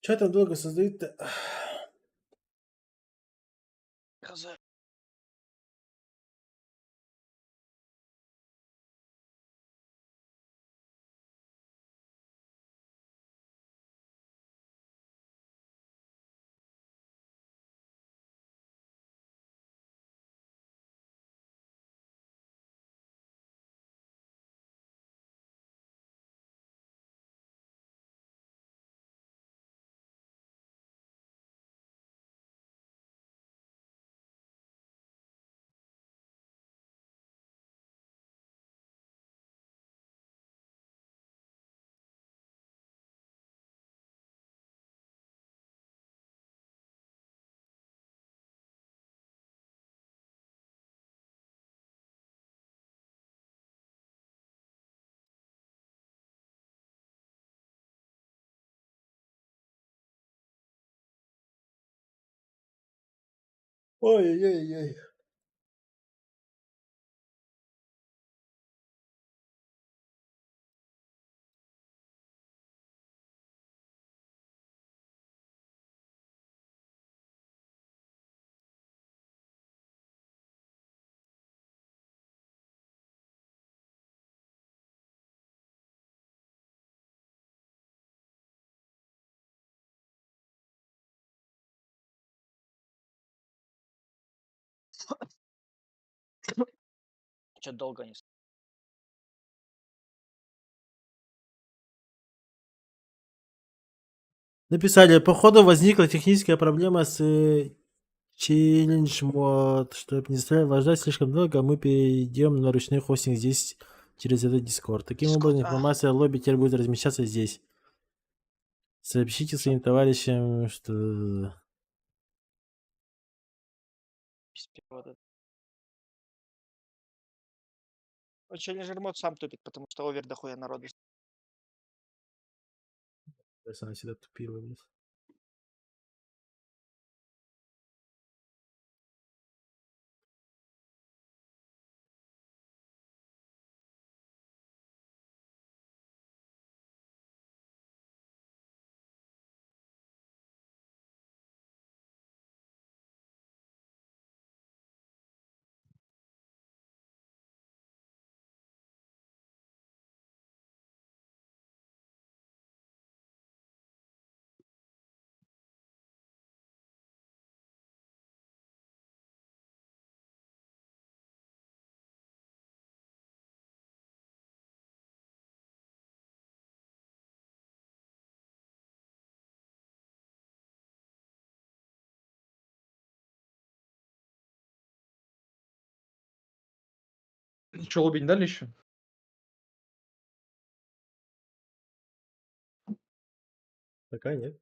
Чё там долго создают-то? Хз. Ой-ой-ой-ой. Чё долго не с Написали: "Походу возникла техническая проблема с, Change Mode. Чтоб не заставлять ждать слишком долго, мы перейдем на ручной хостинг здесь через этот Discord. Таким Discord? образом, информация о лобби теперь будет размещаться здесь. Сообщите Всё, своим товарищам, что". без перевода. Ну, Challenger мод сам тупит, потому что овер дохуя народу. То есть она всегда тупила, блядь. Чё, лобби не дали еще? Пока нет.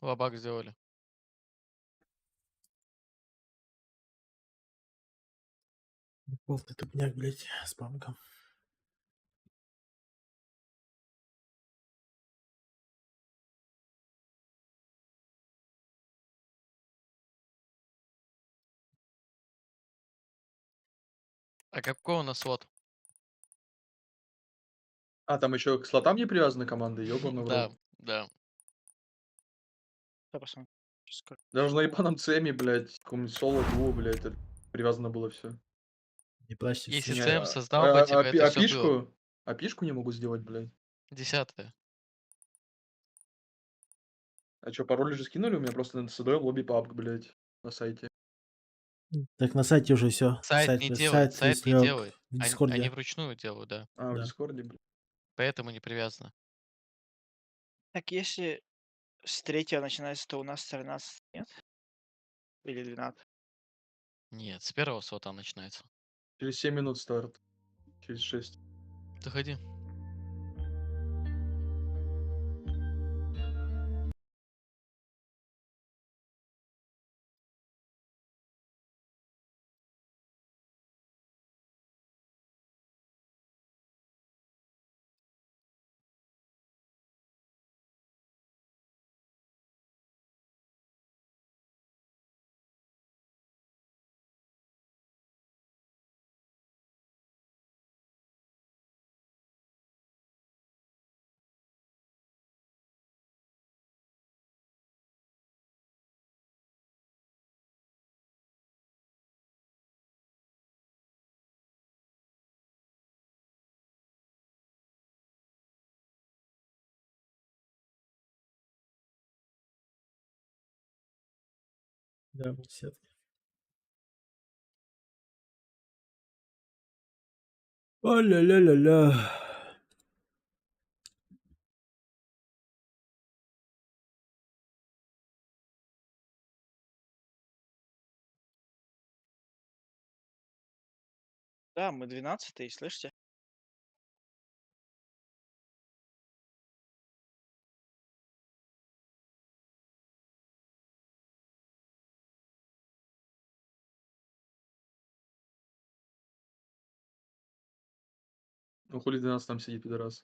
Лабак сделали. Полный тупняк, блядь, с памком. А какой у нас слот? А, там еще к слотам не привязаны команды, ёбаный в Да, рот. да. Я посмотрю. Щас скажу. Даже на ебаном цеме, блядь, каком-нибудь соло, дуо, блядь, это привязано было все. Не плачьте Если все. Не, ЦМ создал бы, типа, это все было. API-шку не могут сделать, блядь. 10-е. А чё, пароли же скинули? У меня просто создаем лобби PUBG, блядь, на сайте. Так на сайте уже все. Сайт не делает, сайт не слег делает. в Они Дискорде. вручную делают, да. А, в Да. Дискорде, блядь. Поэтому не привязано. Так если с 3 начинается, то у нас 13 нет? Или 12? Нет, с первого слота начинается. Через 7 минут старт. Через 6. Заходи. Да, 10. О-ля-ля-ля-ля. Да, мы 12-й, слышите? Ну хули 12 там сидит, пидорас.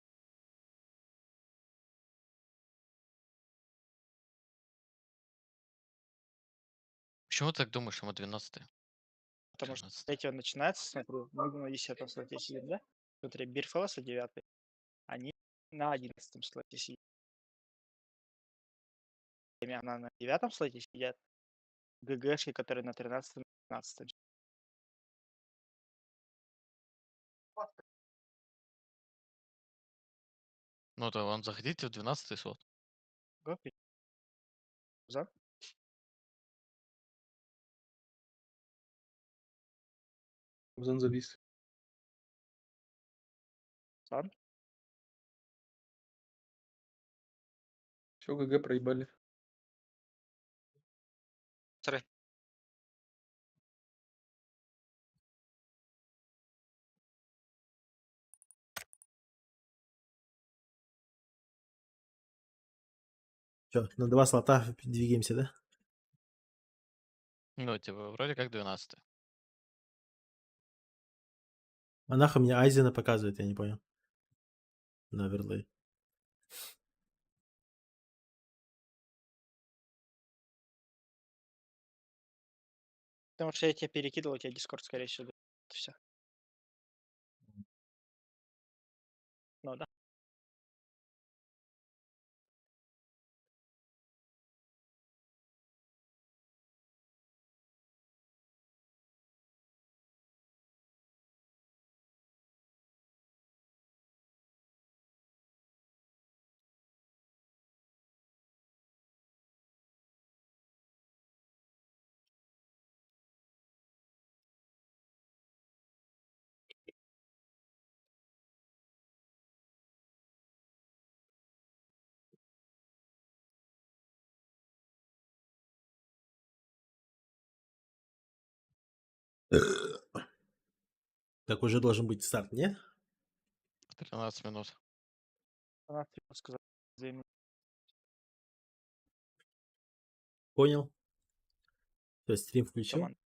Почему ты так думаешь, что мы 12-е? Потому что 13-е. 3 начинается, смотрю, мы на 10 слоте сидим, да? Смотри, Бирфелоса 9, они на 11 слоте сидят. Она на 9 слоте сидят. ГГшки, которые на 13-м, 15-м. Ну то вон, заходите в 12-й слот. Гопи. За? Зан завис. Сан? Все, ГГ проебали. Сорry. Все, на 2 слота двигаемся, да? Ну, типа, вроде как 12-е. А нахуй мне Айзена показывает, я не понял. На оверлей. Потому что я тебя перекидывал, у тебя Дискорд, скорее всего. Все. Ну да. Так уже должен быть старт, не? 13 минут. Она сказала. 2 минуты. Понял. То есть стрим включил. Команда.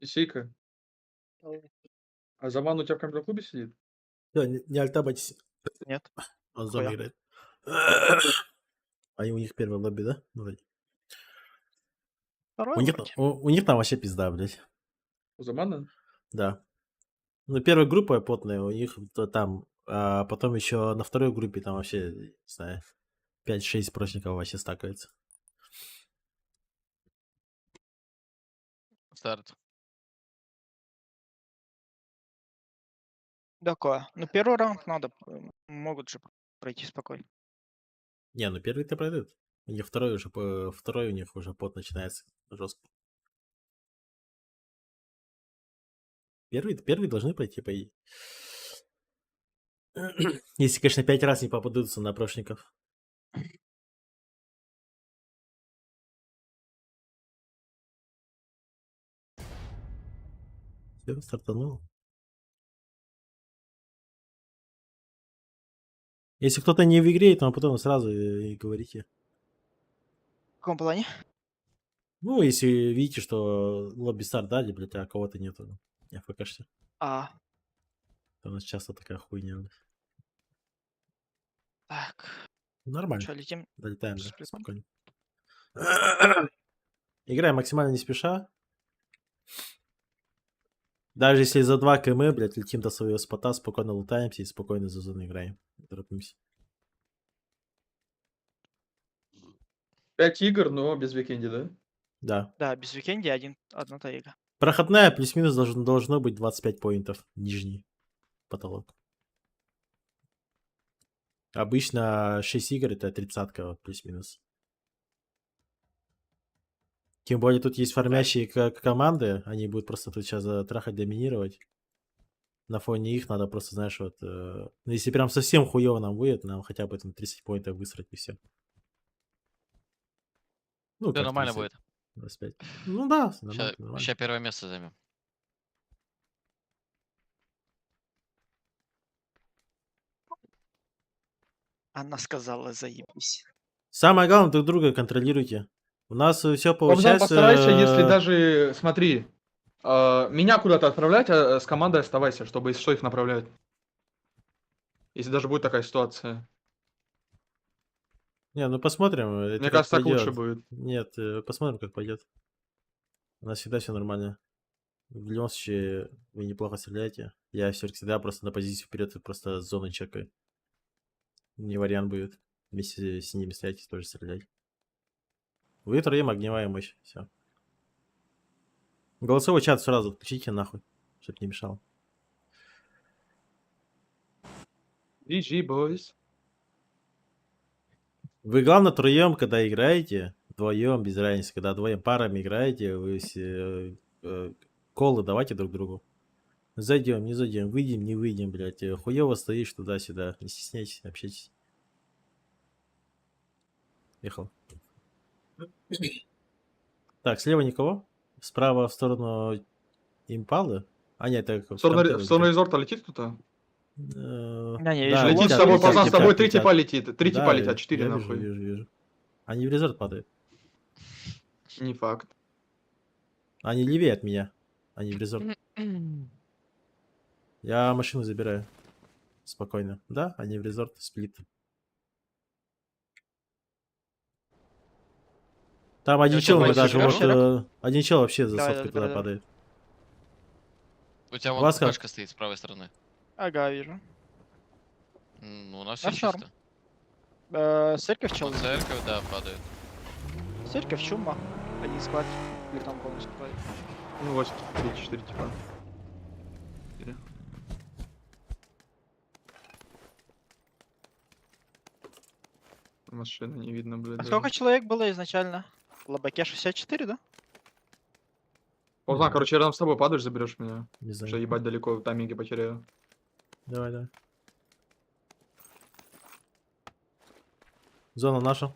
Исейка, а Заман у тебя в компьютер-клубе сидит? Всё, не альтабайтесь. Нет. Он с зоной Хуя. играет. Они у них первое лобби, да? Вроде. Второй У них, вроде. у них там вообще пизда, блядь. У Замана? Да. Ну, первая группа потная, у них там, а потом еще на второй группе там вообще, не знаю, 5-6 прочников вообще стакаются. Старт. Такое. Ну, первый раунд надо. Могут же пройти спокойно. Не, ну первый-то пройдут. У них второй уже, второй у них уже пот начинается жестко. Первый должны пройти, по идее. Если, конечно, 5 раз не попадутся на прошников. Все, стартанул. Если кто-то не в игре, то потом сразу и говорите. В каком плане? Ну, если видите, что лобби старт дали, блядь, а кого-то нету. Я ФКшься. А, То у нас часто такая хуйня. Блядь. так. Нормально. Что, летим? Долетаем, да, Сплитом? спокойно. Играем максимально не спеша. Даже если за 2 км, блядь, летим до своего спота, спокойно лутаемся и спокойно за зону играем. Не торопимся. 5 игр, но без викенди, да? Да. Да, без викенди одна тайга. Проходная плюс-минус должно быть 25 поинтов. Нижний потолок. Обычно 6 игр это 30-ка вот, плюс-минус. Тем более тут есть фармящие команды. Они будут просто тут сейчас трахать, доминировать. На фоне их надо просто, знаешь, вот... ну, если прям совсем хуево нам будет, нам хотя бы там 30 поинтов высрать и все. Ну, Все как нормально 30, будет. 25. Ну да, нормально, нормально. Сейчас первое место займем. Она сказала, заебись. Самое главное, друг друга контролируйте. У нас все Кобзан, получается... постарайся, если даже, смотри, меня куда-то отправлять, а с командой оставайся, чтобы если что их направлять. Если даже будет такая ситуация. Не, ну посмотрим. Это Мне как кажется, так лучше пойдет. будет. Нет, посмотрим, как пойдет. У нас всегда все нормально. В любом случае, вы неплохо стреляете. Я всегда просто на позицию вперед просто зону чекаю. Не вариант будет. Вместе с ними стоять и тоже стрелять. Вы троем огневая мощь. Все. Голосовой чат сразу отключите нахуй, чтоб не мешал. GG, boys. Вы, главное, троем, когда играете, вдвоем, без разницы, когда вдвоем парами играете, вы все, колы давайте друг другу. Зайдем, не зайдем, выйдем, не выйдем, блядь. Хуево стоишь туда-сюда. Не стесняйтесь, общайтесь. Ехал. Так, слева никого. Справа в сторону импалы. А, нет, это В сторону контейнер. резорта летит кто-то? Не, я Да, вижу, Летит вот с тобой, летят, пацан, с летят, тобой 3 летят. типа летит. 3 Да, типа летят, 4 я нахуй. вижу. Они в резерв падают. Не факт. Они левее от меня. Они в резерв. Я машину забираю. Спокойно. Да, они в резорт, сплит. Там один Я чел, вот мы Майки даже вот... заберу. один чел вообще за Давай, соткой давай, туда давай. падает. У тебя У вон вас как? ППшка стоит с правой стороны. Ага, вижу. Ну, у нас все Наш норм. чисто. Церковь Ну, чел. церковь, да, падает. Церковь, чума. Один склад. Или там полностью падает. Ну, вот 3-4 типа. 4. Машина не видно, блядь. А даже. сколько человек было изначально? В лобаке 64, да? Ползан, короче, я рядом с тобой падаешь, заберешь меня. Не Что знаю. ебать далеко, в тайминге потеряю. Давай. Зона наша.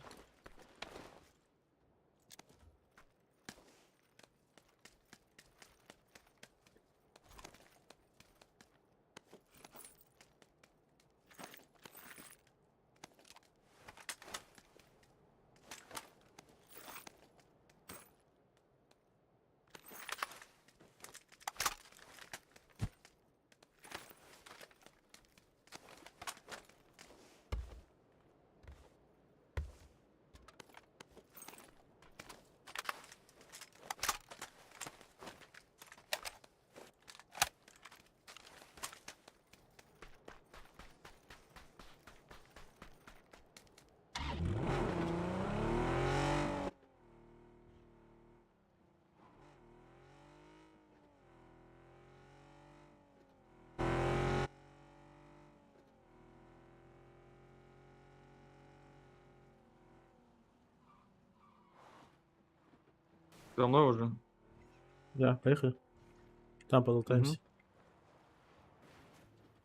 За мной уже. Да, поехали. Там полутаемся.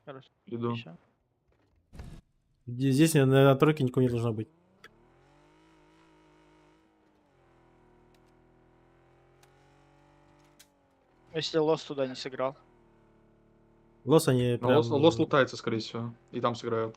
Хорошо. Иду. Ещё. Здесь на тройке никого не должно быть. Если лос туда не сыграл. Лос они Но прям... лос лутается, скорее всего. И там сыграют.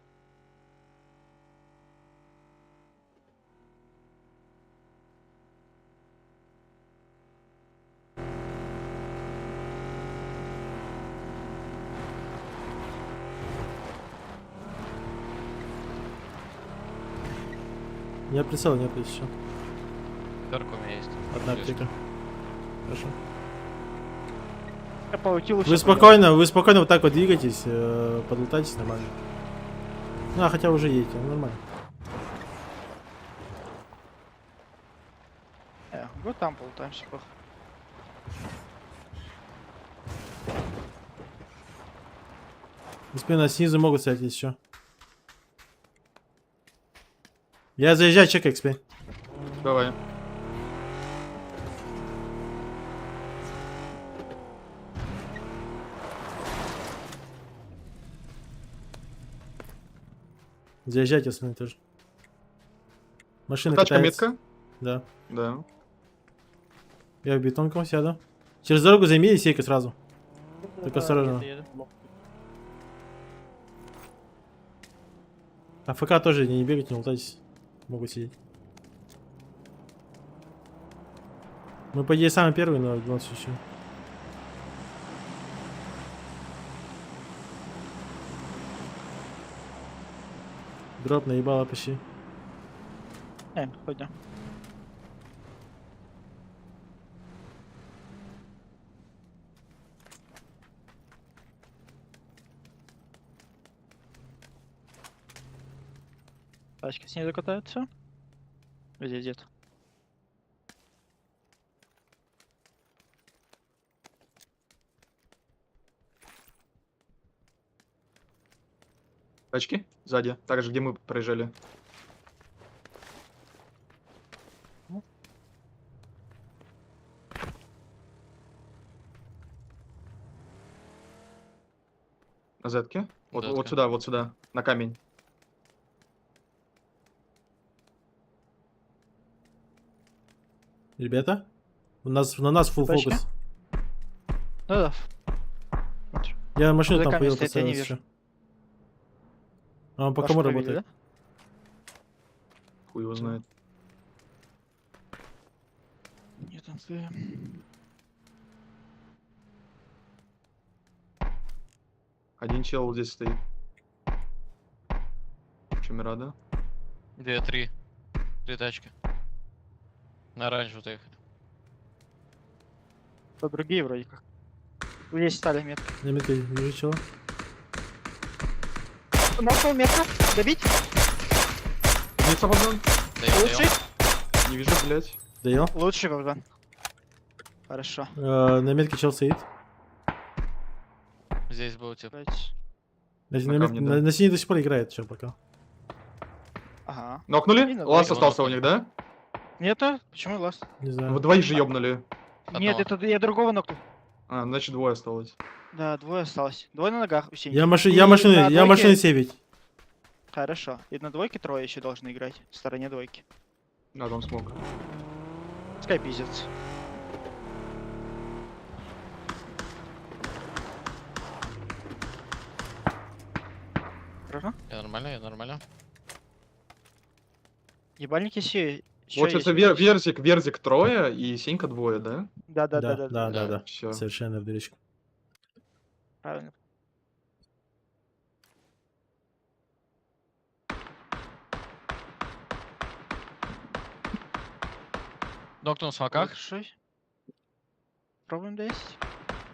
У меня прицела нет еще. Терка у меня есть. Одна Близко. аптека. Хорошо. Я получил Вы спокойно вот так вот двигайтесь, подлутайтесь нормально. Ну, а хотя уже едете, нормально. Вот там полутаемся, пох. Спина снизу могут стоять еще. Я заезжаю, чекай XP. Давай. Заезжайте остальные тоже. Машина Тачка катается. метка? Да. Да. Я в бетонку сяду. Через дорогу займи и сейка сразу. Только осторожно. АФК тоже не бегайте, не лутайтесь. Могут сидеть. Мы, по идее, самые первые, но у нас еще. Дроп наебало почти. Хоть да. Тачки снизу катаются. Где дед? Тачки? Сзади. Так же, где мы проезжали. На зетке? Вот Зетка. сюда, вот сюда. На камень. Ребята? На нас full Тачки? фокус. Да-да. Я машину За там камень поел стоит, я не поставил вижу. еще. А он по Вашу кому провели, работает? Хуй его знает. да? Нет, он ты. Один чел вот здесь стоит. Чемирада. 2-3. 3 тачки. На оранжевую ехали. То другие вроде как. Здесь стали метка. На метке вижу чего. Нокнул метка. Добить? Единица, Богдан? Даем, Лучший? даем. Не вижу, блядь. Доел. Лучший, Богдан. Хорошо. На метке чел стоит. Здесь был тип. Блять. На камне, да. На синий до сих пор играет, что пока. Ага. Нокнули? И на Ласт двойку остался у нокнули. них, да? Нету? Почему ласт? Не знаю. Вы двоих же ёбнули. Нет, Одного. это я другого нокнул. А, значит, двое осталось. Да, двое осталось. Двое на ногах у синих. Я И машины на двойке- севить. Хорошо. И на двойке трое еще должны играть. В стороне двойки. Да, там смог. Пускай пиздец. Хорошо? Я нормально, я нормально. Ебальники все. Получается, Верзик трое и Сенька двое, да? Да. Да. Все. Совершенно в дырочку. Правильно. Нокнул в смоках. Большой. Пробуем есть.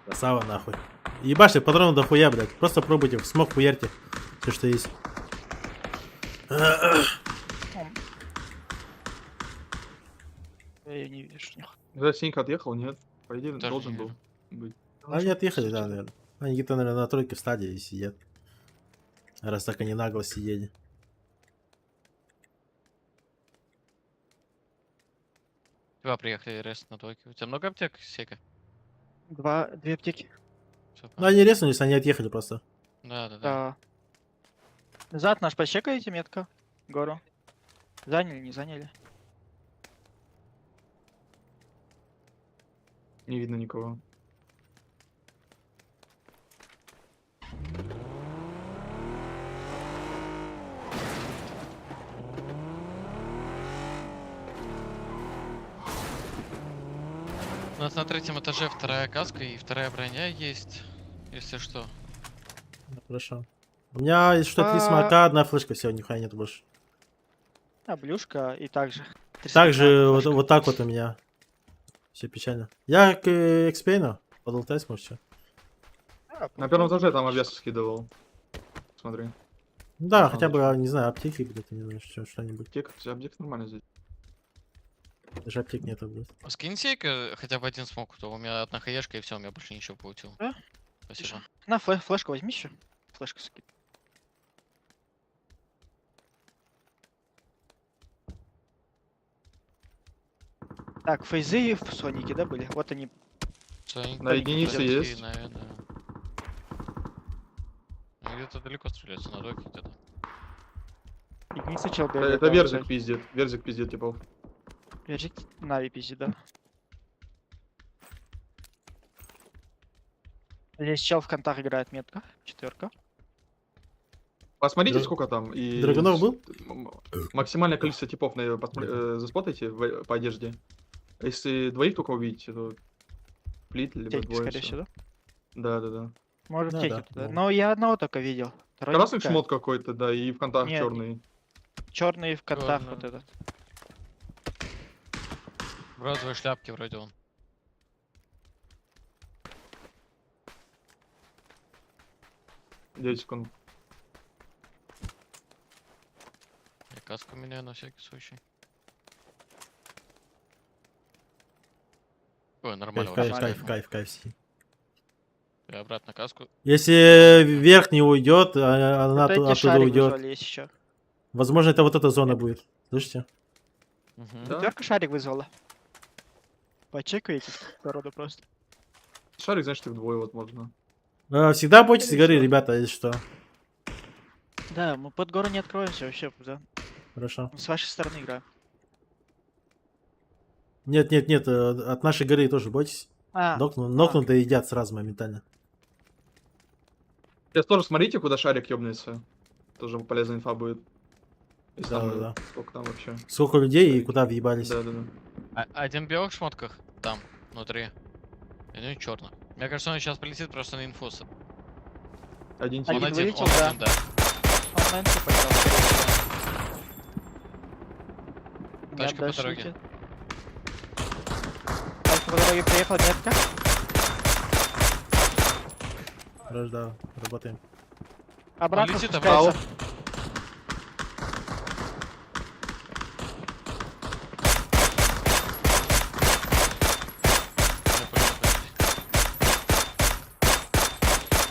Красава нахуй. Ебашьте патронов до хуя, блядь. Просто пробуйте, в смог хуярьте. Все, что есть. Я ее не вижу. Нихуя. Да, Сенька отъехал, нет? По идее, Тоже должен не был вижу. быть. Они отъехали, да, наверное. Они где-то, наверное, на тройке в стадии сидят. Раз так они нагло сидели. Два приехали рест на двойке. У тебя много аптек, Сейка? Две аптеки. Все, Ну, они резнулись, они отъехали просто. Да. Да. Зад наш почекаете метка? Гору. Заняли, не заняли? Не видно никого. У нас на третьем этаже вторая каска и вторая броня есть. Если что. Ну, хорошо. У меня есть что 3 смока, одна флешка, все, нихуя нет больше. Блюшка и также. 3 Также смока, вот, флешка. вот так вот у меня. Все печально. Я к экспейну подолтай может что. На первом этаже там обвес скидывал. Смотри. Да, Ага, хотя бы, зачем? не знаю, аптеки где-то, не знаю, что-нибудь. Аптек нормально здесь. Даже аптек нету, блядь. Скинь Сейка хотя бы один смог, то у меня одна хаешка и все, у меня больше ничего получил. Да? Спасибо. На, флешку возьми еще. Флешку скид. Так, фейзы в Сонике, да, были? Вот они. Сонь, На единице Соньки, есть. наверное. Ну, где-то далеко стреляется, на доке где-то. Единица чел Это, бегает, это да, Верзик вдаль. пиздит. Верзик пиздит, типа. Вержик Нави пиздит, да. Здесь чел в контах играет метка. 4. Посмотрите, Дра- сколько там. И Драгунов был? Максимальное количество типов заспотайте по одежде. Если двоих только увидите, то плит, либо Тельки, двое. скорее всё. всего, да? Да, да, да. Может, Да, тельки да, туда. да. Но я одного только видел. Второй Красный никакая. шмот какой-то, да, и в контакт Нет, черный. Черный в контах Чёрный. вот этот. В розовой шляпке вроде он. Девять секунд. Я каску меняю на всякий случай. Ой, нормально Кайф, вообще. кайф, нормально. кайф, кайф, кайф. Я обратно каску. Если вверх не уйдет, она Это эти оттуда шарик уйдет. вызвали, есть еще. Возможно, это вот эта зона будет. Слышите? Мгм. Да. Четверка шарик вызвала. Почекайте народу просто. Шарик, значит, и вдвое, возможно. Всегда бойтесь Скорее горы, всего. ребята, если что. Да, мы под гору не откроемся вообще, да. Хорошо. С вашей стороны игра. Нет, нет, нет, от нашей горы тоже бойтесь. Нокнутые едят сразу моментально. Сейчас тоже смотрите, куда шарик ёбнется. Тоже полезная инфа будет. Если Да, там, да, да. сколько там вообще. Сколько людей и куда въебались. Да, да, да. Один в белых шмотках, там, внутри. И один в черных. Мне кажется, он сейчас полетит просто на инфос. Один Один тип. Он один, вылетел, он да. один, да. Он на инфу пошел, скорее всего. Нет, Тачка по дальше дороге. летит. Тачка по дороге приехала, метка. Хорошо, да, работаем. Обратно летит, спускается. Я понял,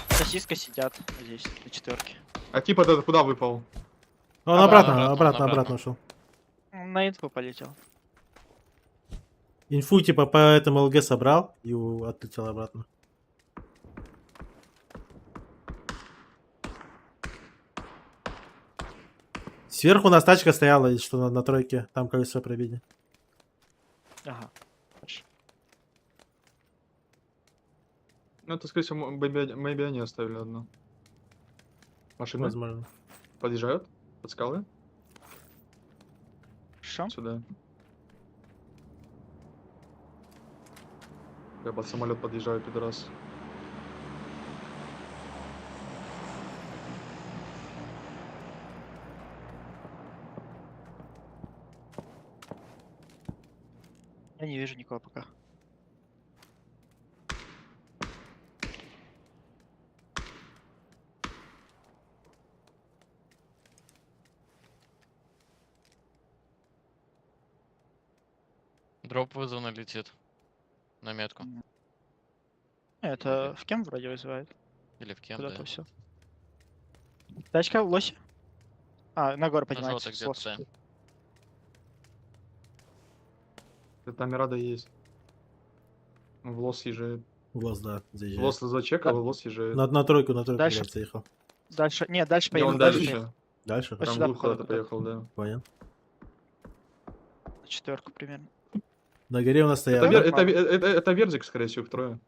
Сосиска сидят здесь, на 4. А тип этот куда выпал? Он Обратно, обратно ушел. На инфу полетел. Инфу типа по этому ЛГ собрал и отлетел обратно. Сверху у нас тачка стояла, и что на тройке, там колесо пробили. Ага. Хорошо. Ну, это, скорее всего, maybe они оставили одну. Машины Возможно. подъезжают под скалы Хорошо. сюда. Я под самолет подъезжаю, пидорас. Я не вижу никого пока. Дроп вызвано летит. На метку. Это в кем вроде вызывает? Или в кем, Куда-то да. все. Тачка, лось. На гору На поднимается. желтый где-то, да. Там Мирада есть. В лос езжает. В лос, да, В заезжает. лос зачекал, в лос езжает. На тройку, Дальше. блядь, заехал. Дальше. Нет, дальше Не, поехал. он Дальше дальше. поехал. Дальше? Вот Прям сюда, вглубь походу, куда-то поехал, да. Понял. На 4 примерно. На горе у нас стоят. Это, да? это Верзик, скорее всего, их трое.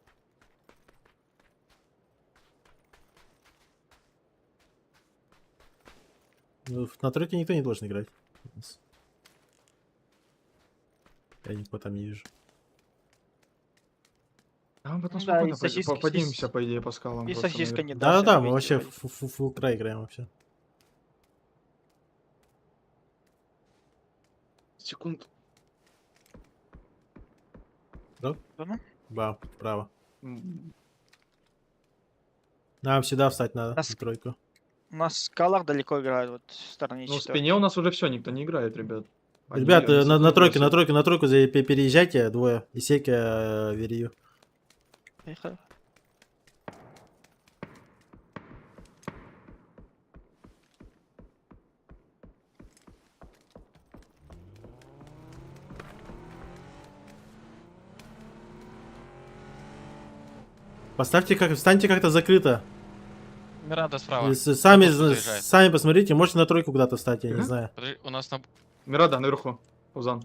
Ну, на тройке никто не должен играть. Я никого там не вижу. А мы потом Ну да, и спокойно сосиски- поднимемся, по идее, по скалам. И просто сосиска наверх. не даст. Да-да-да, ему мы выйти вообще вроде. фул край играем вообще. Секунд. Да? Ну, Ба, право. М, Нам сюда встать надо, Нас- на тройку. У нас в скалах далеко играют, вот в стороне Ну, в 4. спине у нас уже все, никто не играет, ребят. Они- Ребят, они на синхронно тройку, на тройку переезжайте, двое. И Сейка, Верию. Поехали. Поставьте как, встаньте как-то закрыто. Мирада справа. Если сами, Вот тут заезжает. сами посмотрите, можете на тройку куда-то встать, я не Ага. знаю. Подожди, у нас на... Мирада наверху. Пузан.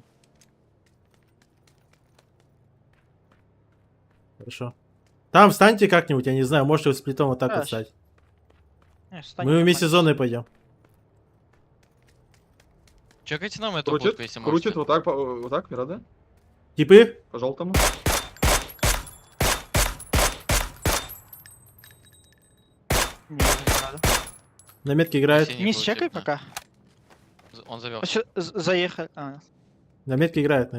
Хорошо. Там встаньте как-нибудь, я не знаю, можете с сплитом вот так Да, вот встать. Не, встань Мы вместе с нормально. зоной пойдем. Чекайте нам эту Крутит, будку, если крутит можете. вот так, вот так, Мирада. Типы? По желтому. Не, не надо. На метке играет. Синий Вниз крутит, чекай да. пока. Он завел. Заехали. А, На метке играет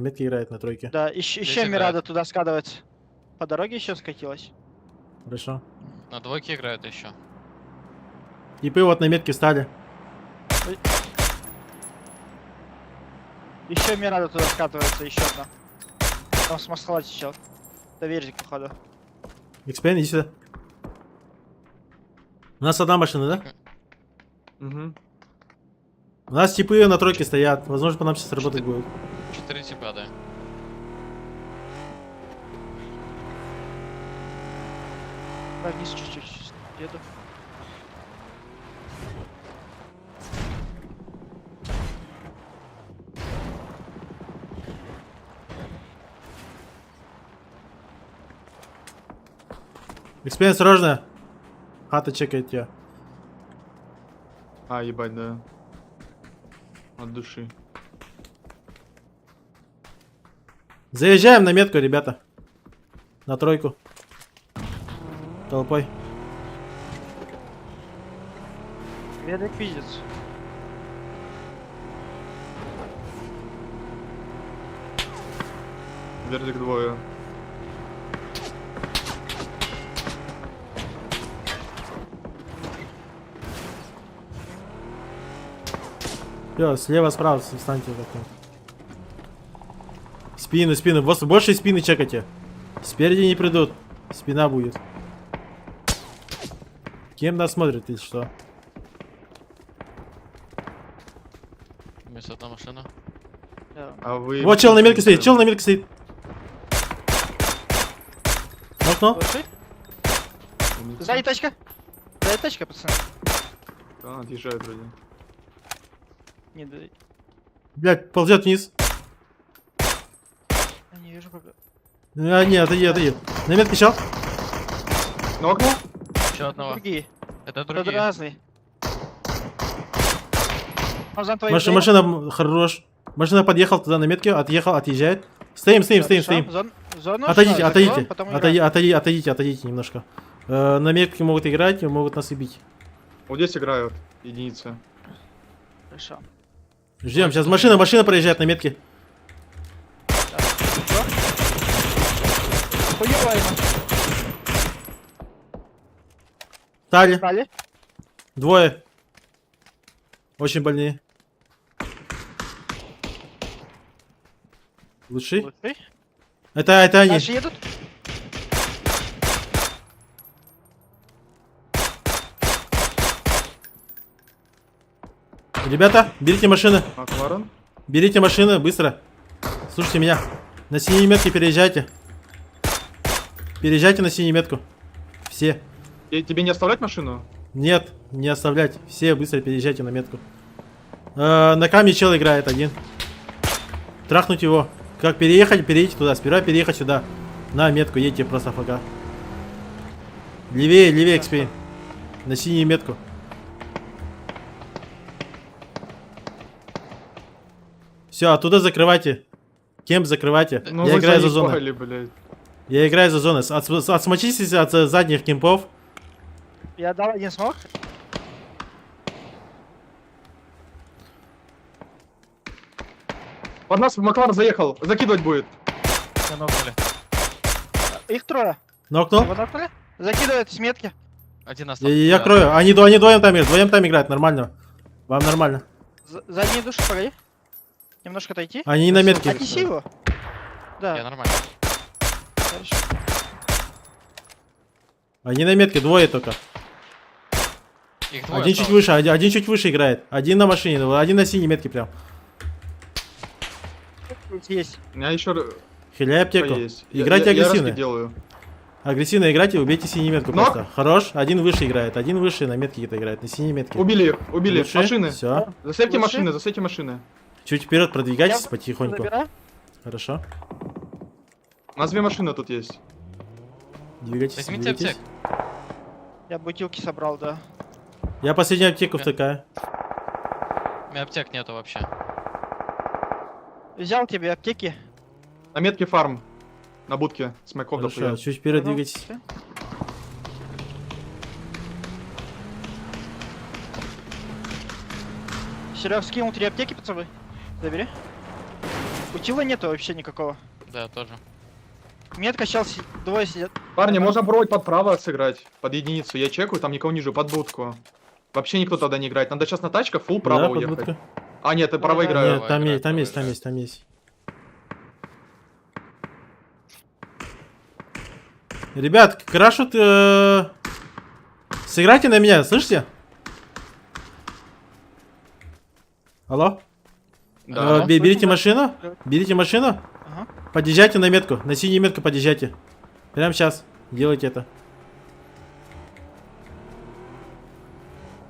на тройке. да, еще Здесь Мирада играет. туда скатывается. По дороге еще скатилась. Хорошо. На двойке играют еще. Типы вот на метке встали. Еще Мирада туда скатывается, еще одна. Там с москала сейчас. Это Верзик, походу. Экспен, иди сюда. У нас одна машина, да? Угу. У нас типы на тройке стоят. Возможно, по нам сейчас работать будет. 4 типа, да. Да, вниз чуть-чуть еду. Экспен, осторожно. Хата чекает тебя. А, ебать, да. От души. Заезжаем на метку, ребята. На тройку. Толпой. Верзик видит. Вердик двое. Всё, слева, справа встаньте. Спины. Больше спины чекайте. Спереди не придут. Спина будет. Кем нас смотрит, или что? Минус одна машина. Да. А вы... Вот чел на метке стоит, Нокнул? Слушай, сзади тачка. Сзади тачка, пацаны. Да, отъезжает вроде. Не, да, Блять, ползет вниз. я не вижу пока. А, не, отойди. На метке чел. Нокнул? Еще одного. Другие. Это Это другие. разные. Мазан твоим Машина, хорош. Машина подъехал туда на метке, отъезжает. Стоим. Зону Отойдите, закроем, отойдите. потом играем. Отойдите немножко. На метке могут играть, могут нас убить. Вот здесь играют единицы. Хорошо. Ждем, сейчас машина проезжает на метке. Хуёво. Стали. Стали. Двое. Очень больные. Лучший? Лучший. Это они. Дальше едут. Ребята, берите машины. Макларен. Берите машины, быстро. Слушайте меня. На синей метке переезжайте. Переезжайте на синюю метку. Все. Тебе не оставлять машину? Нет, не оставлять. Все быстро переезжайте на метку. На камне чел играет один. Трахнуть его. Как переехать, переедьте туда. Сперва переехать сюда. На метку, едьте просто ФК. Левее, левее, XP. На синюю метку. Все, оттуда закрывайте. Кемп закрывайте. Ну, Я вы играю за зоной. заебали, блядь. Я играю за зоной. Отсмочитесь от задних кемпов. Я дал один смог. Под нас Маклар заехал. Закидывать будет. Все нокнули. Их трое. Нокнул. Его нокнули? Закидывают с метки. Один остался. Я Да. крою. Они вдвоем там играют. Вдвоем там играют. Нормально. Вам нормально. Задние души, погоди. Немножко отойти. Они не на метке. Отнеси его. Да, Я нормально. хорошо. Они на метке. Двое только. Их двое Один чуть осталось. выше. Один чуть выше играет. Один на машине. Один на синей метке прям. Есть. У меня еще Хиляй аптеку. есть. Играйте Я агрессивно. делаю. Агрессивно играйте, убейте синюю метку Нок. просто. Хорош. Один выше играет. Один выше на метке где-то играет. На синей метке. Убили их, убили. Лучше. Машины. Все. Засейте Лучше. машины, засейте машины. Чуть вперед продвигайтесь Я потихоньку. Забираю. Хорошо. У нас 2 машины тут есть. Двигайтесь. Возьмите двигайтесь. аптек. Я бутилки собрал, да. Я последнюю аптеку Да. втыкаю. У меня аптек нету вообще. Взял тебе аптеки. На метке фарм. На будке. С Майков Хорошо. дохуя. Чуть вперед Понял. двигайтесь. Всё. Серег, скинул 3 аптеки под собой. Забери. Утила нету вообще никакого. Да, тоже. Метка сейчас двое сидят. Парни, можно пробовать под право сыграть. Под единицу. Я чекаю, там никого не вижу. Под будку. Вообще никто тогда не играет. Надо сейчас на тачках фул право Да, уехать. подводка. А, нет, я право Да, играю. Нет, там играет, есть, там право есть, там играет. есть, там есть. Ребят, крашут... Сыграйте на меня, слышите? Алло? Да. Берите слышно, машину, да. берите машину, Ага. подъезжайте на метку, на синюю метку подъезжайте. Прямо сейчас, делайте это.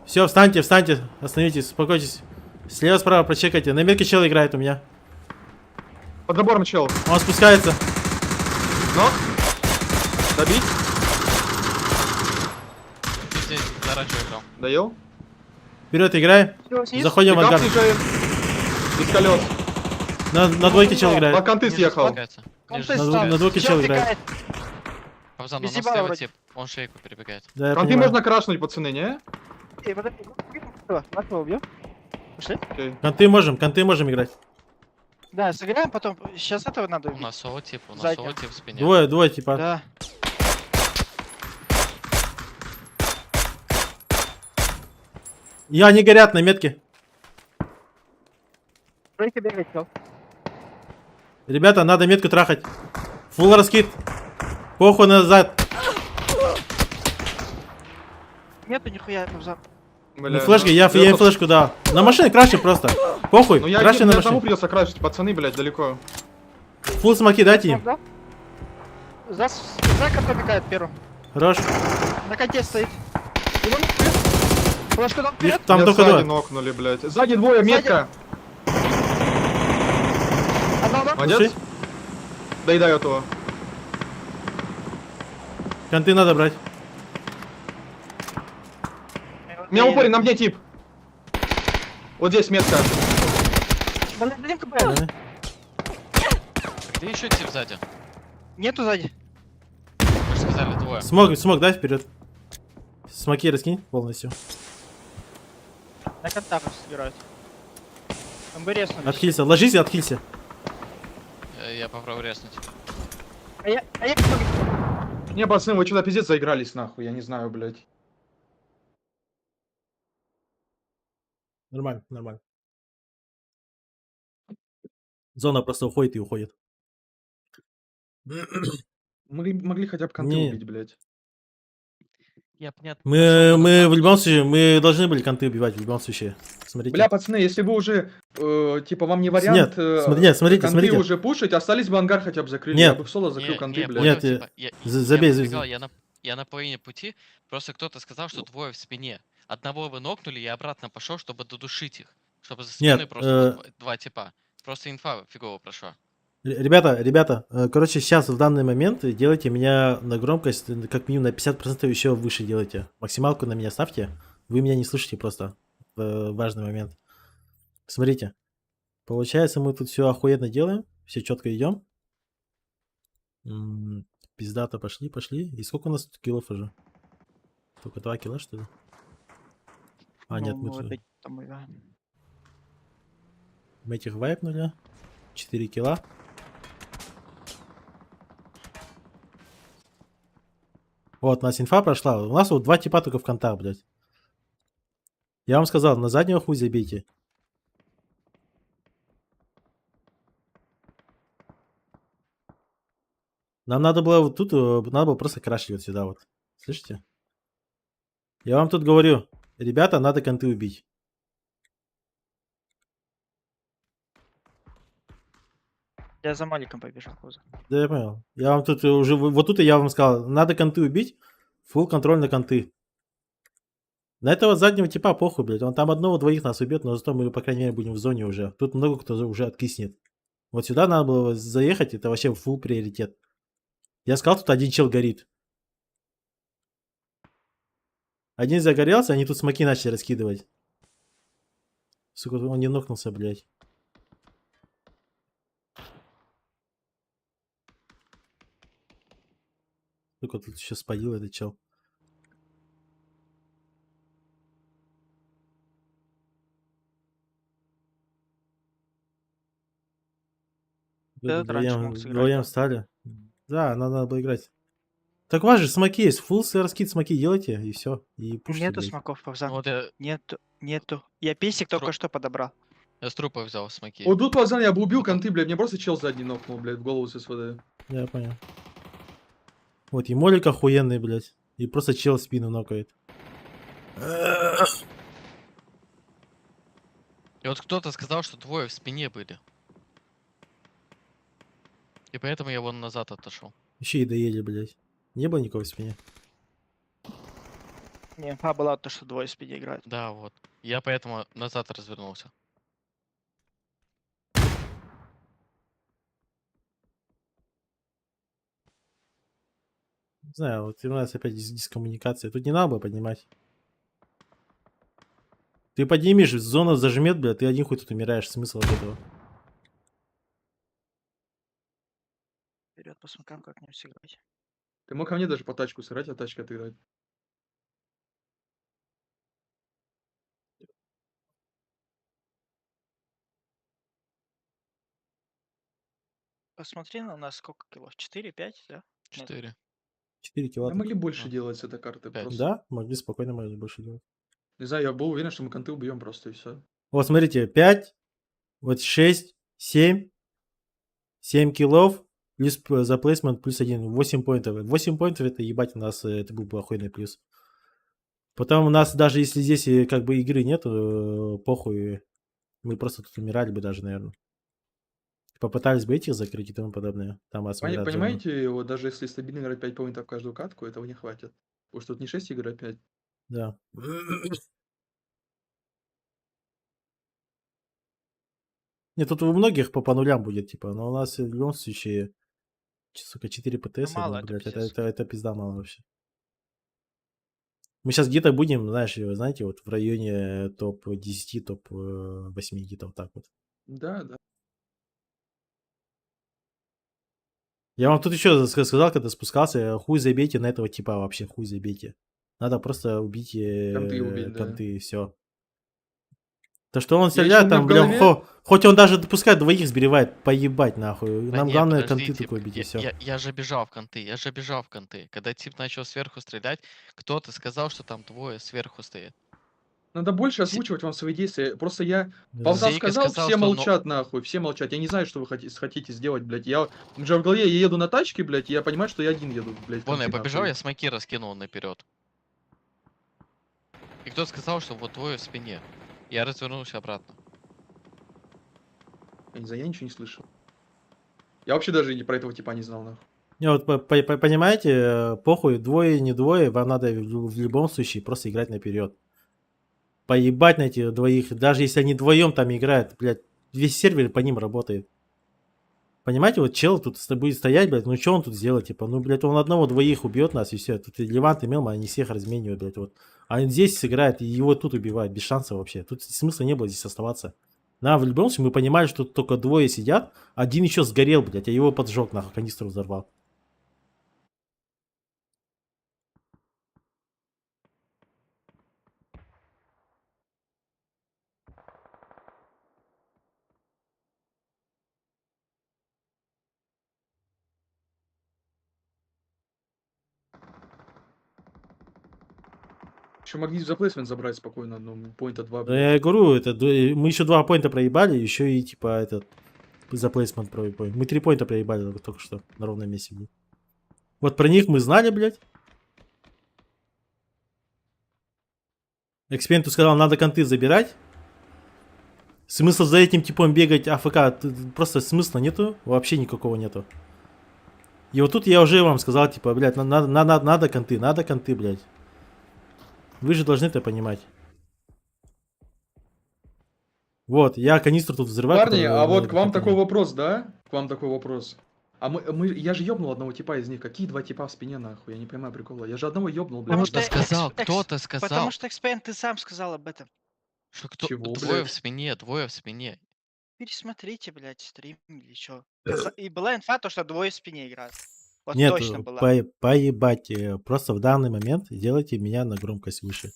Все, встаньте, встаньте, остановитесь, успокойтесь. Слева, справа прочекайте, на метке чел играет у меня. Под забором чел. Он спускается. Но. Добить. Здесь за оранжевый играл. Доел. Вперед играем, Всё, снизу. заходим в Пикап ангар. съезжает. Без колес. На двойке чел Под играет. конты Ниже съехал. спускается. Он Ниже то есть На спускается. двух чел играет. Павзан, у Без нас ебала слева вроде. тип. Он шейку перебегает. Да, я Конты понимаю. можно крашнуть, пацаны, не? Эй, подожди, нашего убьем. Пошли. Окей. Конты можем играть. Да, сыграем, потом. Сейчас этого надо У убить. нас соло тип, у нас Заднего. соло тип в спине. Двое типа. Да. И они горят на метке. Брейки бегает, чел. Ребята, надо метку трахать. Фулл раскид. Похуй назад. Нету нихуя там. Бля, Ну, флешка, ну, я им просто- флешку дал. На машине краши просто. Похуй, Ну я краши один на для одному машине. придется крашить, пацаны, блядь, далеко. Фулл смоки дайте им. За как пробегает первым. Хорош. На конте стоит. Его нокнули. Флешку дал Их вперед. там Меня только сзади двое. нокнули, блядь. Сзади двое, Сзади. метка. Одного. Молодец. Слушай. Доедай этого. Конты надо брать. У меня в упоре, на мне тип. Вот здесь метка. Блин, дадим КП. Да. Где еще тип сзади? Нету сзади. Вы же сказали двое. Смог, дай вперед. Смоки раскинь полностью. На контактах собирают. МБ реснулись. Отхилься. Ложись и отхилься. Я попробую резнуть. А я Не, пацаны, вы что-то пиздец заигрались, нахуй, я не знаю, блядь. Нормально, нормально. Зона просто уходит и уходит. Могли хотя бы конты Не. убить, блядь. Я понятно. пошёл Мы назад, в любом случае, мы должны были конты убивать в любом случае. Смотрите. Бля, пацаны, если вы уже, типа, вам не вариант нет, смотрите, конты смотрите. уже пушить, остались бы ангар хотя бы закрыли. Нет. Я бы в соло закрыл конты, Не, блядь. Нет, понял, типа, забей, пробегал, я на половине пути, просто кто-то сказал, что двое в спине. Одного вы нокнули, я обратно пошел, чтобы додушить их. Чтобы за спиной Нет, просто было два типа. Просто инфа фигово прошла. Ребята, короче, сейчас в данный момент делайте меня на громкость как минимум на 50% еще выше делайте. Максималку на меня ставьте. Вы меня не слышите просто. Важный момент. Смотрите. Получается, мы тут все охуенно делаем. Все четко идем. Пиздато пошли. И сколько у нас тут киллов уже? Только 2 килла, что ли? А, нет, Ну, мы опять там играем. этих вайпнули. 4 килла. Вот, у нас инфа прошла. У нас вот 2 типа только в контакт, блядь. Я вам сказал, на заднего хуй забейте. Нам надо было вот тут, надо было просто крашить вот сюда вот. Слышите? Я вам тут говорю, ребята, надо конты убить. Я за Маликом побежал, Куза. Да, я понял. Я вам тут уже, вот тут я вам сказал, надо конты убить, фулл контроль на конты. На этого заднего типа похуй, блядь. Он там одного-двоих нас убьет, но зато мы, по крайней мере, будем в зоне уже. Тут много кто уже откиснет. Вот сюда надо было заехать, это вообще фулл приоритет. Я сказал, тут один чел горит. Один загорелся, они тут смоки начали раскидывать. Сука, он не нокнулся, блядь. Сука, тут еще спалил этот чел. Да, тут раньше мог сыграть, Вдвоем да. встали. Да, надо было играть. Так у вас же смоки есть. Фулл раскид смоки делайте, и все. И пушите, Нету блядь. смоков, Павзан. Вот я Нету. Я песик только что подобрал. с трупа взял смоки. Вот тут, пацан, я бы убил конты, блядь. Мне просто чел задний нокнул, блядь, в голову с СВД. Я понял. Вот, и молик охуенный, блядь. И просто чел в спину нокает. И вот кто-то сказал, что двое в спине были. И поэтому я вон назад отошел. Еще и доели, блядь. Не было никого в спине. Не, инфа была то, что двое спиди играют. Да, вот. Я поэтому назад развернулся. Не знаю, вот у нас опять дискоммуникация. Тут не надо было поднимать. Ты поднимешь, зона зажмет, блядь, ты один хуй тут умираешь. Смысл от этого? Вперед по смокам как-нибудь сыграть. Ты мог ко мне даже по тачку сыграть, а тачка отыграть. Посмотри на нас сколько киллов. 4, 5, да? 4. 4 килла. Мы так. могли больше А. делать с этой карты. Пять. Просто. Да, могли спокойно больше делать. Не знаю, я был уверен, что мы конты убьем просто и все. Вот смотрите, 5, вот 6, 7, 7 киллов, плюс за плейсмент плюс 1, 8 поинтов. 8 поинтов это ебать у нас, это был бы охуенный плюс. Потом у нас даже если здесь как бы игры нет, похуй, мы просто тут умирали бы даже, наверное. Попытались бы этих закрыть и тому подобное. Там осмотрят зону. Понимаете, вот даже если стабильно играть 5 поинтов в каждую катку, этого не хватит. Потому что тут не 6 игр, а 5. Да. Нет, тут у многих по нулям будет, типа, но у нас в любом случае, сука, 4 ПТС, мало, ну, это блядь, пиздец. это пизда мало вообще. Мы сейчас где-то будем, знаешь, знаете, вот в районе топ-10, топ-8, где-то вот так вот. Да, да. Я вам тут еще сказал, когда спускался, хуй забейте на этого типа вообще, хуй забейте. Надо просто убить Конты убить, да. конты, и все. То, что он Я стреляет, ещё, у меня там, в бля, голове- хоть он даже допускает двоих сбивает, поебать нахуй. Да Нам не, главное подождите, конты только убить, и все. Я же бежал в конты, Когда тип начал сверху стрелять, кто-то сказал, что там двое сверху стоит. Надо больше озвучивать вам свои действия. Просто я Да. Ползан Зейка сказал, сказал, все что молчат нахуй, все молчат. Я не знаю, что вы хотите сделать, блядь. Я уже в голове я еду на тачке, блядь, и я понимаю, что я один еду, блядь. Вон, я конты, побежал, нахуй. я смоки раскинул наперед. кто сказал, что вот двое в спине. Я развернулся обратно. Я не знаю, я ничего не слышал. Я вообще даже и про этого типа не знал, нахуй. Не, вот понимаете, похуй, двое, не двое, вам надо в любом случае просто играть наперед. Поебать на этих двоих, даже если они вдвоем там играют, блядь, весь сервер по ним работает. Понимаете, вот чел тут будет стоять, блядь, ну что он тут сделает, типа, ну, блядь, он одного-двоих убьет нас и все. Тут и Левант и Мелма, они всех разменивают, блядь, вот. А он здесь сыграет, и его тут убивают, без шансов вообще. Тут смысла не было здесь оставаться. На, в любом случае, мы понимали, что тут только двое сидят, один еще сгорел, блядь, а его поджег, нахуй, канистру взорвал. Еще могли за плейсмент забрать спокойно, но поинта 2, Да блядь. я говорю, это, мы еще 2 поинта проебали, еще и, типа, этот, за плейсмент проебали. Мы 3 поинта проебали только что на ровном месте. Блядь. Вот про них мы знали, блядь. Эксперту сказал, надо конты забирать. Смысла за этим типом бегать АФК, просто смысла нету, вообще никакого нету. И вот тут я уже вам сказал, типа, блядь, надо конты, блядь. Вы же должны это понимать. Вот, я канистру тут взрываю. Парни, которая а вот на к вам контейнере. такой вопрос, да? К вам такой вопрос. А я же ёбнул одного типа из них. Какие два типа в спине, нахуй? Я не понимаю прикола. Я же одного ёбнул, блядь. Кто-то сказал, кто-то сказал. Потому что Экспен, ты сам сказал об этом. Что кто? Чего, Двое блядь? в спине, двое в спине. Пересмотрите, блядь, стрим или что. И была инфа, то, что двое в спине играют. Вот Нет, точно была. поебать. Просто в данный момент делайте меня на громкость выше.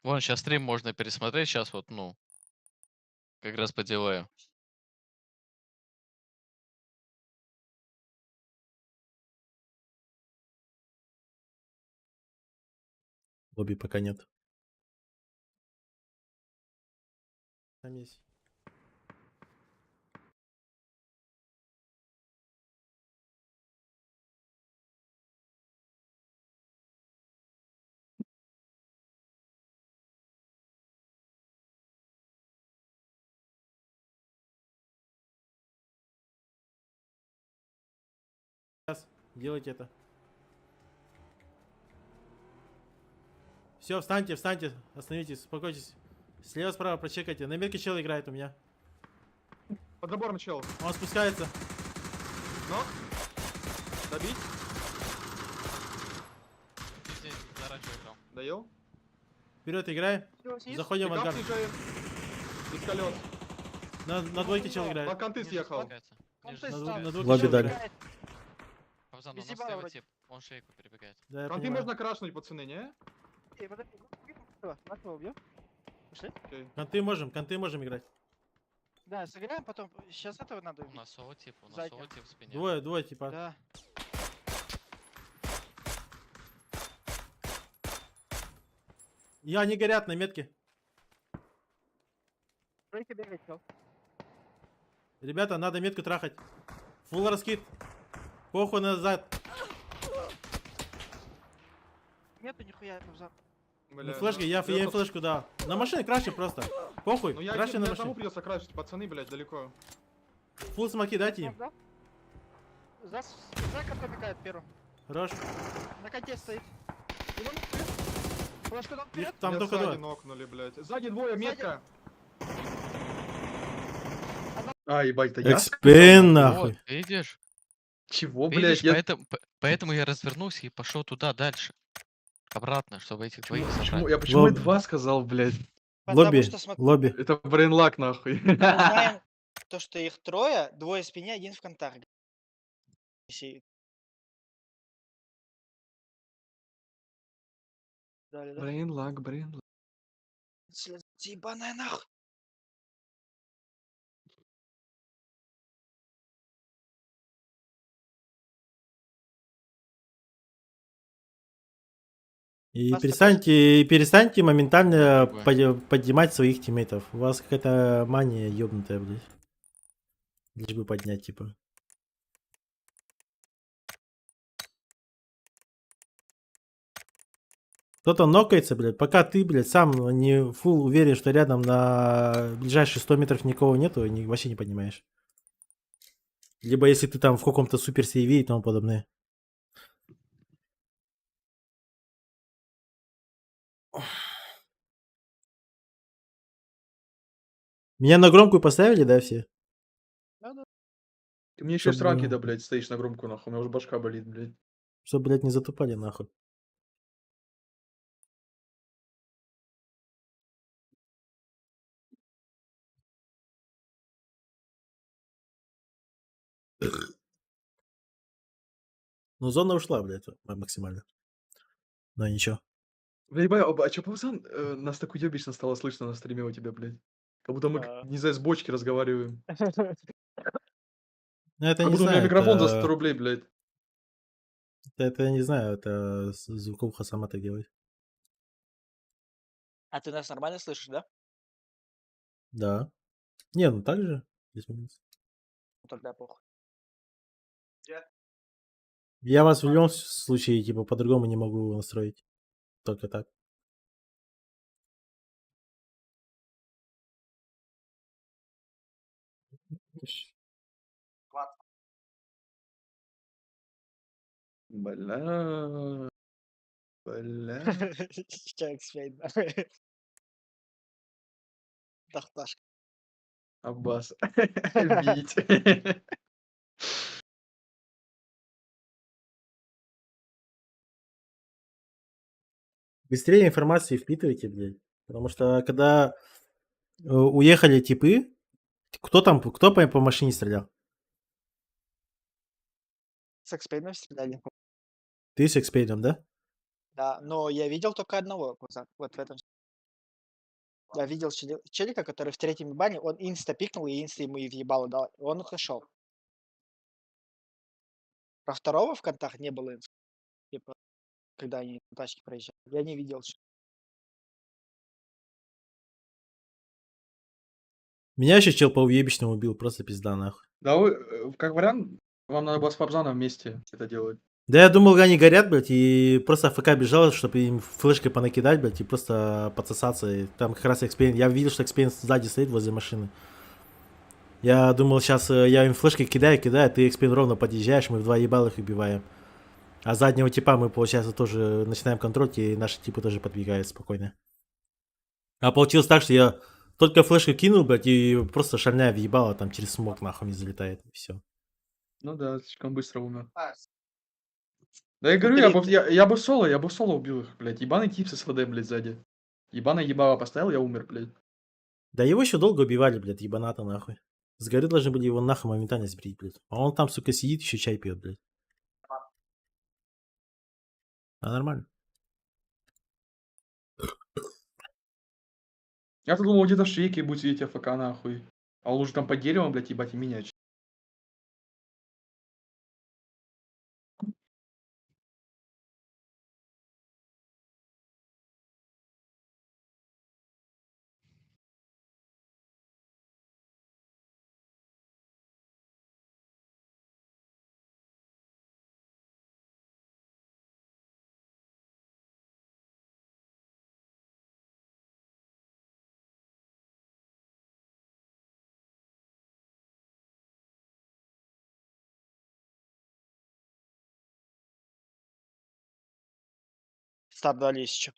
Вон, сейчас стрим можно пересмотреть, сейчас вот, ну, как раз поделаю. Лобби пока нет. Там есть. Сейчас, делайте это. Все, встаньте, остановитесь, успокойтесь. Слева, справа прочекайте. На метке чел играет у меня. Под забором чел. Он спускается. Ног. Добить. Здесь за оранжевый играл. Доел. Вперед играем. Заходим в Пикап ангар. съезжает. Без колес. На двойке чел На играет. конты Ниже съехал. спускается. Ниже Конты спускается. на двойке Лобби чел дали. играет. Павзан, у Без нас ебала левый вроде. тип. Он шейку перебегает. Да, я Конты понимаю. можно крашнуть, пацаны, не? Подожди, нашего убьем? Пошли? Окей. Конты можем играть. Да, сыграем, потом. Сейчас этого надо У убить. нас соло тип, у нас Зайка. соло тип в спине. Двое, типа. Да. Я, они горят на метке. Брейки бегает, чел. Ребята, надо метку трахать. Фулл раскид. Похуй назад. Нету нихуя. Ну, Бля, флешка, ну, я им просто- флешку дал. На машине краше просто. Похуй, Ну я краше на одному машине. придется крашить, пацаны, блядь, далеко. Фулл смоки дайте им. Зака пробегает первым. Хорош. На конте стоит. Флешку дал Их вперед. там Меня только сзади двое. нокнули, блядь. Сзади двое, Сзади. метка. А, ебать, это я? Экспен, Вот, нахуй. видишь? Чего, Видишь, блядь? Я... поэтому я развернулся и пошел туда дальше. Обратно, чтобы этих двоих забрать. Почему я Лоб- 2 сказал, блядь? Лобби, Потому что смотри, лобби. Это брейнлак, нахуй. мы знаем то, что их трое, двое в спине, один в контакт. Дали, да? Брейнлак. Ебаная нахуй. И Нас перестаньте моментально Спасибо. поднимать своих тиммейтов. У вас какая-то мания ёбнутая, блядь. Лишь бы поднять, типа. Кто-то нокается, блядь, пока ты, блядь, сам не фул уверен, что рядом на ближайшие 100 метров никого нету, вообще не понимаешь. Либо если ты там в каком-то супер сейве и тому подобное. Меня на громкую поставили, да, все? Да-да. Ты мне еще и с Чтобы, ранги, да, блядь, стоишь на громку, нахуй. У меня уже башка болит, блядь. блядь, не затупали нахуй. Ну, зона ушла, блядь, максимально. Но ничего. Бля, ебать, а чё, пацан, нас так уебищно стало слышно на стриме у тебя, блядь? Как будто мы, А. не знаю, с бочки разговариваем. Ну, это Как не будто у меня знаю, микрофон за 100 рублей, блядь. это я не знаю, это звуковуха сама так делает. А ты нас нормально слышишь, да? Да. Не, ну так же. Плюс-минус. Ну, тогда похуй. Я вас в любом случае, типа, по-другому не могу настроить. Только так. Бля. Бля. Человек свей, нахуй. Тахташка. Аббас. Бить. Быстрее информации впитывайте, блядь. Потому что когда уехали типы, кто по машине стрелял? С экспейном стреляли. Ты с экспейдом, да? Да, но я видел только одного, вот в этом. Я видел челика, который в третьем бане, он инста пикнул и инста ему и въебало дал. Он ушел. Про второго в контах не было инста. Типа, когда они на тачке проезжали. Я не видел. Меня еще чел по уебищному убил, просто пизда нахуй. Да вы, как вариант, вам надо было с Фабзаном вместе это делать. Да я думал, они горят, блядь, и просто АФК бежал, чтобы им флешкой понакидать, блядь, и просто подсосаться. И там как раз экспейн. Я видел, что экспейн сзади стоит возле машины. Я думал, сейчас я им флешкой кидаю, ты экспейн ровно подъезжаешь, мы в два ебала их убиваем. А заднего типа мы, получается, тоже начинаем контролить, и наши типы тоже подбегают спокойно. А получилось так, что я только флешку кинул, блядь, и просто шальная въебала, там через смог нахуй не залетает, и все. Ну да, слишком быстро умер. А, Да я говорю, смотри, я бы соло убил их, блядь. Ебаный тип с СВД, блядь, сзади. Ебаный ебало поставил, я умер, блядь. Да его еще долго убивали, блядь, ебаната нахуй. С горы должны были его нахуй моментально сбрить, блядь. А он там, сука, сидит, еще чай пьет, блядь. А нормально. Я-то думал, где-то в шейке будет сидеть АФК, нахуй. А он уже там под деревом, блядь, ебать, и меня. старт дали еще.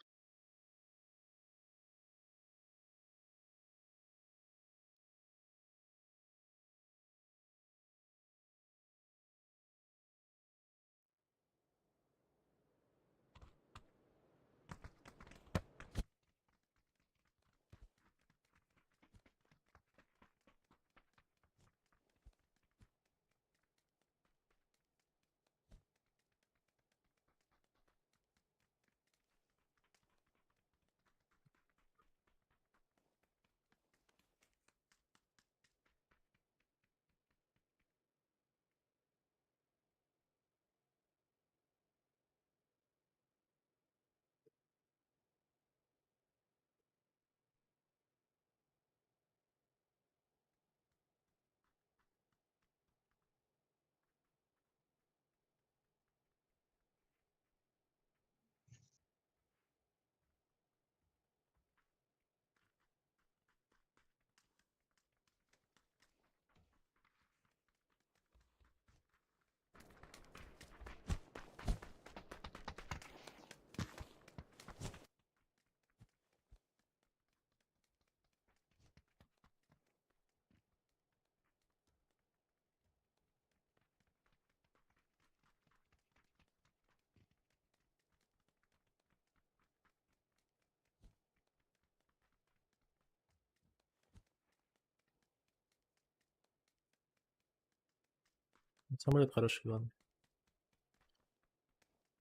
Самолет хороший, главное.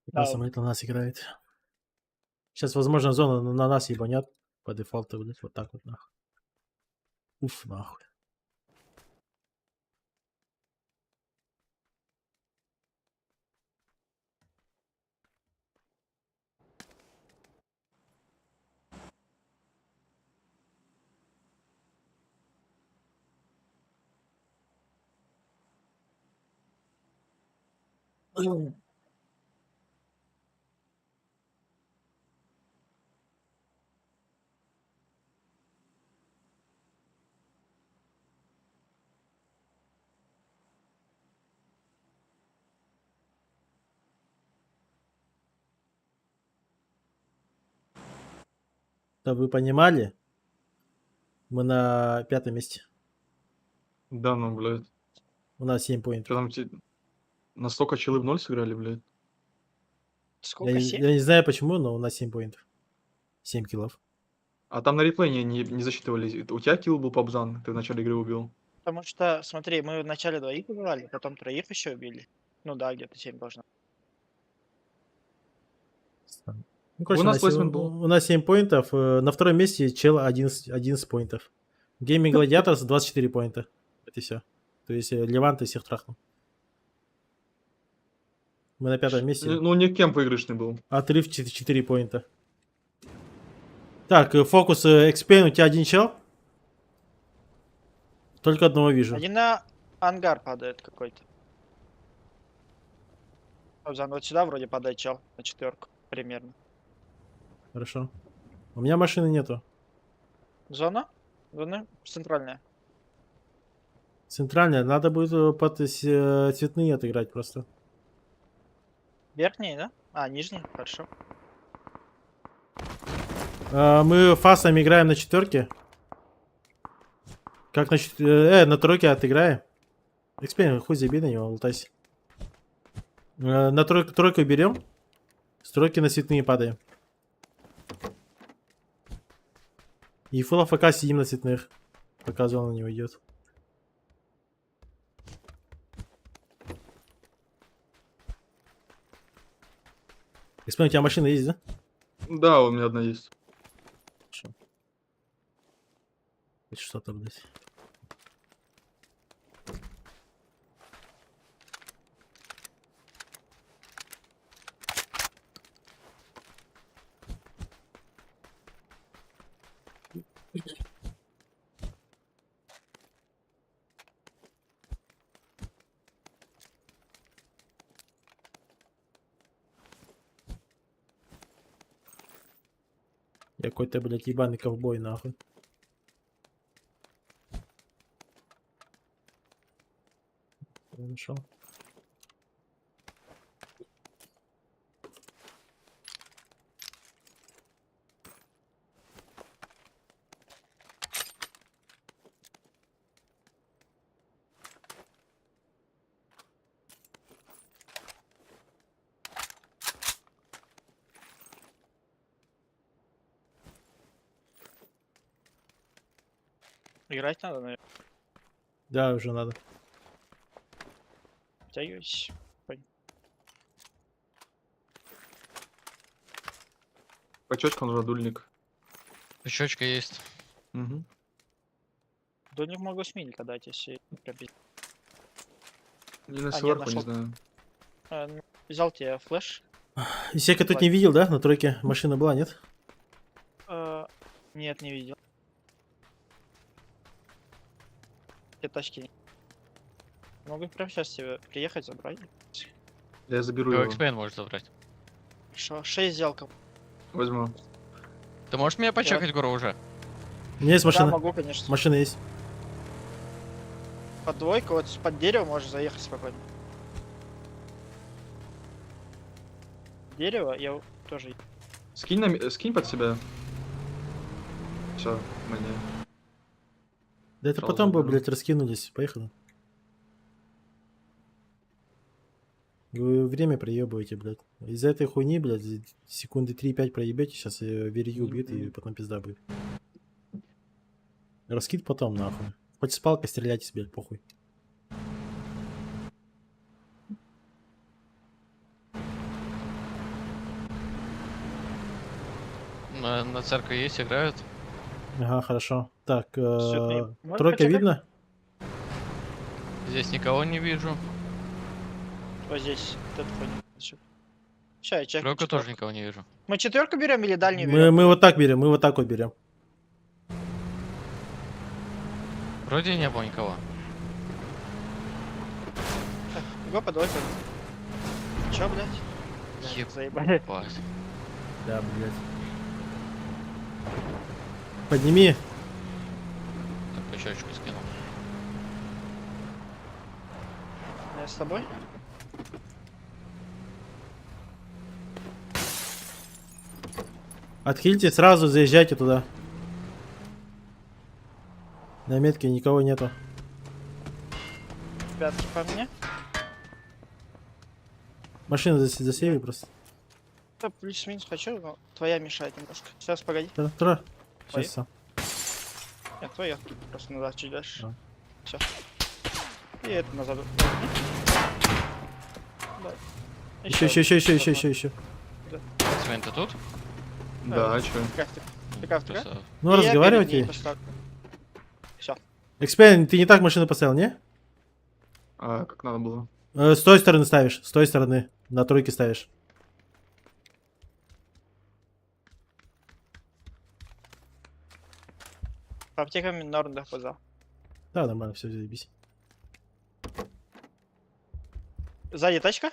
Да, Самолет на нас играет. Сейчас, возможно, зона на нас ебанят по дефолту, блядь, вот так вот нахуй. Уф, нахуй. Да вы понимали? Мы на 5-м месте. Да, ну, блядь. У нас 7 поинтов. Что там настолько челы в ноль сыграли, блядь? сколько? 7? Я не знаю почему, но у нас 7 поинтов. 7 киллов. А там на реплее не засчитывали. У тебя килл был Пабзан, ты в начале игры убил. Потому что, смотри, мы вначале 2 убивали, потом 3 еще убили. Ну да, где-то 7 должно. Ну, У короче, нас плейсмент был. у нас 7 поинтов. На втором месте чел 11 поинтов. Gaming Gladiators 24 поинта. Это все. То есть Левант всех трахнул. Мы на 5-м месте. Ну, никем выигрышный был. Отрыв 4 поинта. Так, фокус Экспейн, у тебя один чел? Только одного вижу. Один на ангар падает какой-то. Вот сюда вроде падает чел на 4 примерно. Хорошо. У меня машины нету. Зона? Зона центральная. Центральная. Надо будет под цветные отыграть просто. Верхний, да? А, нижний, хорошо. Мы фастами играем на 4. Как на 3 отыграем. Экспейн, хуй заби на него, лутайся. На 3 берем. С 3 на цветные падаем. И фул АФК сидим на цветных. Пока зона не уйдет. Экспейн, у тебя машина есть, да? Да, у меня одна есть. Хорошо. Хоть что-то, блядь. Я какой-то, блядь, ебаный ковбой, нахуй. Нашел. Играть надо, наверное. Да, уже надо. Втягивайся. Почечка, он радульник. Щечка есть. Угу. До них могу смилька дать, если пробить. Не на А, нет, сверху, не нашел. знаю. Взял тебе флеш. Исека тут не видел, да? На 3 машина была, нет? Нет, не видел. Те тачки нет. Могу прямо сейчас тебе приехать, забрать. Я заберу его. Экспейн можешь забрать. Хорошо, 6 взял. Возьму. Ты можешь меня почекать, Гуру, уже? У меня есть Да, машина. могу, конечно. Машина есть. Под двойку, вот под дерево можешь заехать спокойно. Дерево я тоже. Скинь под себя. Все, мне. Да это Сразу потом бы, заберу. блядь, раскинулись. Поехали. Вы время проебываете, блядь. Из-за этой хуйни, блядь, секунды 3-5 проебете, сейчас Верью убьет и потом пизда будет. Раскид потом, нахуй. Хоть с палкой стреляйте, блядь, похуй. На церкви есть, играют. Ага, хорошо. Так, Можешь тройка почекать? видно? Здесь никого не вижу. Вот здесь. Вот это ходит. Сейчас я чекну Тройку тоже четверку. никого не вижу. Мы четверку берем или дальнюю Мы, берем? мы вот так берем, мы вот так вот берем. Вроде не было никого. Го подвой. Чё, блядь? Ебать. Заебали. Да, блядь. Подними. Так, пятерочку скинул. Я с тобой? Отхильте, сразу заезжайте туда. На метке никого нету. Пятки по мне. Машина засейви просто. Да, плюс-минус хочу, но твоя мешает немножко. Сейчас, погоди. Тура. Твои? Сейчас. Нет, твоя. Просто назад чуть дальше. А. Все. И это назад. Да. Еще. Свен, ты тут? Да, а чё? Пикав. Ну, разговаривайте. Все. Эксперимент, ты не так машину поставил, не? А, как надо было? С той стороны ставишь, с той стороны. На тройке ставишь. По аптекам норм да поза. Да, нормально, все, заебись. Сзади тачка?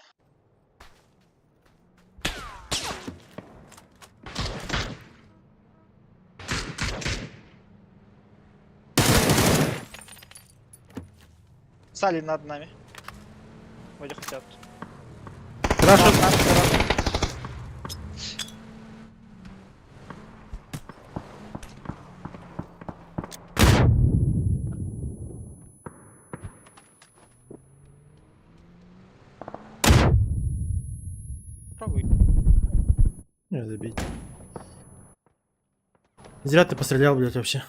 Сали над нами. Вроде хотят. Хорошо. Пробуй. Не, забей. Зря ты пострелял, блядь, вообще.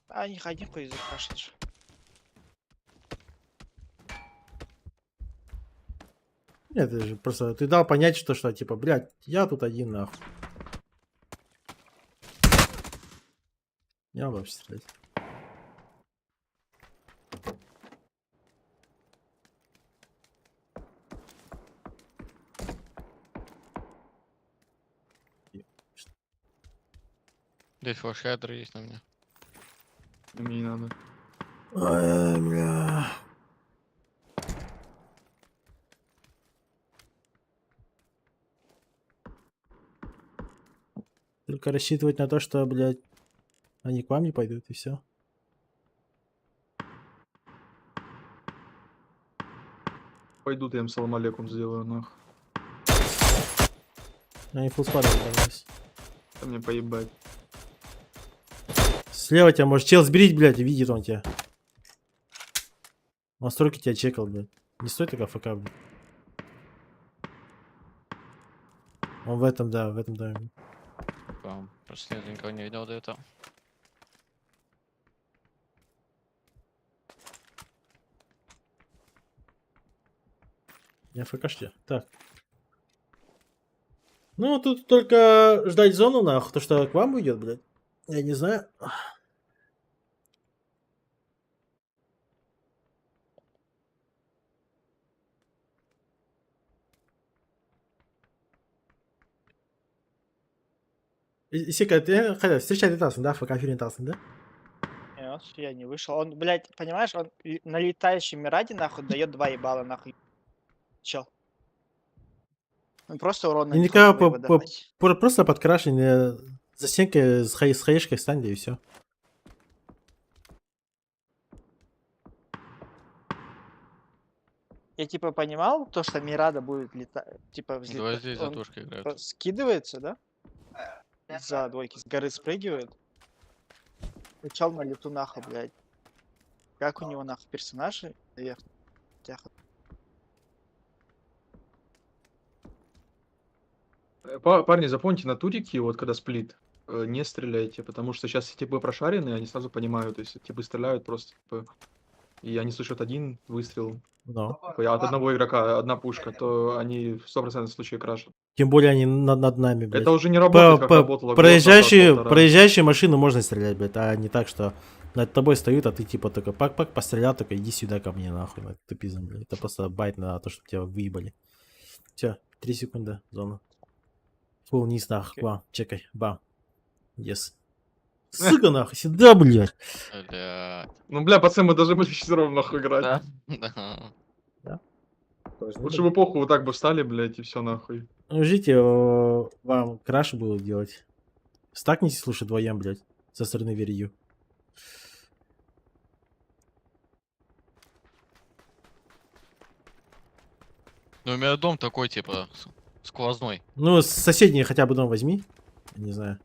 А, не ходи по языку, кашляешь же. Нет, это же просто ты дал понять, что типа, блядь, я тут один нахуй. Не надо вообще стрелять. Здесь флешайдер есть на мне. Мне не надо. Ой, бля. Только рассчитывать на то, что, блядь, они к вам не пойдут, и все. Пойдут, я им салам алейкум сделаю, нах. Они фулспадом оказались. Да мне поебать. Слева тебя может чел сберить, блядь, и видит он тебя. Настройки тебя чекал, блядь. Не стой так АФК, блядь. Он в этом, да, в этом доме. Просто нет, никого не видел до этого. Не АФКшьте. Так. Ну, тут только ждать зону, нахуй, то, что к вам уйдет, блядь. Я не знаю. Исека, ты хотя встречать летался, да? ФК летался, да? Нет, я не вышел. Он, блядь, понимаешь, он на летающем Мираде, нахуй, дает 2 ебала, нахуй. Чел. Он просто урон И не никого хотел его давать. просто подкрашенный за стенкой с хаешкой встань, да и все. Я типа понимал то, что Мирада будет летать, типа Два взлетать. здесь Он затушки играют. типа скидывается, да? За двойки с горы спрыгивает. И чел на лету нахуй, блядь. Как у него нахуй персонажи? Тяха. Парни, запомните, на турике, вот когда сплит, не стреляйте, потому что сейчас типы прошаренные, они сразу понимают, то есть типы стреляют просто, типа, и они слышат один выстрел, Ну. от одного игрока одна пушка, то они в 100% случае крашат. Тем более они над нами, блядь. Это уже не работает, как работало год назад, полтора. Проезжающие машины можно стрелять, блядь, а не так, что над тобой стоят, а ты типа только пак-пак пострелял, только иди сюда ко мне, нахуй, блядь, тупизм, блядь. Это просто байт на то, чтобы тебя выебали. Все, 3 секунды, зона. Фул вниз, нахуй, Окей. бам, чекай, бам. Yes. Сука, нахуй, сюда, блядь. Блядь. Ну, бля, пацаны, мы должны были равно нахуй играть. Да. Да. Лучше бы похуй вот так бы встали, блядь, и все нахуй. Ну, ждите, вам краш будут делать. Стакнитесь лучше вдвоем, блядь, со стороны Верью. Ну, у меня дом такой, типа, сквозной. Ну, соседний хотя бы дом возьми. Не знаю.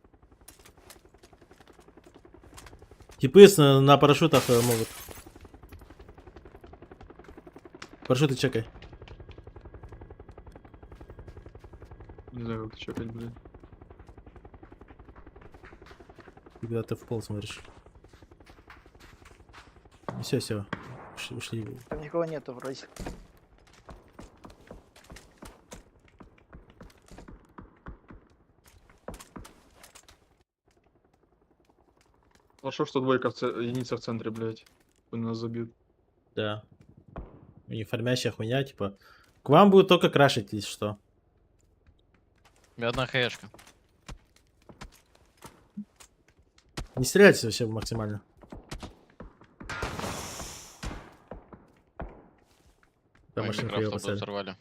Типы на парашютах могут. Парашюты чекай. Не знаю, как чекать, блядь. Когда ты в пол смотришь. Все. Ушли. Там никого нету вроде. Хорошо, что двойка единица в центре, блядь. Они нас забьют. Да. У них фармящая хуйня, типа. К вам будет только крашить, если что. У меня одна хэшка. Не стреляйте вообще максимально. Там Мой машинку ее микроавтобус поставили. взорвали.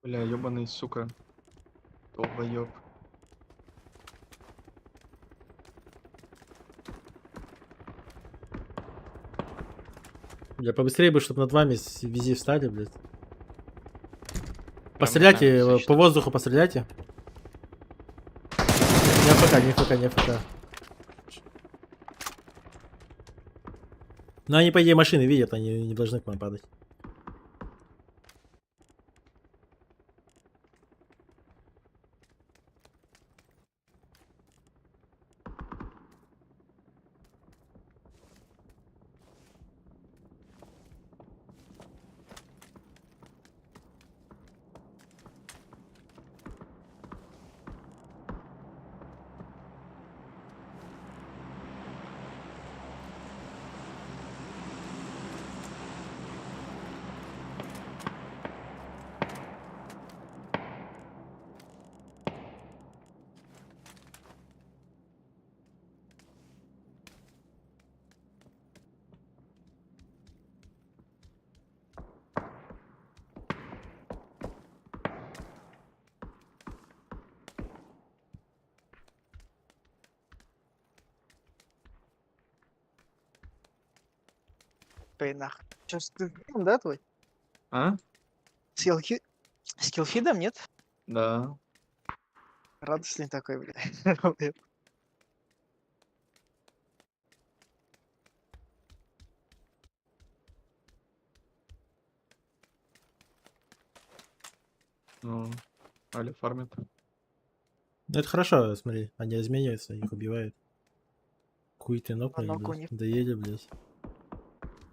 Бля, ёбаный, сука. Долбоёб. Бля, побыстрее бы, чтобы над вами вези встали, блядь. Прям Постреляйте, над нами по воздуху постреляйте. Не АФК. Ну они, по идее, машины видят, они не должны к вам падать. Пейнах. Че, скиллфидом, да, твой? А? Скиллфидом, нет? Да. Радостный такой, бля. Ну, Аля фармит. Ну это хорошо, смотри, они размениваются, их убивают. Куй-ты нокнули, ног у блядь. них. Доели, блядь.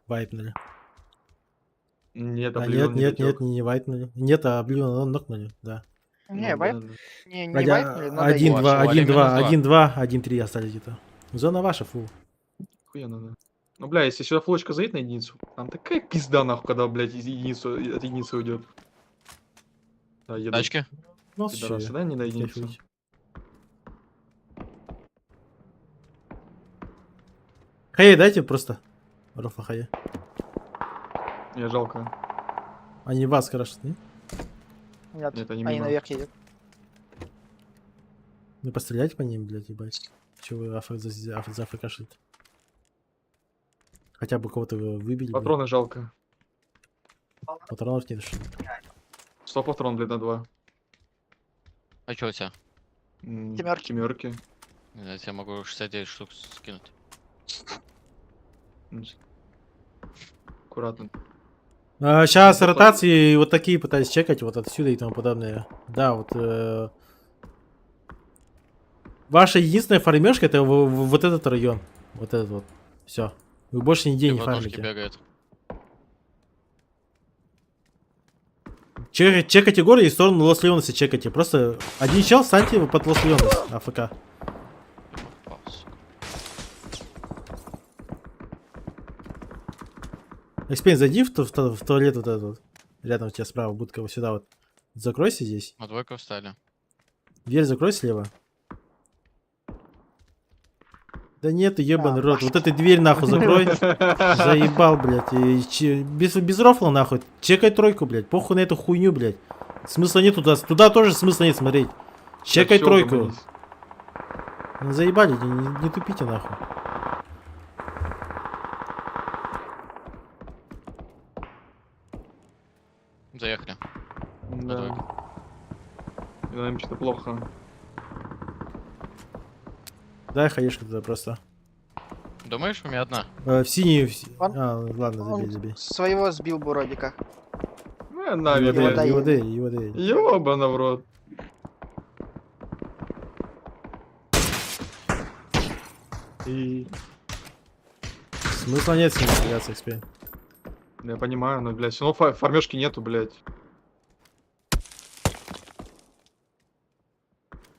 Вайпнули. Нет, А Обливион не дотёк. не вайпнули. Нет, а Обливион нокнули, да. Не, Ну, вайп, да, да. не вайпнули, но Один, доели. два, Ваши один, два, минус 1-2, 1-3 остались где-то. Зона ваша, фу. Охуенно, да. Ну, бля, если сюда флочка заедет на единицу, там такая пизда, нахуй, когда, блядь, от единицы уйдет. Да, едут. Тачки? Ну, Пидорасы, да, не на единицу? кайфуйте. Хае дайте просто. Рофа хае. Не, жалко. Они вас крашат, не? Нет, Нет, они они мимо. наверх едут. Ну пострелять по ним, блядь, ебать. Чего вы за АФКшите? Хотя бы кого-то вы выбили. блядь. Патроны жалко. Патронов нет, что ли? 100 патрон, блядь, на 2. А чё у тебя? Семерки. Семерки. Я тебе могу 69 штук скинуть. Аккуратно. Сейчас Ну, ротации вот такие пытаюсь чекать, вот отсюда и тому подобное. Да, вот Ваша единственная фармежка это вот этот район. Вот этот вот. Все. Вы больше нигде И не в однушке фармите. бегает. Чекайте горы и сторону Лос-Леонеса чекайте. Просто один чел, станьте под Лос-Леонес, АФК. Паус. Экспейн, зайди в туалет вот этот вот. Рядом у тебя справа будка, вот сюда вот. Закройся здесь. На двойку встали. Дверь закрой слева. Да нет, ты ебаный рот. Вот эту дверь нахуй закрой. Заебал, блядь. Без рофла нахуй. Чекай тройку, блядь. Похуй на эту хуйню, блядь. Смысла нет туда. Туда тоже смысла нет смотреть. Чекай всё, тройку. угомонись. Ну, заебали, не тупите нахуй. Заехали. Да. Им что-то плохо. Дай хаешку туда просто. Думаешь, у меня одна? В синюю... Он- ладно, Он забей. своего сбил бы вроде как. На, Его блядь. дай. Его дай. Ёбана в рот. И... Смысла нет с ним стреляться, Экспейн. Я понимаю, но, блядь, все равно фармежки нету, блядь.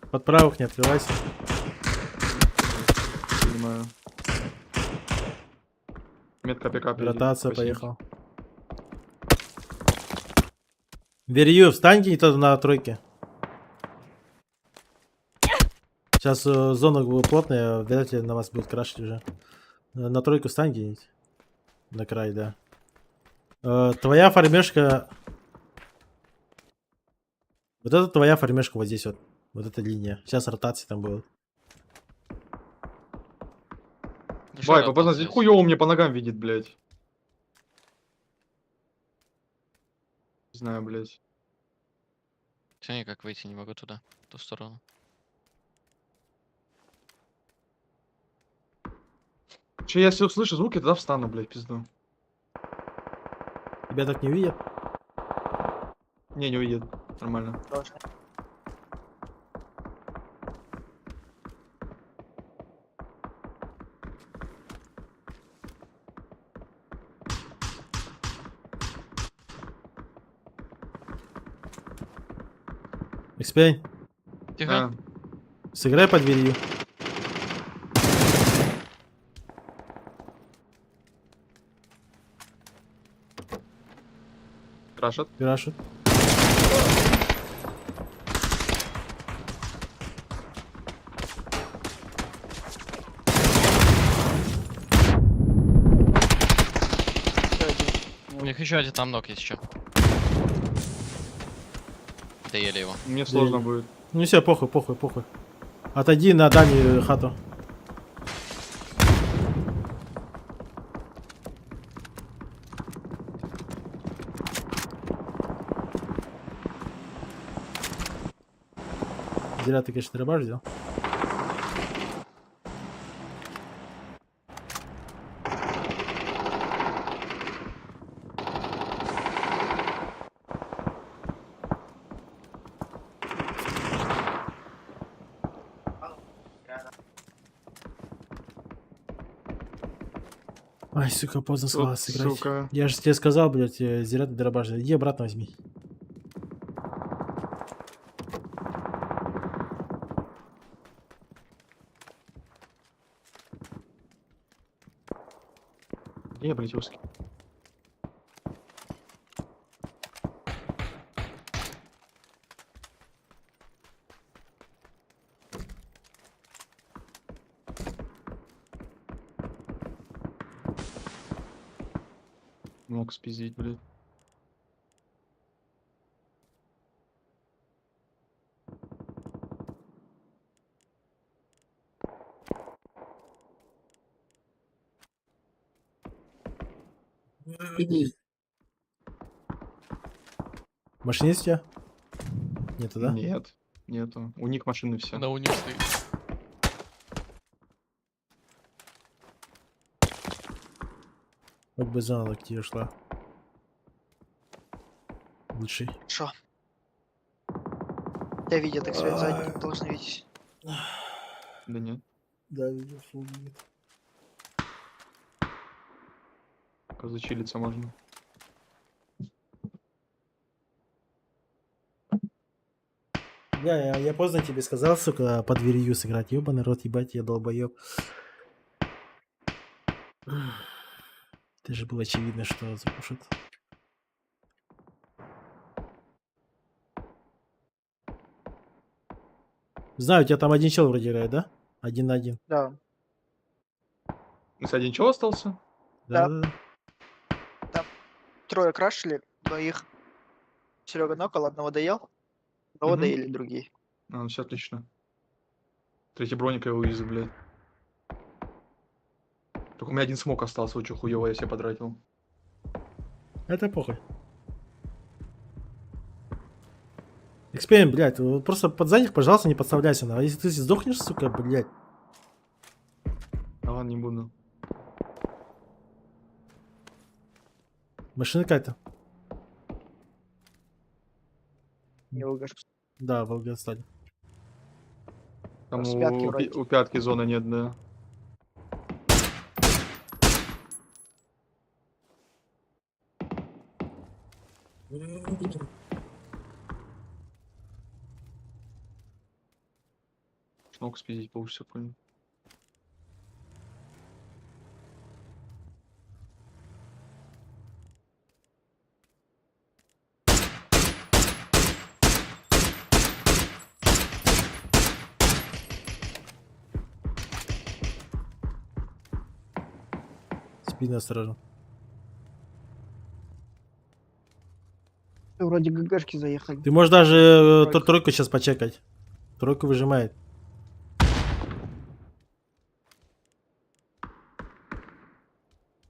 Под правых не открывайся. Понимаю. Метка пикап. Ротация, поехал. Верью, встаньте то на тройке. Сейчас зона будет плотная, вряд ли на вас будет крашить уже. На тройку встань где-нибудь. На край, да. Твоя фармешка... Вот это твоя фармешка вот здесь вот. Вот эта линия. Сейчас ротации там будут. Ещё Вай, раз попасть, здесь. хуёво мне по ногам видит, блядь. Не знаю, блядь. Я никак выйти не могу туда, в ту сторону. Че, я если услышу звуки, тогда встану, блядь, пизду. Тебя так не видят? Не увидит. Нормально. Должен. Экспейн, Тихо. А, сыграй под дверью. крашет. Пирашут. Ещё один. У них еще один там ног есть еще. Доели его. Мне сложно Да. будет. Ну все, похуй. Отойди на дальнюю хату. Зря ты, конечно, дробаш взял. Ай, сука, поздно Вот, сказал сыграть. сука. Я же тебе сказал, блядь, зря ты дробаш. Иди обратно возьми. Не, блядь, узкий. Мог спиздить, блядь. Машинист у тебя? Нету, да? Нет, нету. У них машины все. На униз стоит. Хоть бы зона к тебе шла. Лучший. Шо? Тебя видят, так сказать, сзади должны видеть. Да нет. Да, видел, фул видит. Как зачилиться можно. Я поздно тебе сказал, сука, под дверью сыграть. Ёбаный рот, ебать, я долбоёб. Ты же было очевидно, что запушит. Знаю, у тебя там один чел вроде играет, да? 1 на 1. Да. Если один чего остался? Да, Да. да, да. Трое крашили, но их Серега нокал, одного доел, одного Мгм. доели другие. А, все отлично. Третий броник я увидел, блядь. Только у меня один смог остался, очень хуёво я себе потратил. Это похуй. Эксперимент, блядь, вот просто под задних, пожалуйста, не подставляйся. А если ты сдохнешь, сука, блядь. А ладно, не буду. Машина какая-то. Не выгоришь. Да, Волга стали. Там С пятки у, вроде. у пятки зоны нет, да. Ног спиздить получится, понял. Спину осторожно. Вроде ГГшки заехали. Ты можешь даже Тройка. тройку сейчас почекать. Тройку выжимает.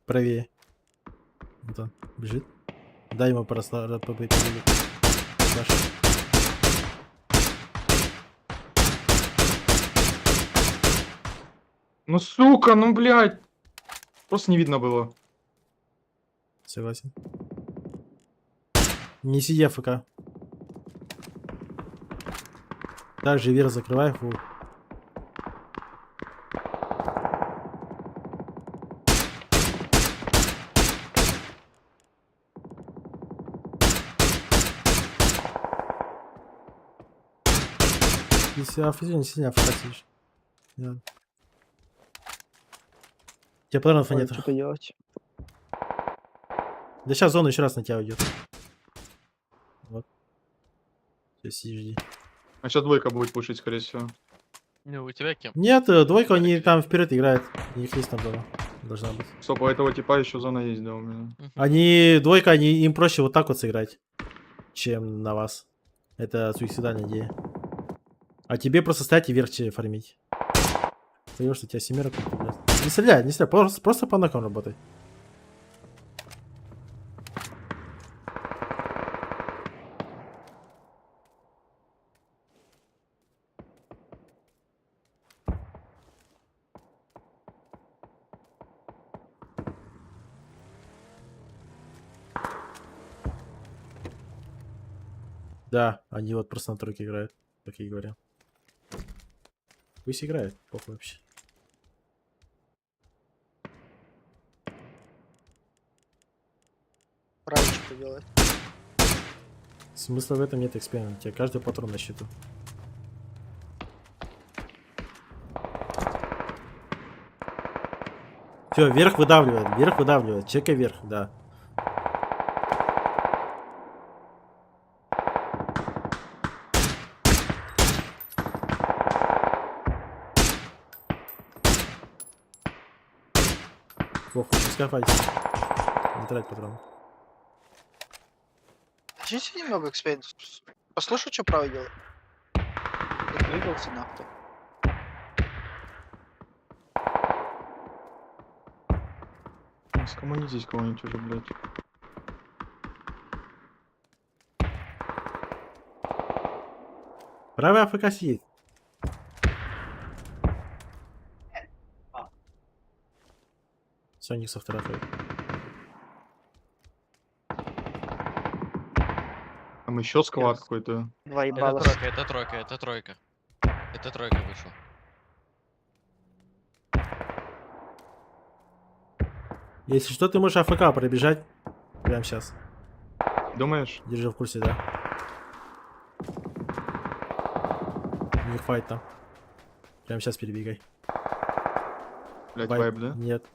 Правее. Вот он, бежит. Дай ему побыть. Ну сука, ну блядь. Просто не видно было. Согласен. Не сиди АФК. Также вверх закрывай. Фу. Если не сильно АФК сидишь. Да. У тебя патронов Ой, нет. что-то делать. Да сейчас зона еще раз на тебя уйдет. Вот. Сейчас жди. А сейчас двойка будет пушить, скорее всего. Ну, у тебя кем? Нет, двойка, они там вперед играют. У них есть там зона. Должна быть. Стоп, у этого типа еще зона есть, да, у меня. Мгм. Они, двойка, им проще вот так вот сыграть, чем на вас. Это суицидальная идея. А тебе просто стоять и вверх фармить. Потому что у тебя семерок. Не стреляй, не стреляй, просто по нокам работай. Да, они вот просто на тройке играют, как я и говорил. Пусть играют, похуй вообще. Правильно что делать. Смысла в этом нет, эксперимент. У тебя каждый патрон на счету. Все, вверх выдавливает, чекай вверх, да. Похуй, пускай файтит. Не трать патрон. Ждите немного экспириенс. Послушай, что право делает. Я двигался нахуй. Скоммунитесь кого-нибудь уже, блядь. Правый АФК сидит. Соник со второй. Там еще склад Yes. какой-то. 2 Это ебала. тройка, это тройка, это тройка. Это тройка вышел. Если что, ты можешь АФК пробежать. Прямо сейчас. Думаешь? Держи в курсе, да. Не файт там. Прямо сейчас перебегай. Блять, вайп, да? Нет.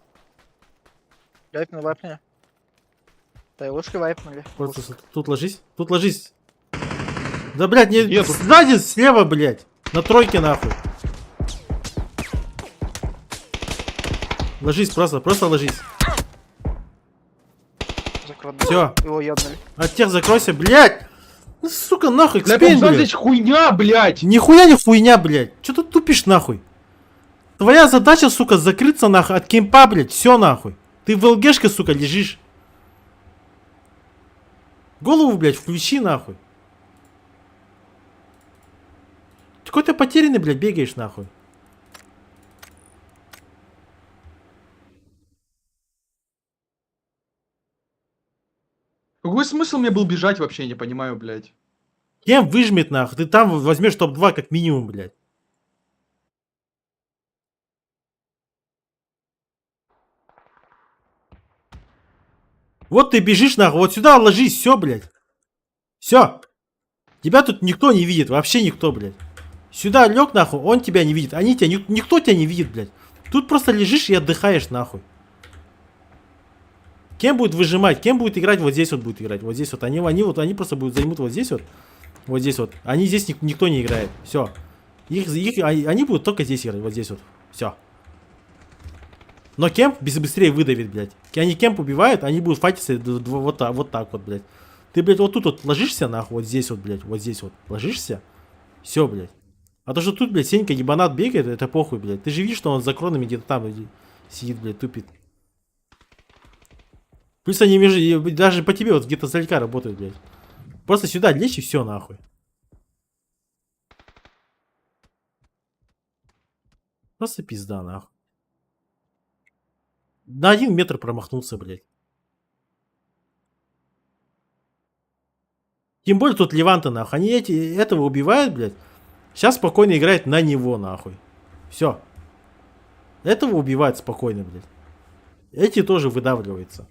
Вайпни, вайпни. Да и ушки вайпнули. Просто Ушки. тут ложись. Тут ложись. Да, блядь, не Где тут? сзади, слева, блядь. На тройке, нахуй. Ложись, просто ложись. Закрот. Всё. Его ёбнули. От тех закройся, блядь. Ну, сука, нахуй, Бля, экспейн, PUBG блядь. здесь хуйня, блять! Нихуя не хуйня, блядь. Чё ты тупишь, нахуй? Твоя задача, сука, закрыться, нахуй, от кемпа, блядь. Все, нахуй. Ты в ЛГшке, сука, лежишь. Голову, блядь, включи, нахуй. Какой ты потерянный, блядь, бегаешь, нахуй. Какой смысл мне был бежать вообще, не понимаю, блять. Кем выжмет, нахуй? Ты там возьмешь топ-2 как минимум, блядь. Вот ты бежишь, нахуй, вот сюда ложись, все, блядь. Все. Тебя тут никто не видит, вообще никто, блядь. Сюда лег, нахуй, он тебя не видит. Они тебя, никто тебя не видит, блядь. Тут просто лежишь и отдыхаешь, нахуй. Кем будет выжимать? Кем будет играть? Вот здесь вот будет играть. Вот здесь вот. Они просто будут займут вот здесь вот. Вот здесь вот. Они здесь никто не играет. Все. Они будут только здесь играть. Вот здесь вот. Все. Но кемп быстрее выдавит, блядь. Они кемп убивают, они будут файтиться вот так вот, блядь. Ты, блядь, вот тут вот ложишься, нахуй, вот здесь вот, блядь, вот здесь вот. Ложишься. Все, блядь. А то, что тут, блядь, Сенька ебанат бегает, это похуй, блядь. Ты же видишь, что он за кронами где-то там сидит, блядь, тупит. Плюс они даже по тебе вот где-то залека работают, блядь. Просто сюда лечь и все, нахуй. Просто пизда, нахуй. На 1 метр промахнулся, блядь. Тем более тут Леванта, нахуй. Они этого убивают, блядь. Сейчас спокойно играет на него, нахуй. Все. Этого убивают спокойно, блядь. Эти тоже выдавливаются.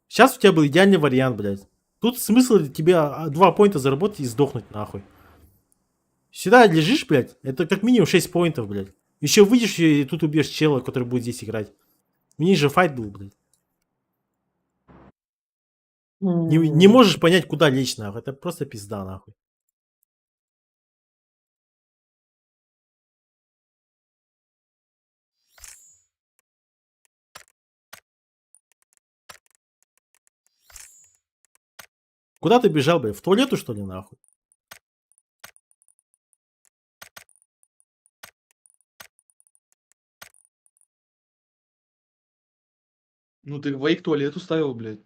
Сейчас у тебя был идеальный вариант, блядь. Тут смысл тебе 2 поинта заработать и сдохнуть, нахуй. Сюда лежишь, блядь, это как минимум 6 поинтов, блядь. Еще выйдешь и тут убьешь чела, который будет здесь играть. У них же файт был, блядь. Не можешь понять, куда лечь, нахуй. Это просто пизда, нахуй. Куда ты бежал, блядь? В туалету, что ли, нахуй? Ну ты двоих к туалету ставил, блядь.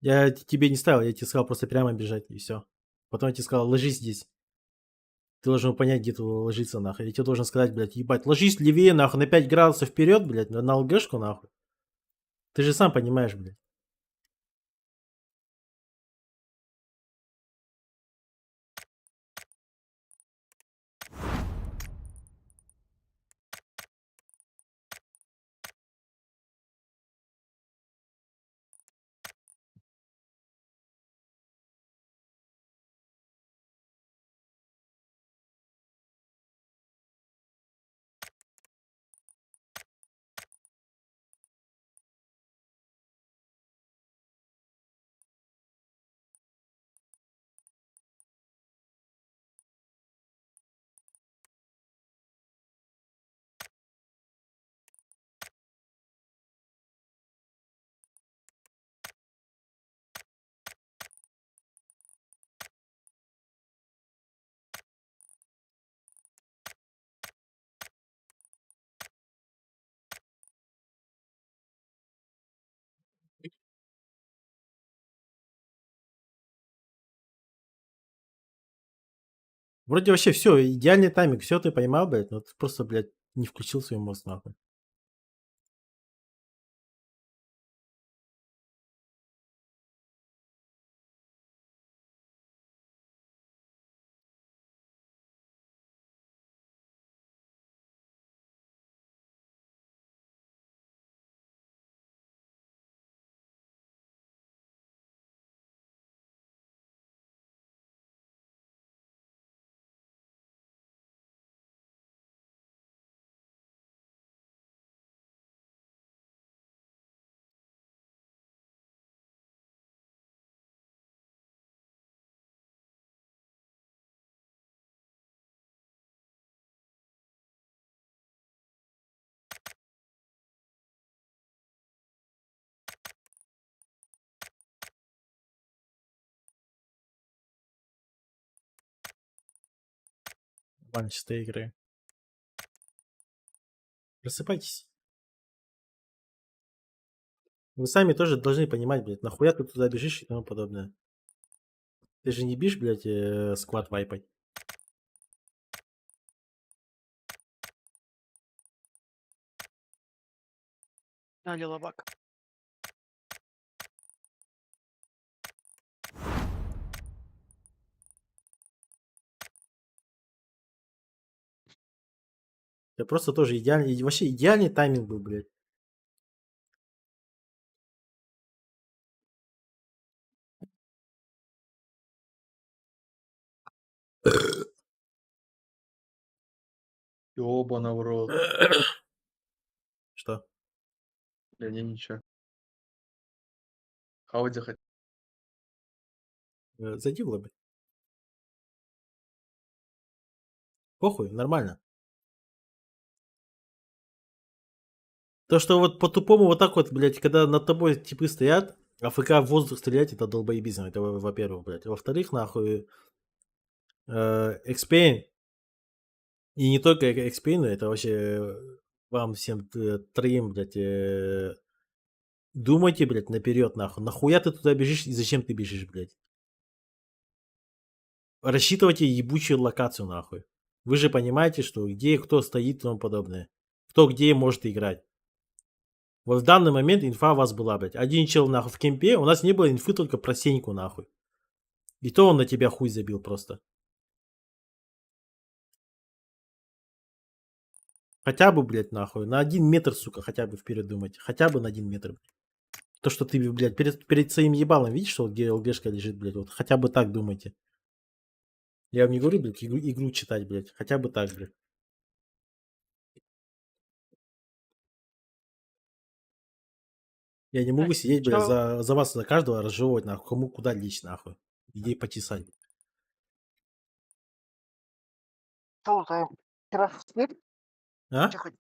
Я тебе не ставил, я тебе сказал просто прямо бежать, и все. Потом я тебе сказал, ложись здесь. Ты должен понять, где ты ложиться, нахуй. Я тебе должен сказать, блядь, ебать, ложись левее, нахуй, на 5 градусов вперед, блядь, на ЛГшку, нахуй. Ты же сам понимаешь, блядь. Вроде вообще все, идеальный тайминг, все ты поймал, блядь, но ты просто, блядь, не включил свой мозг, нахуй. Нормально, чистая игры. Просыпайтесь. Вы сами тоже должны понимать, блядь, нахуя ты туда бежишь и тому подобное. Ты же не бишь, блядь, сквад вайпать. Дали лобак. Это просто тоже идеальный, вообще идеальный тайминг был, блядь. Ёбана в рот. Что? Да не, ничего. Хавать захотел. Зайди в лобби. Похуй, нормально. То, что вот по-тупому вот так вот, блядь, когда над тобой типы стоят, АФК в воздух стрелять, это долбоебизм, это во-первых, блядь. Во-вторых, нахуй, Экспейн, и не только Экспейну, это вообще вам всем троим, блядь, думайте, блядь, наперед, нахуй. Нахуя ты туда бежишь и зачем ты бежишь, блядь? Рассчитывайте ебучую локацию, нахуй. Вы же понимаете, что где кто стоит и тому подобное. Кто где может играть. Вот в данный момент инфа у вас была, блядь. Один чел, нахуй, в кемпе, у нас не было инфы только про Сеньку, нахуй. И то он на тебя хуй забил просто. Хотя бы, блядь, нахуй. На 1 метр, сука, хотя бы вперед думать. Хотя бы на 1 метр, блядь. То, что ты, блядь, перед своим ебалом видишь, что где ЛГшка лежит, блядь. Вот хотя бы так думайте. Я вам не говорю, блядь, игру читать, блядь. Хотя бы так, блядь. Я не могу сидеть, блядь, Чё, за вас, за каждого разжевывать, нахуй. Кому куда лечь, нахуй. Идей почесать. чё лутаем? Вчера снег? А? Чё хоть-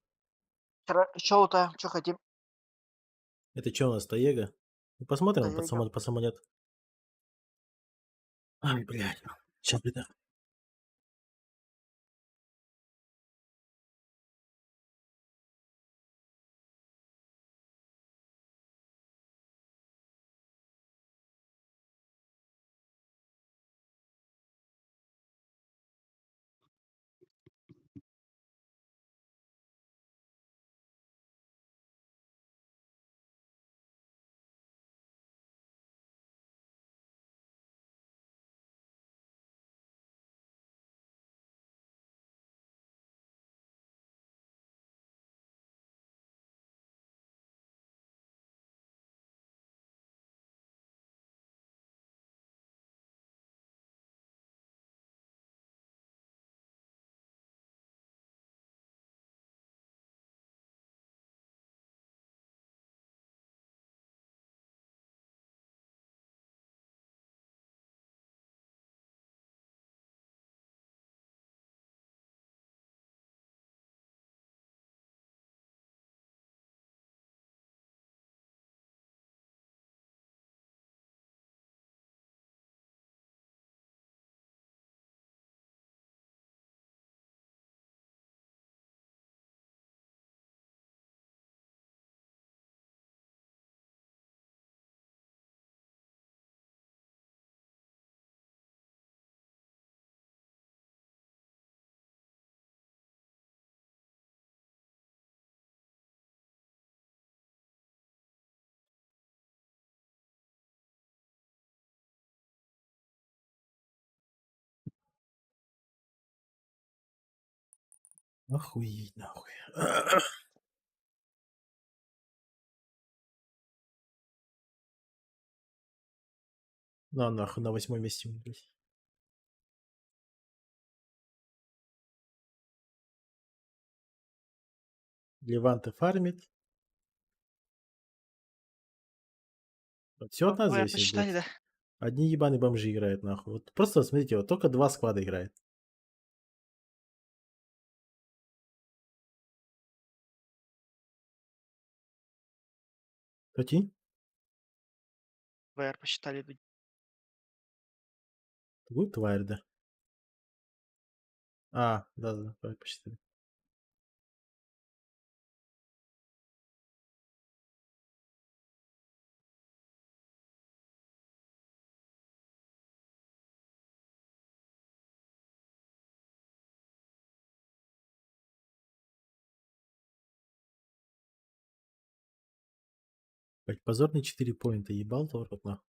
Вчера чё лутаем? Чё хотим? Это что у нас, Таега? Ну, посмотрим Таега. по самолет. Ай, блядь. Сейчас, блядь. Охуеть, нахуй. На, нахуй, на 8 месте, блядь. Леванте фармит. Все от нас Вы зависит, посчитали, блядь. да? Одни ебаные бомжи играют, нахуй. Вот просто смотрите, вот только 2 склада играет. Какие? ВР посчитали. Да. Такую тварь, да. Да-да-да, посчитали. Блядь, позорные 4 поинта, ебал в рот нахуй.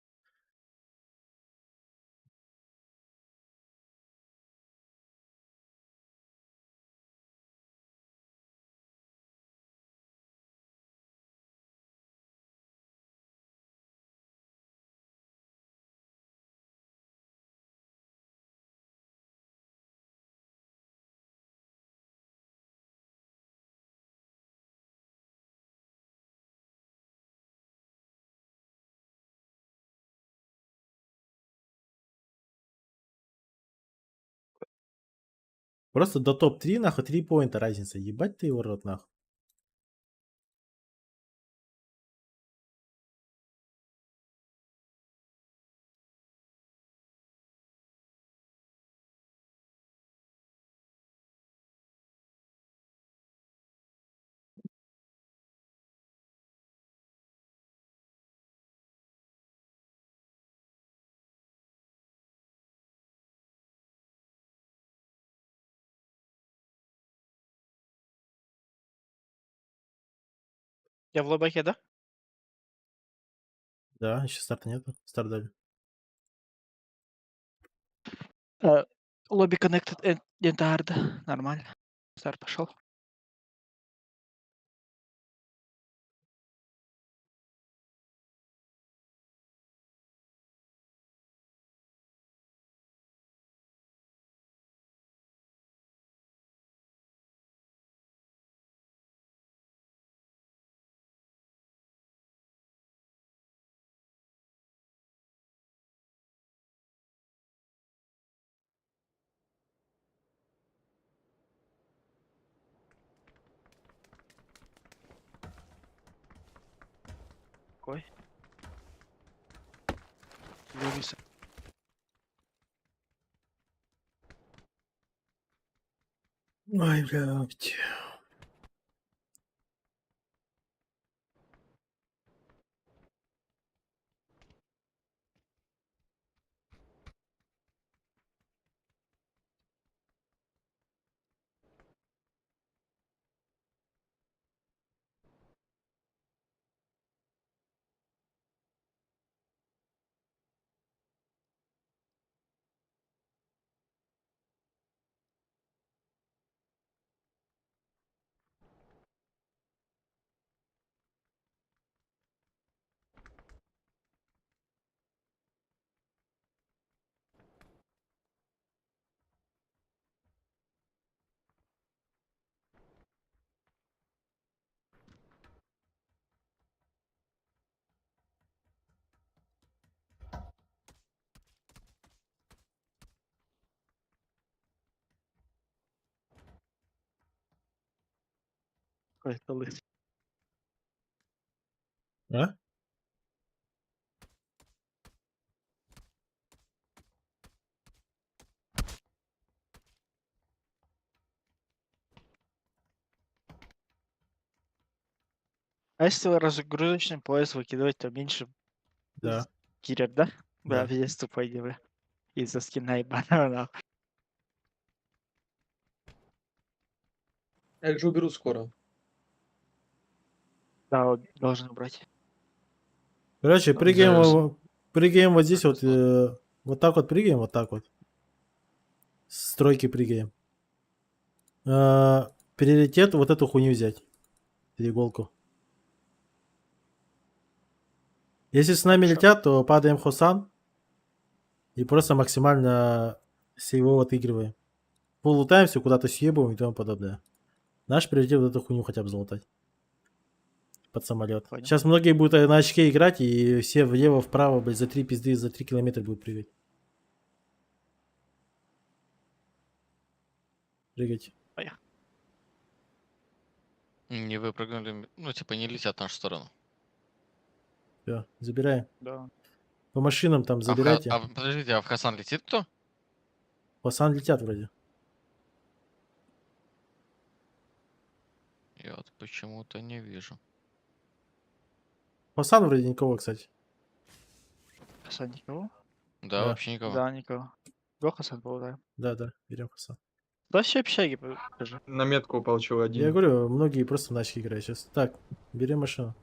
Просто до топ-3 нахуй 3 поинта разница. Ебать ты его рот нахуй. Я в лобаке, да? Да, еще старта нету. Старт дали. Лобби connected and hard. Нормально. Старт пошел. Какой? Вывез. Ой, блядь. Какой-то лысый. А? А если разгрузочный пояс выкидывать, то меньше Да, кирят, да? Бля, да. пиздец тупой гивы. Из-за скина ебаного нахуй. Я же уберу скоро. Да, вот должен убрать. Короче, прыгаем, За- прыгаем вот здесь Так, вот. Вот так вот прыгаем, вот так вот. С стройки прыгаем. Приоритет вот эту хуйню взять. Треуголку. Если с нами Хорошо. летят, то падаем Хосан. И просто максимально сейвово отыгрываем. Полутаем все, куда-то съебываем и тому подобное. Наш приоритет вот эту хуйню хотя бы залутать. Под самолет. Понял. Сейчас многие будут на очке играть, и все влево-вправо, блядь, за 3 пизды, за 3 километра будут прыгать. Прыгать. Поехали. Не выпрыгнули, ну, типа, не летят в нашу сторону. Все, забираем. Да. По машинам там забирайте. Подождите, а в Хасан летит кто? Хосан летят вроде. Я вот почему-то не вижу. Хасан вроде никого, кстати. Хасан никого? Да, Да. вообще никого. Да, никого. Го Хасан был, да. Да, берем Хасан. Да все общаги покажи. На метку получил Я один. говорю, многие просто в начки играют сейчас. Так, берем машину.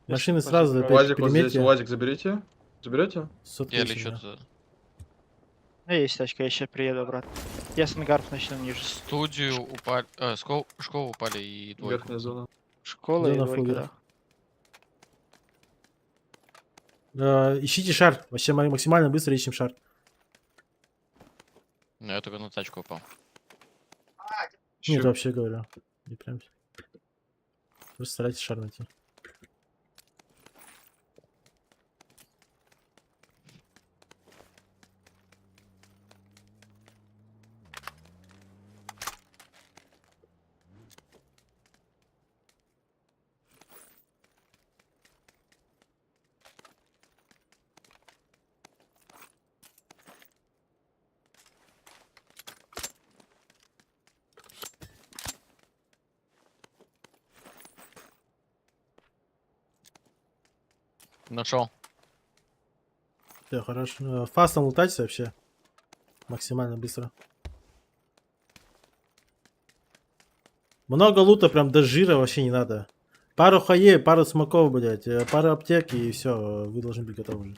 Машины После сразу дороги. опять УАЗик вот здесь, переметьте. УАЗик заберите. Заберете? Сотка Я есть у лечу меня. туда. Ну, есть тачка, я сейчас приеду обратно. Я с ангаров начну ниже. Студию упали, школу упали и двойку. Верхняя зона. Школа и Зона двойка, фуллер. да. Ищите шар. Вообще максимально быстро ищем шар. Ну, я только на тачку упал. Нет, Чё? вообще говорю. Не прям. Просто старайтесь шар найти. Нашел. Да, хорошо. Фастом лутайте вообще. Максимально быстро. Много лута, прям до жира вообще не надо. Пару хае, пару смоков, блять, пару аптек и все, вы должны быть готовы уже.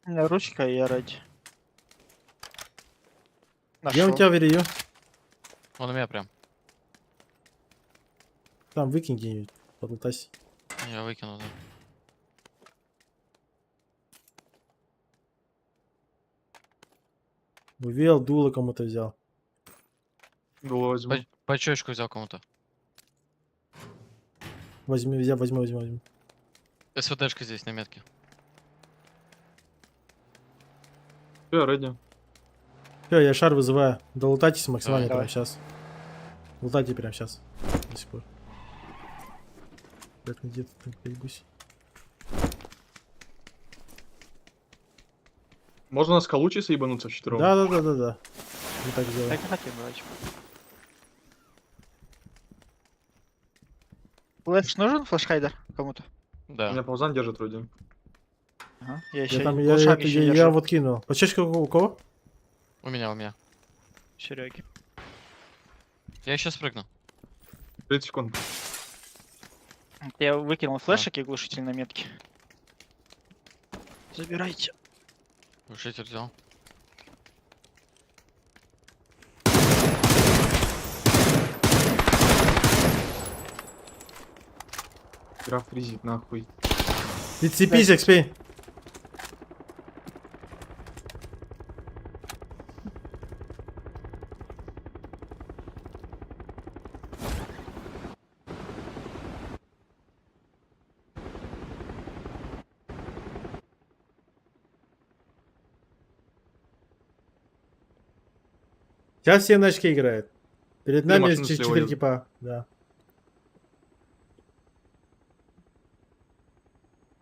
У меня ручка и я ради. Я у Нашел. тебя верю. Он у меня прям. Там выкинь где-нибудь, подлутайся. Я выкинул, да. Увел, дуло кому-то взял. Дуло возьму. Пачечку взял кому-то. Возьми. СВТшка здесь на метке. Всё, ready. Все, я шар вызываю. Долутайтесь максимально Давай. прямо сейчас. Лутайте прямо сейчас. До сих пор. Как где-то там поебусь. Можно на скалу чисто ебануться вчетвером? Да. Мы так сделаем. Так и хотим, давайте. Флэш нужен? Флэш-хайдер кому-то? Да. Меня Паузан держит вроде. Ага. Я Я еще там, полшага еще я держу. вот кинул. Почечка у кого? У меня. Сереги. Я сейчас прыгну. 30 секунд. Я выкинул флешек и глушитель на метке. Забирайте. Глушитель взял. Игра фризит, нахуй. Відсіпись, XP. Сейчас все на очке играют. Перед Или нами машину слева 4 едут. типа. Да.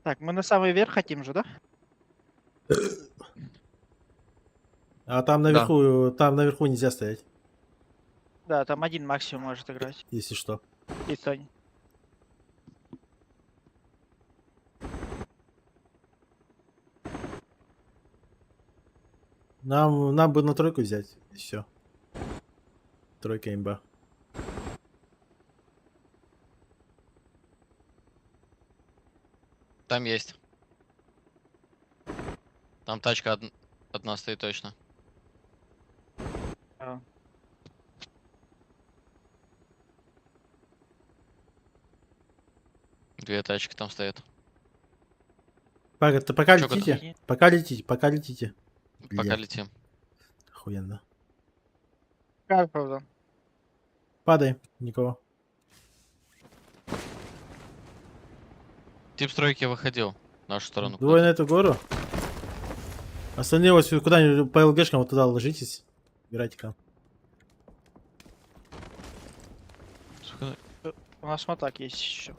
Так, мы на самый верх хотим же, да? А там наверху нельзя стоять, Да, там один максимум может играть. если что. И Сонь. Нам бы на тройку взять. И все. Тройка имба. Там есть. Там тачка одна стоит точно. А. Две тачки там стоят. Пока Чё, летите. Пока летите. Пока Бля. летим. Охуенно. Как, правда? Падай, никого. Тип стройки выходил в нашу сторону. Двое на эту гору. Остальные вот сюда куда-нибудь по ЛГшкам вот туда ложитесь. Играйте там. куда-то. У нас мотак есть еще.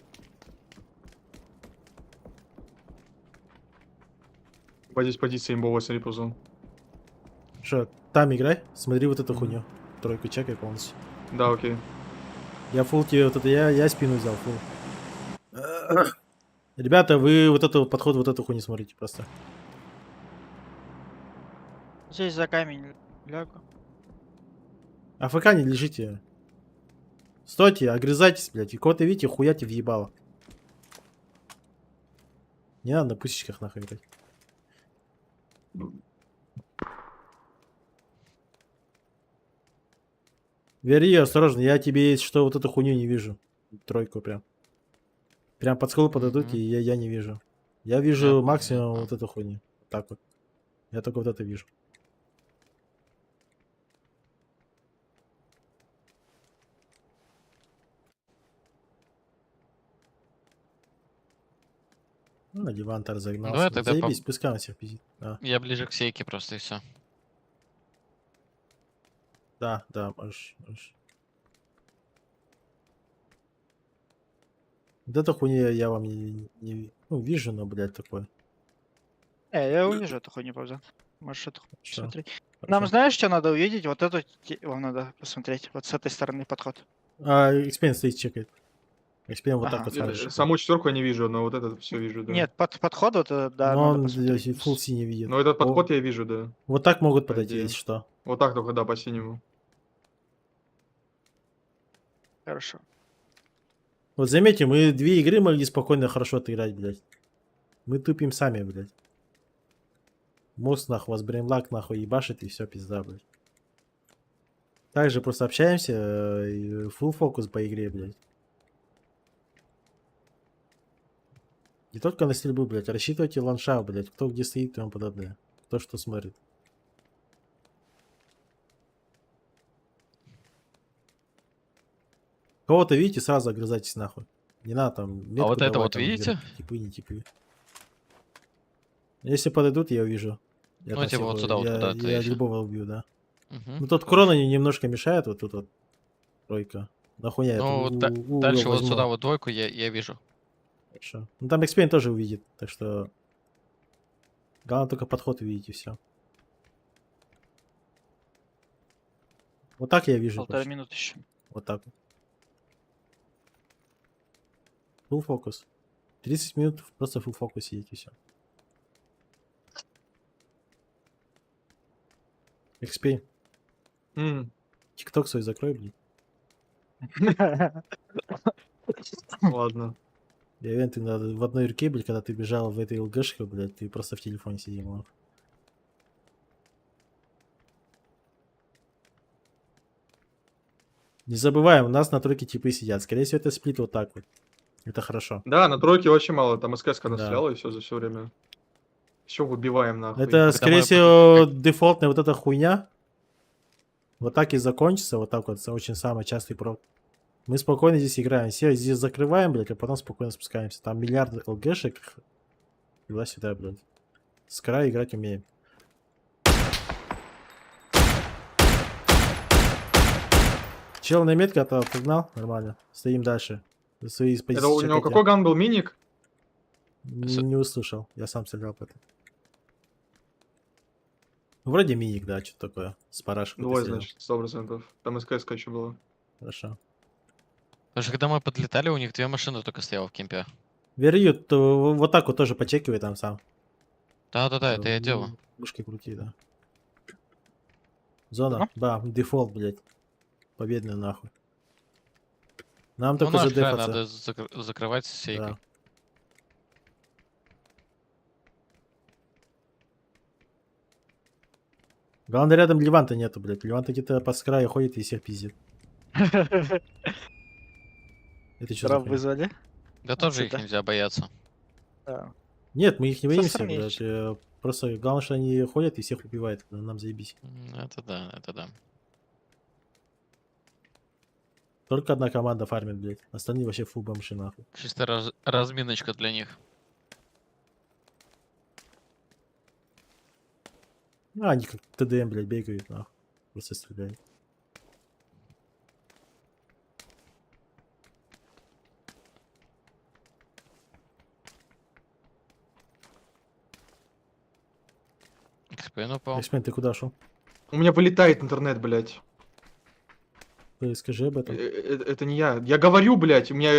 По здесь позиция имбовая, смотри, Паузан. Что, там играй, смотри вот эту Мгм. хуйню. Тройку чекай полностью. Да, окей. Я фул тебе вот это, я спину взял, фул. Ребята, вы вот эту подход, вот эту хуйню смотрите просто. Здесь за камень лягу. АФК не лежите. Стойте, огрызайтесь, блядь. И кого-то видите, хуяте въебало. Не надо на пусечках нахуй играть. Вери, осторожно, я тебе, есть что, вот эту хуйню не вижу. Тройку прям. Прям под скулу подойдут, Мгм. и я не вижу. Я вижу Я максимум понял. вот эту хуйню. Вот так вот. Я только вот это вижу. Ну, Левант разогнался. Давай тогда Заебись, пускай он всех пиздит. я ближе к сейке просто и все. Да, можешь. Вот эту хуйню я вам ну, вижу, но, блядь, такое. Я увижу эту хуйню, правда. Можешь эту хуйню Хорошо, посмотреть. Нам хорошо. знаешь, что надо увидеть? Вот эту вам надо посмотреть. Вот с этой стороны подход. Экспириенс стоит, чекает. Экспириенс вот так Ага. вот смотришь. Саму четверку я не вижу, но вот этот все вижу, да. Нет, подход вот да, Но надо он посмотреть. фул синий видит. Но этот О, подход я вижу, да. вот так могут по подойти, идее. если что. Вот так только, да, по синему. Хорошо. Вот заметьте, мы 2 игры могли спокойно хорошо отыграть, блядь. Мы тупим сами, блядь. Мозг нахуй, вас брейнлак нахуй ебашит и все, пизда, блядь. Также просто общаемся, full фокус по игре, блядь. Не только на стрельбу, блядь, а рассчитывайте ландшафт, блядь, кто где стоит и тому подобное. Кто что смотрит. Кого-то видите, сразу огрызайтесь нахуй. Не надо там метку вот это давать, вот там, видите? выбирать, типы, не типы. Если подойдут, я увижу. Я Ну, там типа всех вот сюда вот куда-то, я если. любого убью, да. Мгм. Ну тут крона немножко мешает, вот тут вот тройка. Нахуя я эту Ну, угол дальше вот возьму. сюда вот двойку я вижу. Хорошо. Ну там эксперин тоже увидит, так что... Главное только подход увидеть и все. Вот так я вижу. 1,5 почти. минуты еще. Вот так вот. Full фокус. 30 минут просто full фокус сидеть и все. XP. М, Тикток свой закрой, блин. Ладно. Я уверен, ты в одной руке, блядь, когда ты бежал в этой ЛГшке, блядь, ты просто в телефоне сидел. нахуй. Не забываем, у нас на тройке типы сидят. Скорее всего, это сплит вот так вот. Это хорошо. Да, на тройке очень мало. Там СКС когда Да. стреляла и все за все время. Все выбиваем нахуй. Это, Когда скорее мы всего, дефолтная вот эта хуйня. Вот так и закончится. Вот так вот. Это очень самый частый прок. Мы спокойно здесь играем. Все здесь закрываем, блядь, а потом спокойно спускаемся. Там миллиарды ЛГшек. Туда-сюда, блядь. С края играть умеем. Чел на метке отогнал. Нормально. Стоим дальше. Свои позиции Это у него чекайте. какой ган был? Миник? Не услышал. Я сам стрелял по этому. Вроде миник, да, что-то такое. С парашкой. Двое, значит, 100%. Там СКС еще было. Хорошо. Потому что когда мы подлетали, у них 2 машины только стояло в кемпе. Верют, то вот так вот тоже почекивай там сам. Да-да-да, это я делаю. Мышкой крути, да. Зона, да, дефолт, блядь. Победный нахуй. Нам Ну, только наш край задефаться. надо закрывать с сейкой. Да. Главное, рядом Леванта нету, блядь. Леванта где-то по краю ходит и всех пиздит. Это что за Дров хуйня? вызвали. Да тоже их Отсюда. нельзя бояться. Да. Нет, мы их не Со боимся, стороны блядь. Просто главное, что они ходят и всех убивают. Нам заебись. Это да, это да. Только одна команда фармит, блядь. Остальные вообще фу бомжи, нахуй. Чисто разминочка для них. Ну, они как ТДМ, блядь, бегают, нахуй. Просто стреляют. Экспейн упал. Эксмен, ты куда шел? У меня вылетает интернет, блядь. Ты скажи об этом. Это не я. Я говорю, блядь, у меня...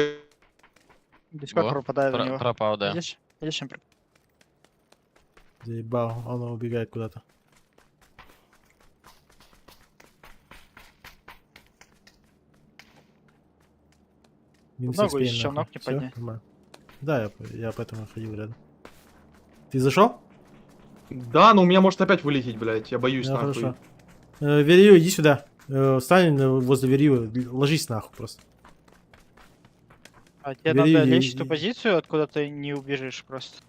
Дискорд Во, пропадает у него. пропал, да. Видишь? Видишь, Заебал, он убегает куда-то. Минус Ногу XP, еще, нахуй. ног не Всё? подняй. Нормально. Да, я поэтому ходил рядом. Ты зашел? Да, но у меня может опять вылететь, блядь. Я боюсь, Да, нахуй. хорошо. Верью, иди сюда. Встань возле Верью, ложись нахуй просто. А тебе Бери надо и- лечь в ту и- позицию, откуда ты не убежишь просто.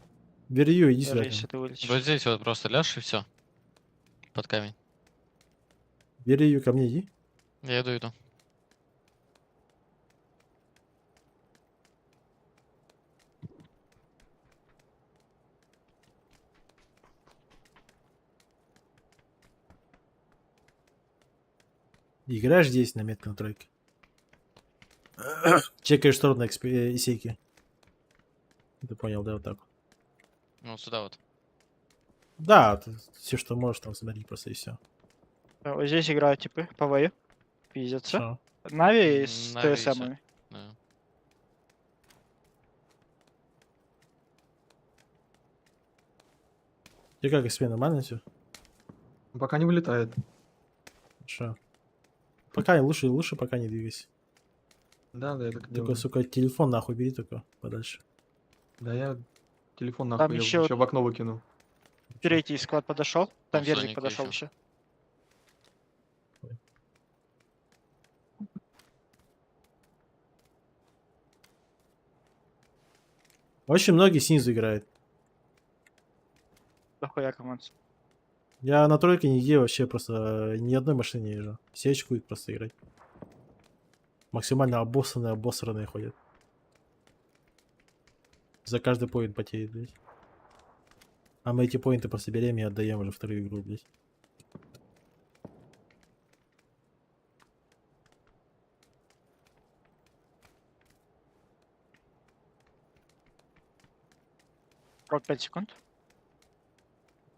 Верью, иди Даже сюда. если ты вылечишь. Вот здесь вот просто ляжь и все. Под камень. Верью, ко мне иди. Я иду. Играешь здесь на метке на тройке. Чекаешь сторону исейки. Ты понял, да, вот так. Ну, сюда вот. Да, все, что можешь, там смотри просто и все. Вот здесь играют типы по вою. Пиздятся. Что? Нави с Нави и всё. ТСМами. Да. Ты как, СП, нормально все? Пока не вылетает. Хорошо. Пока лучше пока не двигайся. Да, я так Только, делаю. сука, телефон нахуй бери только подальше. Да, я телефон Там нахуй ещё еще в окно выкину. Третий склад подошел. Там Ну, Вердик Соника подошел ещё. еще. Очень многие снизу играют. Дохуя команд. Я на тройке нигде вообще просто ни одной машины не вижу. Все очкуют просто играть. Максимально обосранные ходят. За каждый поинт потеет, блядь. А мы эти поинты просто берем и отдаем уже вторую игру, блядь. Рок 5 секунд.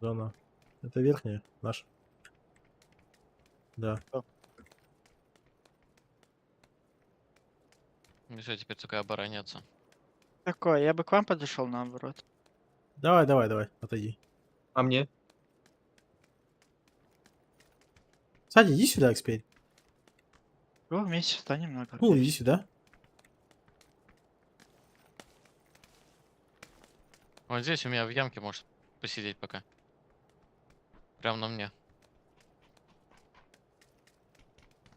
Зона. Это верхняя наша. Да. Ну все, теперь только обороняться. Такое, я бы к вам подошел наоборот. Давай, отойди. А мне? Кстати, иди сюда, Экспейд. Его вместе встанем много. Ну, иди сюда. Вот здесь у меня в ямке может посидеть пока. Прям на мне.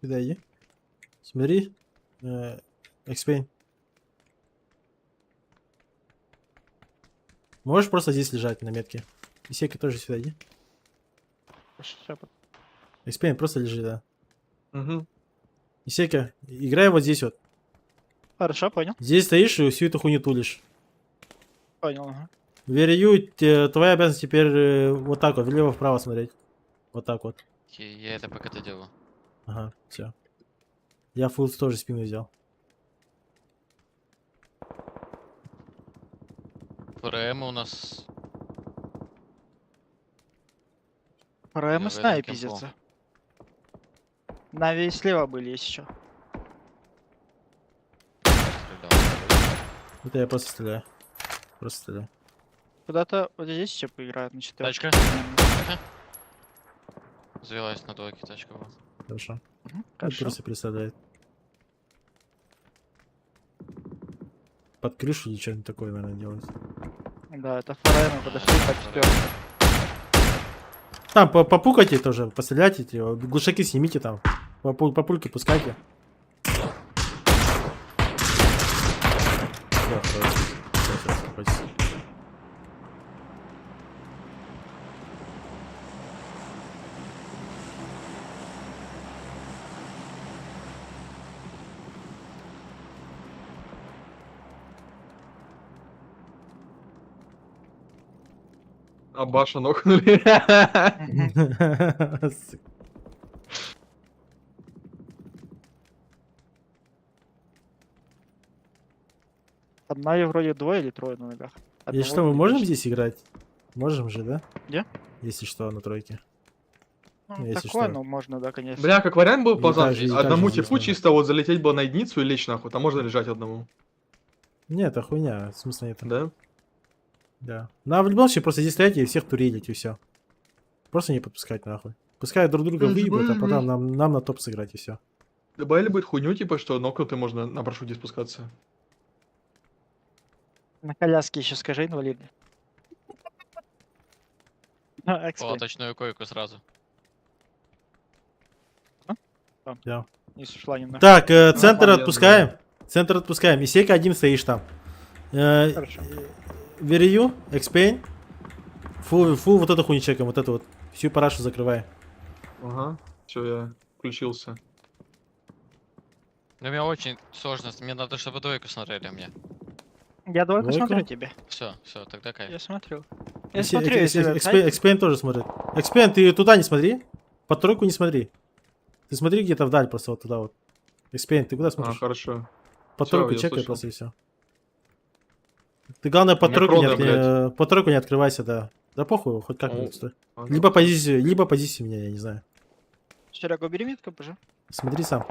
Сюда иди. Смотри. Экспейд. Можешь просто здесь лежать на метке. И Сека тоже сюда иди. Экспейд просто лежи, да. Угу. И Сека, играй вот здесь вот. Хорошо, понял. Здесь стоишь и всю эту хуйню тулишь. Понял, ага. Верю, твоя обязанность теперь вот так вот, влево-вправо смотреть. Вот так вот. Я это пока-то делаю. Ага, все. Я фулс тоже спину взял. ПРМ у нас... ПРМ Я с в Нави этом кемпу. пиздятся. Нави слева были, есть еще. Стрелял. Это я просто стреляю. Просто стреляю. Куда-то вот здесь еще поиграют на 4. Тачка. Завелась на двойке тачка была. Хорошо. Это Хорошо. просто представляет. Под крышу или что-нибудь такое, наверное, делать. Да, это ФРМ подошли по 4. Там, попукайте тоже, постреляйте, глушаки снимите там. Попульки пускайте. Да, сейчас, успокойтесь. А Баша нокнули. Сука. Там Нави вроде двое или трое на ногах. Если Одного что, мы вроде можем точно. здесь играть? Можем же, да? Где? Если что, на тройке. Ну, если Такое, что. ну, можно, да, конечно. Бля, как вариант был И пазан, также- и одному также здесь типу можно. чисто вот залететь было на единицу и лечь нахуй, там можно лежать одному. Нет, это хуйня, смысла нет. Да? Да. Ну, а в любом случае, просто здесь стоять и всех турелить, и все. Просто не подпускать нахуй. Пускай друг друга выебут, а потом нам на топ сыграть, и все. Добавили бы хуйню, типа, что нокнутый можно на парашюте спускаться. На коляске еще скажи, инвалидный. Палаточную койку сразу. Да. Не сошла немного. Так, центр понятно. отпускаем. Центр отпускаем. Исейка один стоишь там. Хорошо. Верию, экспейн. Фу, вот эту хуйню чекаем, вот эту вот. Всю парашу закрывай. Ага, все, я включился. Но мне очень сложно, мне надо, чтобы двойку смотрели мне. Я двойку Двойку? смотрю тебе. Все, тогда кайф. Я смотрю. Я смотрю, если этот сайт- Экспейн тоже смотрит. Экспейн, ты туда не смотри. Под тройку не смотри. Ты смотри где-то вдаль, просто вот туда вот. Экспейн, ты куда А, смотришь? хорошо. Под всё, тройку я чекай слышал. просто и все. Ты главное под У меня тройку, кроны, под тройку не открывайся, да. Да похуй, хоть как Ну, нибудь стой. Ага. Либо позицию меня, я не знаю. Серега, убери метку, пожалуйста. Смотри сам.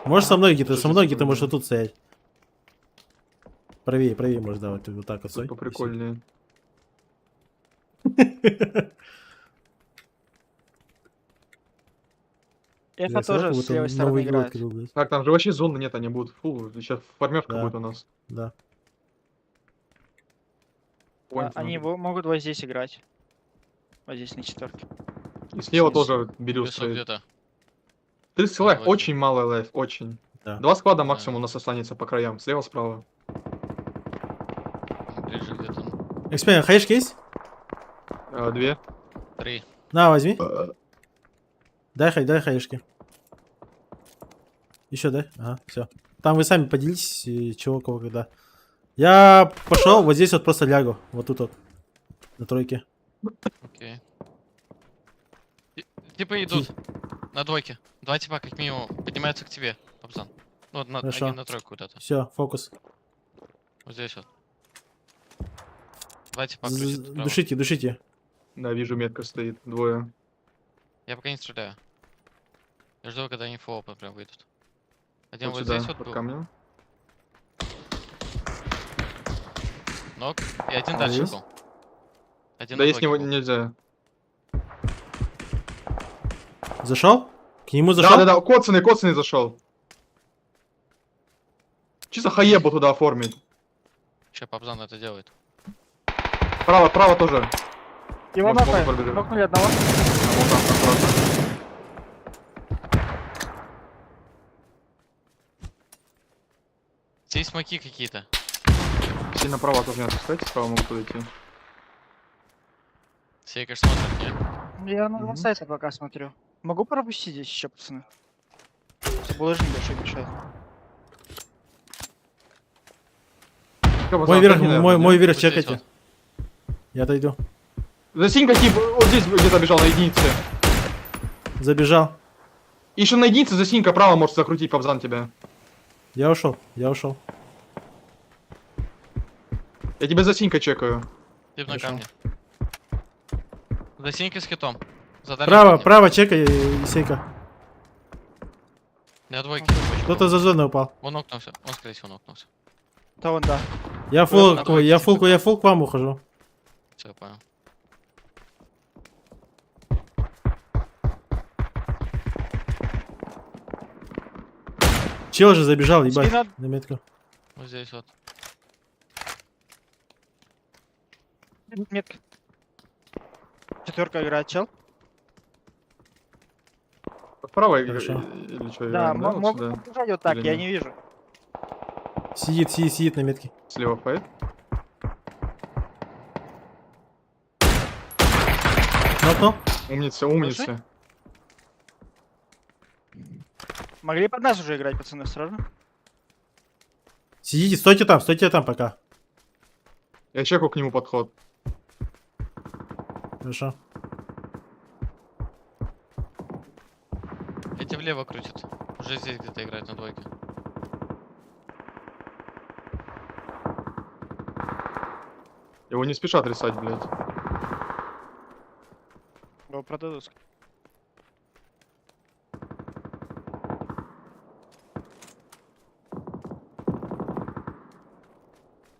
Можешь со мной где-то, со Слушай, мной где-то можешь секунду. вот тут стоять. Правее, можешь, да, вот так вот стой. Тут поприкольнее. Эфа тоже с левой стороны играет. Так, там же вообще зоны нет, они будут. Фу, сейчас формёшка Да. будет у нас. Да. Point Они надо. могут вот здесь играть. Вот здесь на четверке. И слева снизу. тоже Бирюс Лесу стоит. где-то. 30 лайф, Давайте. очень мало лайф, очень. Да. 2 склада максимум у нас останется по краям, слева, справа. Ближе где-то. Экспейн, хаешки есть? 2. 3. На, возьми. Дай хаешки. Еще дай. Ага, все. Там вы сами поделитесь, чего, кого, когда. Я пошел, вот здесь вот просто лягу. Вот тут вот. На тройке. Окей. Типа идут на двойке. Два типа как минимум поднимаются к тебе, Папзан. Ну, вот Хорошо. они на тройку куда-то. Все, фокус. Вот здесь вот. Два типа крутят справа. Душите. Да, вижу, метка стоит, 2. Я пока не стреляю. Я жду, когда они флопы прям выйдут. Один Вот вот сюда, здесь вот под был. камнем. Ног. И один А, дальше есть? был. Один Да на есть него двойке был. нельзя. Зашел? К нему зашел? Да, коцаный зашел. Чисто хаебу туда оформить. Че, Папзан это делает? Право тоже. Его Можно нокнули. пробежать. Нокнули одного. А, вот там, аккуратно. Здесь смоки какие-то. Все направо тоже не отпускайте, справа могут подойти. Сейка смотрит мне. Я на Мгм. сайта пока смотрю. Могу пропустить здесь еще, пацаны? Булыжник большой мешает. Мой верх, Наверное, мой нет? верх Вот здесь чекайте. вот. Я отойду. Засинька тип, вот здесь где-то бежал на единице. Забежал. Еще на единице засинька право может закрутить, Павзан тебя. Я ушел. Я тебя засинька чекаю. Тип на Хорошо. камне. За синьки с хитом. За дальним камнем. Право чекай, Исейка. Я двойки. Кто-то за зону упал. Он нокнулся. Он, скорее всего, нокнулся. Да он, да. Я Просто фул, надо я выйти, фул к вам ухожу. Все, я понял. Чел же забежал, ебать. Спина. На метку. Вот здесь вот. Метка. Четверка играет, чел. Справа Хорошо. или что, Да, играем, вот могут сюда? побежать вот так, Или я нет? не вижу. Сидит на метке. Слева файт. Нокнул. Умница. Могли под нас уже играть, пацаны, осторожно. Сидите, стойте там пока. Я чекаю к нему подход. Хорошо. Эти влево крутят. Уже здесь где-то играют на двойке. Его не спешат рисать, блядь. Его продадут.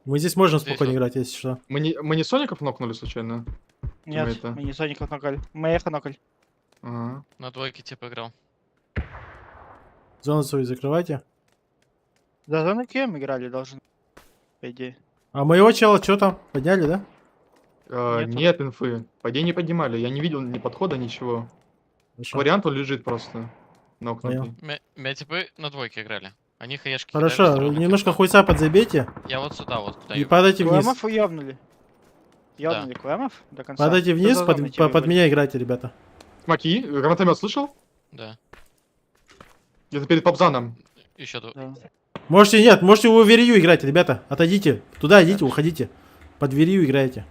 Мы здесь можем Здесь спокойно вот. играть, если что. Мы не Соников нокнули случайно? Нет, Тиммейта. мы не Соников нокали. Мы Эхо нокали. Ага. На двойке типа играл. Зону свою закрывайте. Да, за кем играли должны, по идее. А моего чела что там? Подняли, да? Нету. Нет инфы. По идее не поднимали. Я не видел ни подхода, ничего. Хорошо. Вариант он лежит просто. Нокнутый. Меня типы на двойке играли. Они хаешки Хорошо, кидали, здоровыми немножко типа. хуйца подзабейте Я вот сюда вот куда и падайте вниз. Куэмов ёбнули. Ёбнули Куэмов до конца. Падайте Кто вниз, за под, зоной по- тебе под будет? меня играйте, ребята. Маки, гранатомет слышал? Да. Где-то перед Пабзаном. Еще Да. Можете у Верью играть, ребята. Отойдите. Туда идите, уходите. Под Верью играете.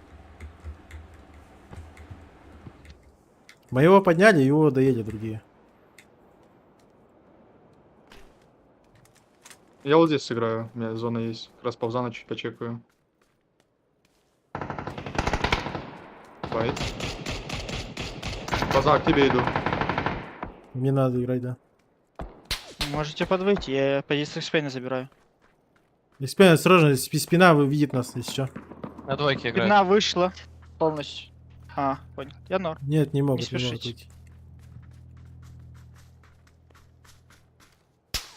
Моего подняли, его доедят другие. Я вот здесь сыграю. У меня зона есть. Как раз Павзана чуть почекаю. Файт. Павзан, к тебе иду. Мне надо играть, да. Можете подвыйти, я позицию спейна забираю. Спина, осторожно, спина видит нас, если что. на двойке играют. Спина вышла полностью. А, понял. Я норм. Нет, не могут, не спешите. могут выйти.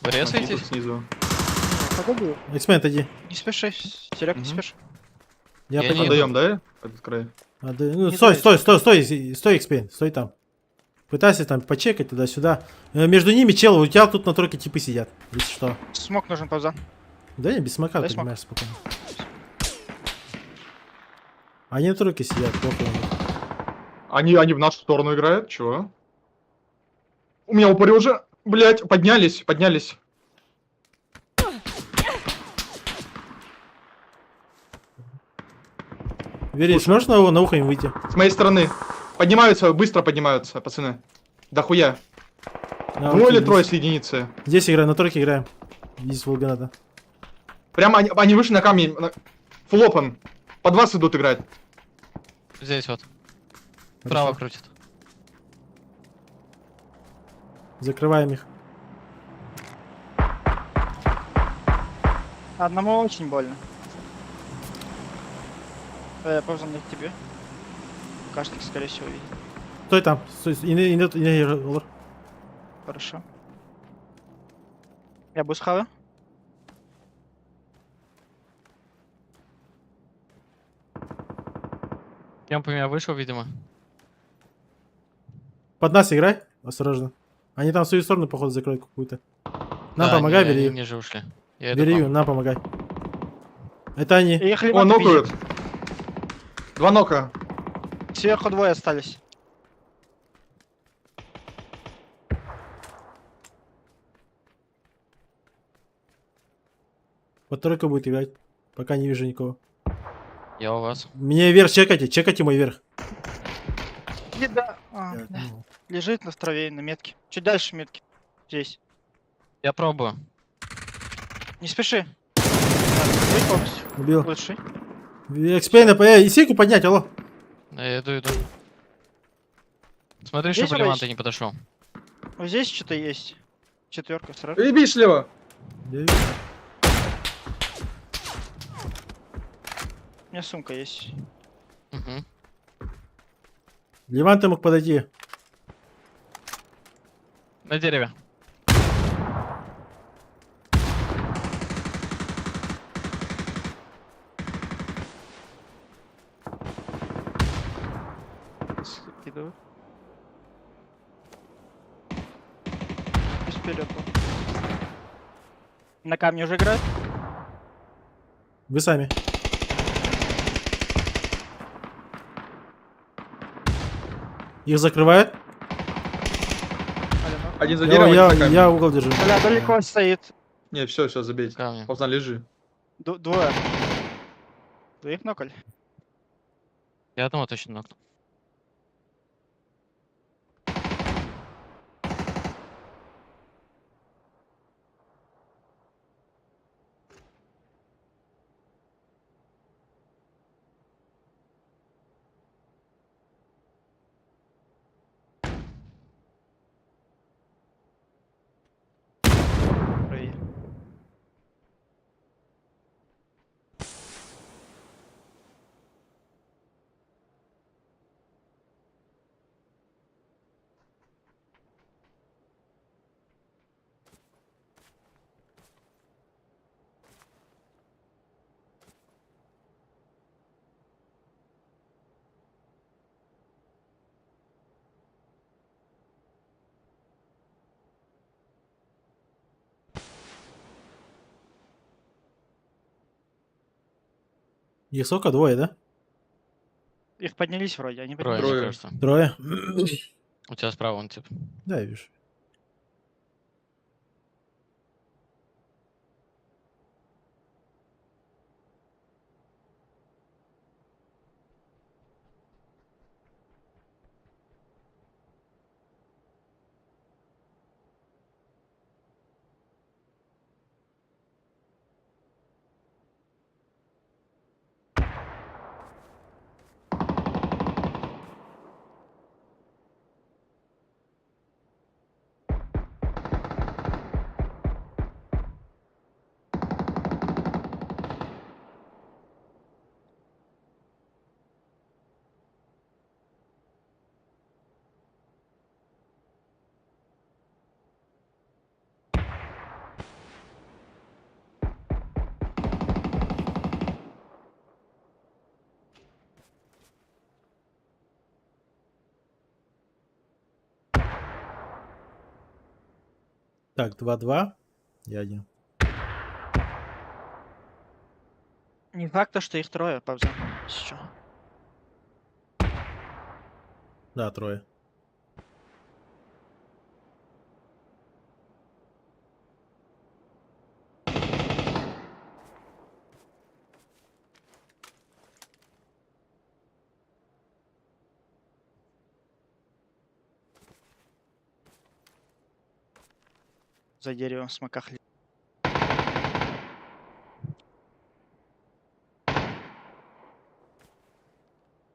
Вы Маки резаетесь? тут снизу. Погоди. Эксмен, отойди. Не спеши, Серег, не Мгм. спеши. Я Я под- не- Отдаем, да? Этот край. Ну, Не стой, знаю, стой, Экспейн, стой там. Пытайся там почекать туда-сюда. Между ними чел, у тебя тут на тройке типы сидят, если что. Смог нужен, пауза. Да не, без смока, Дай ты смок. понимаешь, спокойно. Они на тройке сидят, плохо. у них. Они в нашу сторону играют? Чего? У меня упыри уже, блять, поднялись. Вери, сможешь на ухо им выйти? С моей стороны. Поднимаются, быстро поднимаются, пацаны. Да хуя. На Двое ухе или здесь. трое с единицы. Здесь играем, на тройке играем. Здесь Волгонада. Прямо они вышли на камень. Флопан. Под вас идут играть. Здесь вот. Право крутит. Закрываем их. Одному очень больно. Пауза на тебе. Каштик, скорее всего, видит. Стой там. Стой, инъектор. Хорошо. Я бусхава. Кемп у меня вышел, видимо. Под нас играй. Осторожно. Они там в свою сторону, походу, закроют какую-то. Нам Да, помогай, они Верию. ниже ушли. Я иду к Верию, вам. нам помогай. Это они. Их О, лимон нокают. 2 нока. Сверху двое остались. Под тройку будет играть. Пока не вижу никого. Я у вас. Мне вверх чекайте мой вверх. Еда. Я Да. думал. Лежит на траве, на метке. Чуть дальше метки. Здесь. Я пробую. Не спеши. Надо полностью. Убил. Лучший. Экспейна, исейку поднять, алло. Да, я иду. Смотри, Здесь чтобы вроде Леванта не подошел. Вот здесь что-то есть. Четверка сразу. Еби слева. Я вижу. У меня сумка есть. Угу. Леван, ты мог подойти. На дереве. Иду. И вперед. На камне уже играют? Вы сами. Их закрывают? Алло, ну. Один за деревом, один за камень. Я угол держу. Бля, далеко стоит. Не, все, забейте. Камни. Павзан, лежи. Двое. Двоих нокали. Я одного точно нокнул. Правее. Их сколько? Двое, да? Их поднялись вроде, они Трое, поднялись. мне Трое. кажется. Трое? У тебя справа он тип. Да, я вижу. Так, 2-2. Я один. Не факт, то, что их трое, Павза. Чё? Да, трое. За деревом в смоках.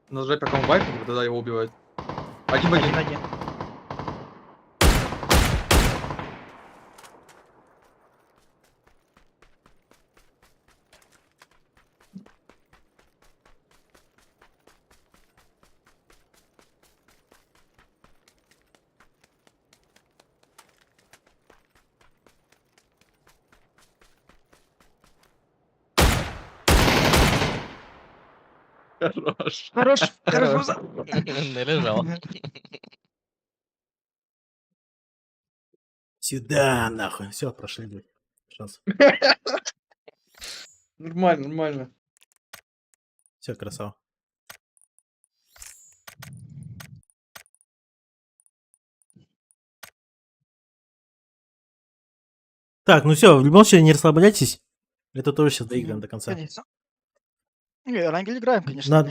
Нажать пока он вайпнет, тогда его убивают. Один в один. 1-1. Хорош. Хорош, хорош, Павза. Належал. Сюда, нахуй. Все, прошли, блядь. Шанс. Нормально, нормально. Все, красава. Так, ну все, в любом случае не расслабляйтесь. Это тоже сейчас доиграем до конца. Конечно. Не, Рангель играем, конечно.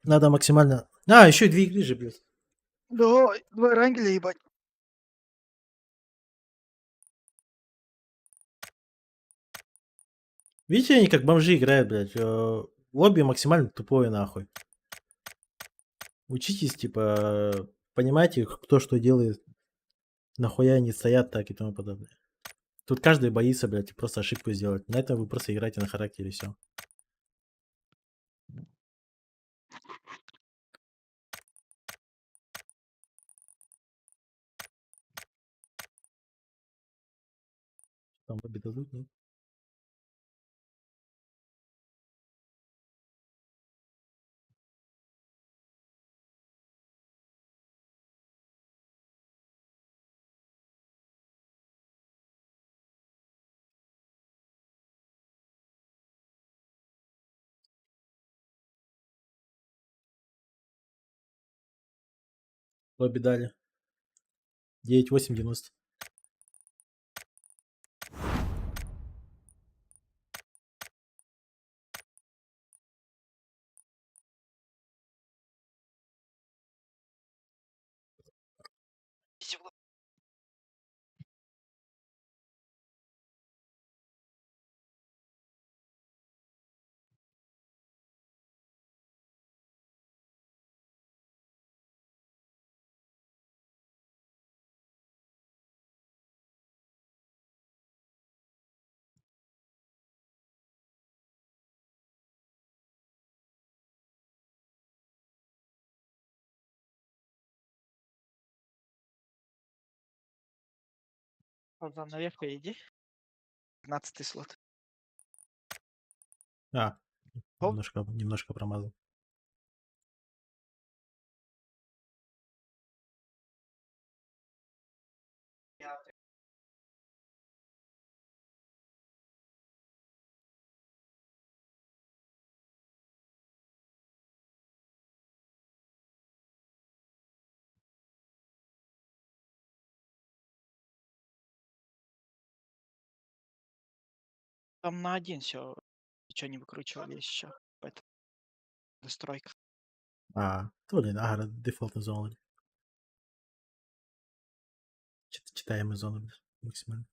Надо максимально. А, еще и 2 игры же, блядь. Давай, два Рангеля, ебать. Видите, они как бомжи играют, блядь. Лобби максимально тупое, нахуй. Учитесь, типа, понимаете, кто что делает, нахуя они стоят так и тому подобное. Тут каждый боится, блядь, просто ошибку сделать. На этом вы просто играете на характере, все. Там лобби дадут, нет? Лобби дали. 9-8-90. Павза, наверх иди. 15 слот. А, Оп. немножко промазал. Там на один все. Ничего не выкручивали еще. Это настройка. Блин, ага, дефолтная зона. Читаемая зона блин, максимально.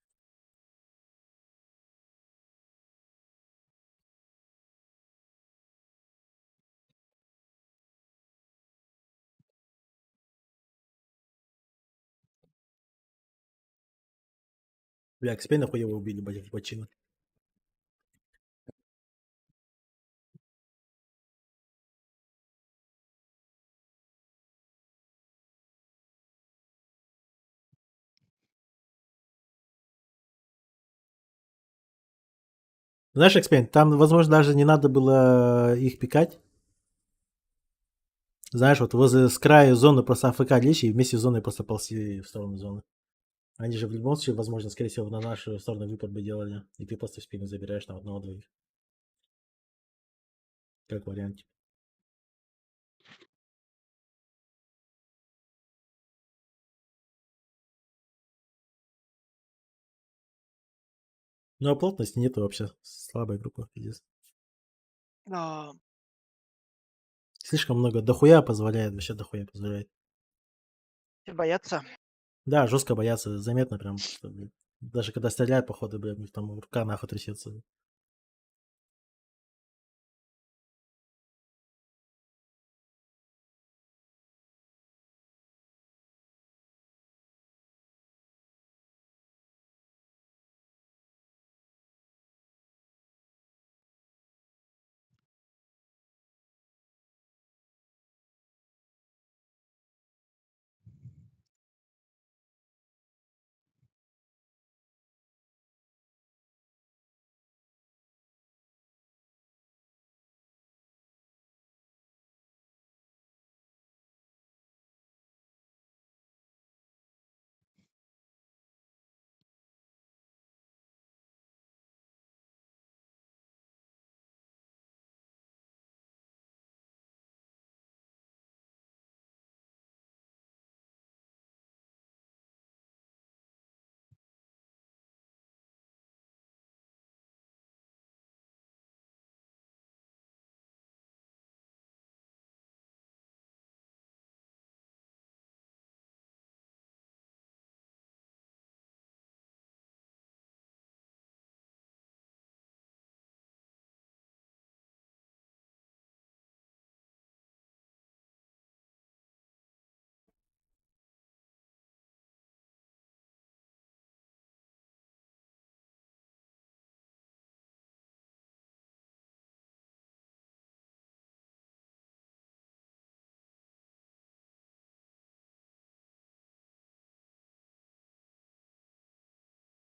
Бля, Экспейна хуево убили, блядь, бочину. Знаешь, Экспейн, там, возможно, даже не надо было их пикать. Знаешь, вот возле с края зоны просто АФК лечь и вместе с зоной просто ползи в сторону зоны. Они же в любом случае, возможно, скорее всего, на нашу сторону выпад бы делали. И ты просто в спину забираешь там одного-двоих. Как вариант. Ну, а плотности нету вообще. Слабая группа, пиздец. А, Слишком много. Дохуя позволяет, вообще дохуя позволяет. все боятся. Да, жестко боятся, заметно прям, что, блин, даже когда стреляют, походу, блин, у них там рука нахуй трясется.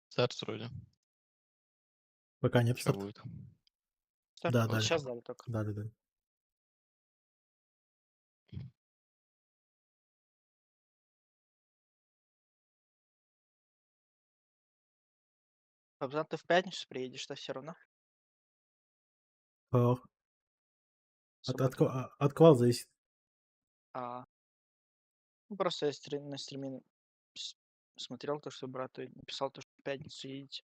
Старт вроде. Пока нет Сейчас старта. будет. Старт Да, вот дали. сейчас дали только. Дали. Кобзан, ты в пятницу приедешь-то все равно. От, Субботу. от квал зависит. А, ну, просто я на стриме с- смотрел то, что брату написал, то, что в пятницу едете.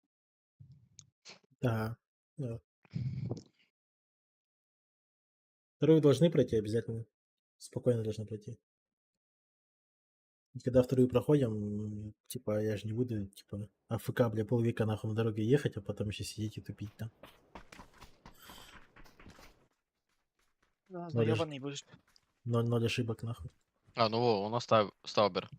Да. Да. Вторую должны пройти обязательно. Спокойно должны пройти. И когда вторую проходим, типа, я же не буду, типа, АФК, бля, полвека нахуй на дороге ехать, а потом еще сидеть и тупить там. Да, Ноль, заебанный будешь. ноль ошибок нахуй. Ну во, у нас Стаубер.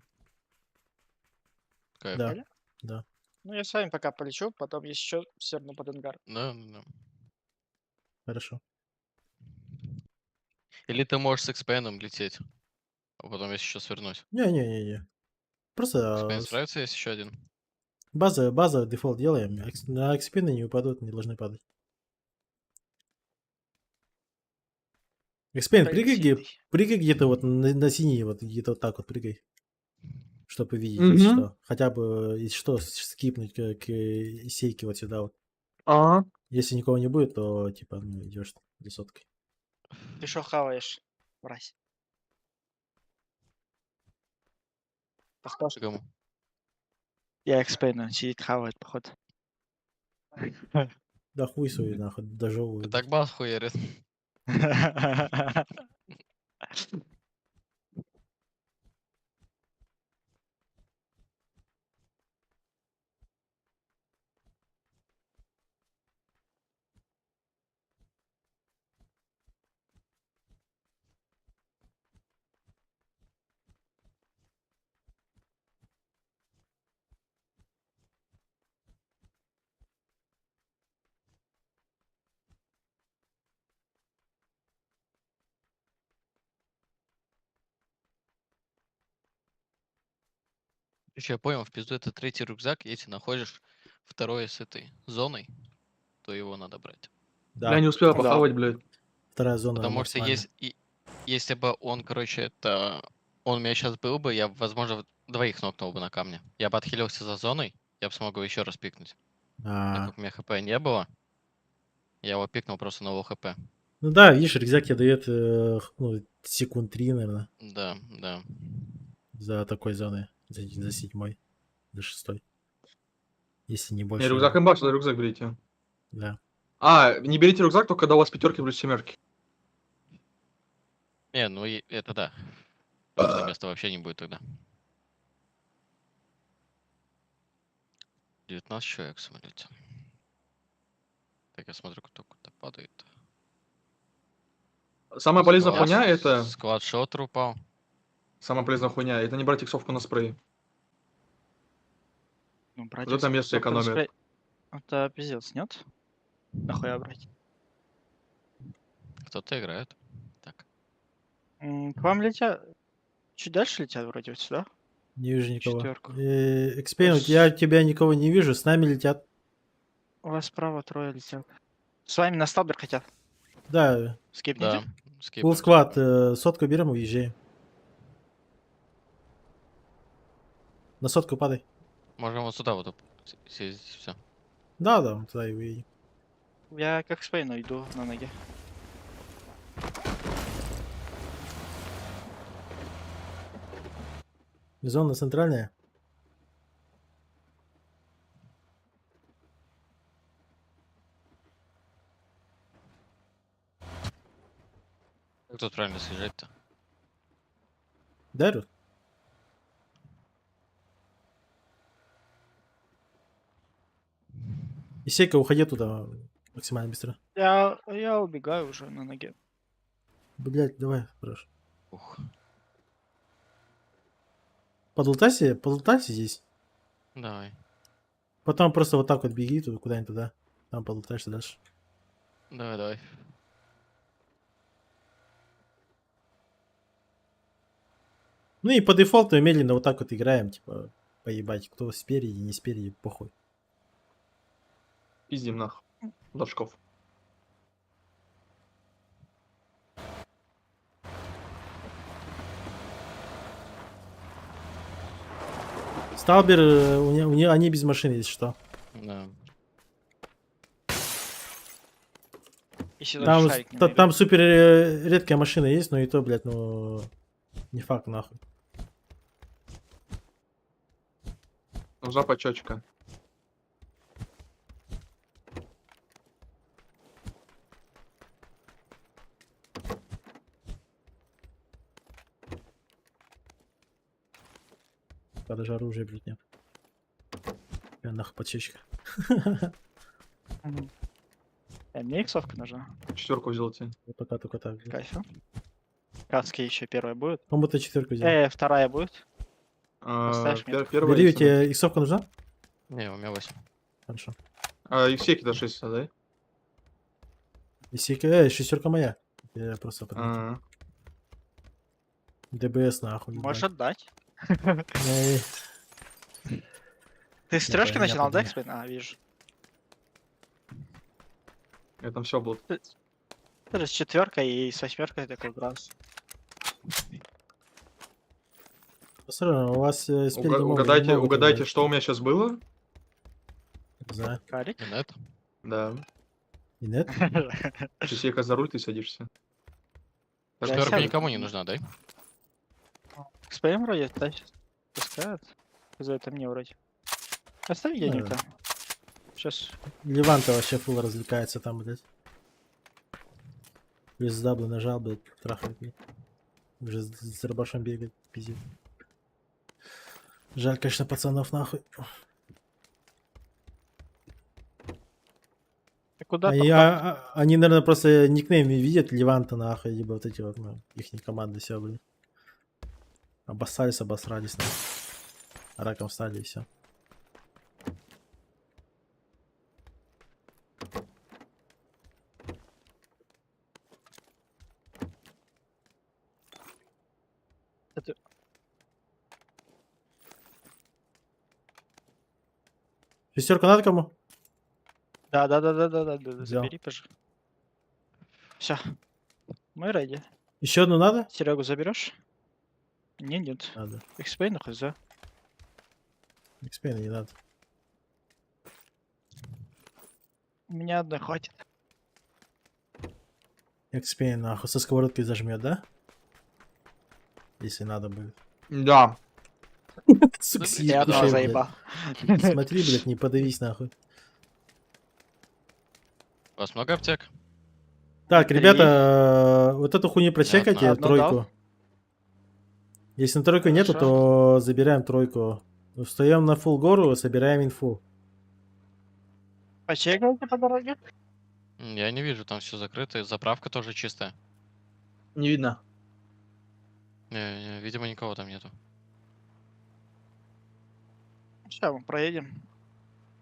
Кайф. Да, Реально? да. Ну, я с вами пока полечу, потом еще все равно под ангар. Да. Хорошо. Или ты можешь с экспейном лететь, а потом если еще свернуть. Не. Просто Экспейн справится, есть еще один. база, дефолт делаем. На экспины не упадут, не должны падать. Экспейн, Полетит. прыгай где-то вот на синий, вот где-то вот так вот прыгай. Чтобы видеть, если Мгм. что. Хотя бы, если что, скипнуть к сейке вот сюда вот. Ага. Если никого не будет, то типа ну, идешь за соткой. Ты что хаваешь, мразь? Похож. Кому? Я экспейн, он сидит, хавает, походу. Да хуй свой, нахуй, Ты дожевываю. так бас хуярит. Короче, я понял, в пизду это третий рюкзак, если находишь второй с этой зоной, то его надо брать. Да, Я не успела Да. похавать, блядь. вторая зона Потому что максимальная. если бы он, короче, он у меня сейчас был бы, я, возможно, двоих нокнул бы на камне. Я бы отхилился за зоной, я бы смог его еще раз пикнуть. Так А, как у меня хп не было, я его пикнул просто на лоу хп. ну да, видишь, рюкзак тебе дает ну, секунд 3, наверное, Да, да. за такой зоны. За 7, за 6. Если не Не, больше. рюкзак имба, сюда рюкзак берите. Да. А, не берите рюкзак, только когда у вас пятерки плюс семерки. Не, ну это да. Пустое место вообще не будет тогда. 19 человек в самолете. Так, я смотрю, кто куда падает. Самая полезная Склад- хуйня это... Склад шотер упал. Самая полезная хуйня это не брать иксовку на спрей. Ну, брать Вот это место сколько на экономит. спрей- Это пиздец, нет? Нахуя брать? Кто-то играет. Так. К вам летят... Чуть дальше летят вроде вот сюда. Не вижу никого. Четвёрку. Эксперимент, я тебя никого не вижу, с нами летят. У вас справа трое летят. С вами на сталбер хотят. Да, Скипните. Да. full скипнем, squad, скипнем. сотку берем, уезжаем. На сотку падай. Можем вот сюда вот съездить, все. Да, да, мы туда и уедем. Я как с Пейну иду на ноге. Зона центральная. Как тут правильно съезжать-то? Дарю? Исейка, уходи туда максимально быстро. Я убегаю уже на ноге. Блять, давай, хорошо. Ух. Подлутайся здесь. Давай. Потом просто вот так вот беги туда, куда-нибудь туда. Там подлутаешься дальше. Давай, давай. Ну и по дефолту медленно вот так вот играем, типа, поебать. Кто спереди, не спереди, похуй. Пиздим нах. Дашков. Сталбер, они без машины, если что. Да. Если даже Там, шарик не там найду. супер редкая машина есть, но и то, блядь, ну... Не факт, нахуй. Нужна почечка. Пока даже оружия, блядь, нет. Я нахуй подсечка. Мгм. Мне иксовка нужна. Четверку взял тебе. Я пока только так. блядь. Кайф. Каски еще первая будет. По-моему, ты четверку взял. Вторая будет. Поставишь метку. Первая Бери, есть, да. тебе иксовка нужна? Не, у меня 8. Хорошо. Иксеки до 6, да? Исейка, шестерка моя. Я просто подметил. А, ДБС нахуй. Можешь ебать. отдать. Эй, Ты с трешки я начинал, да, подумаю. Экспейн? А, вижу. я там все был. Ты же с четверкой и с восьмеркой такой раз. Посмотрим, у вас спереди могут- Угадайте, могут угадайте, играть. что у меня сейчас было? Не знаю. Карик. И нет? Да. И нет? Исейка за руль, ты садишься. Так, Я Четверка сяду. никому не нужна, да? Экспейн вроде тащит. Пускают. За это мне вроде. Оставь Да. геника. Сейчас. Леванта вообще фул развлекается там, блядь. Плюс даблы нажал, блядь, трахает, блядь. Уже с рабашом бегает, пиздец. Жаль, конечно, пацанов нахуй. Ты куда Они, наверное, просто никнейм видят Леванта нахуй, либо вот эти вот, ну, их команды, все, блин. Обоссались, обосрались, нахуй. Раком встали и все. Это- Шестерка надо кому? Да. Взял. Забери, пожалуйста. Все. Мы ready. Еще одну надо? Серегу заберешь? Нет. Надо. XP нахуй, за. XP не надо. У меня одной хватит. XP нахуй со сковородкой зажмет, да? Если надо будет. Да. Сука, Я сидит, Я одного кушает, заебал. блядь. Смотри, блядь, не подавись нахуй. У вас много аптек? Так, 3. ребята, вот эту хуйню прочекайте, Одну тройку. дал. Если на тройку нету, Хорошо. то забираем тройку. Встаем на фул гору, собираем инфу. Почекайте по дороге. Я не вижу, там все закрыто, и заправка тоже чистая. Не видно. Видимо, никого там нету. Сейчас мы проедем.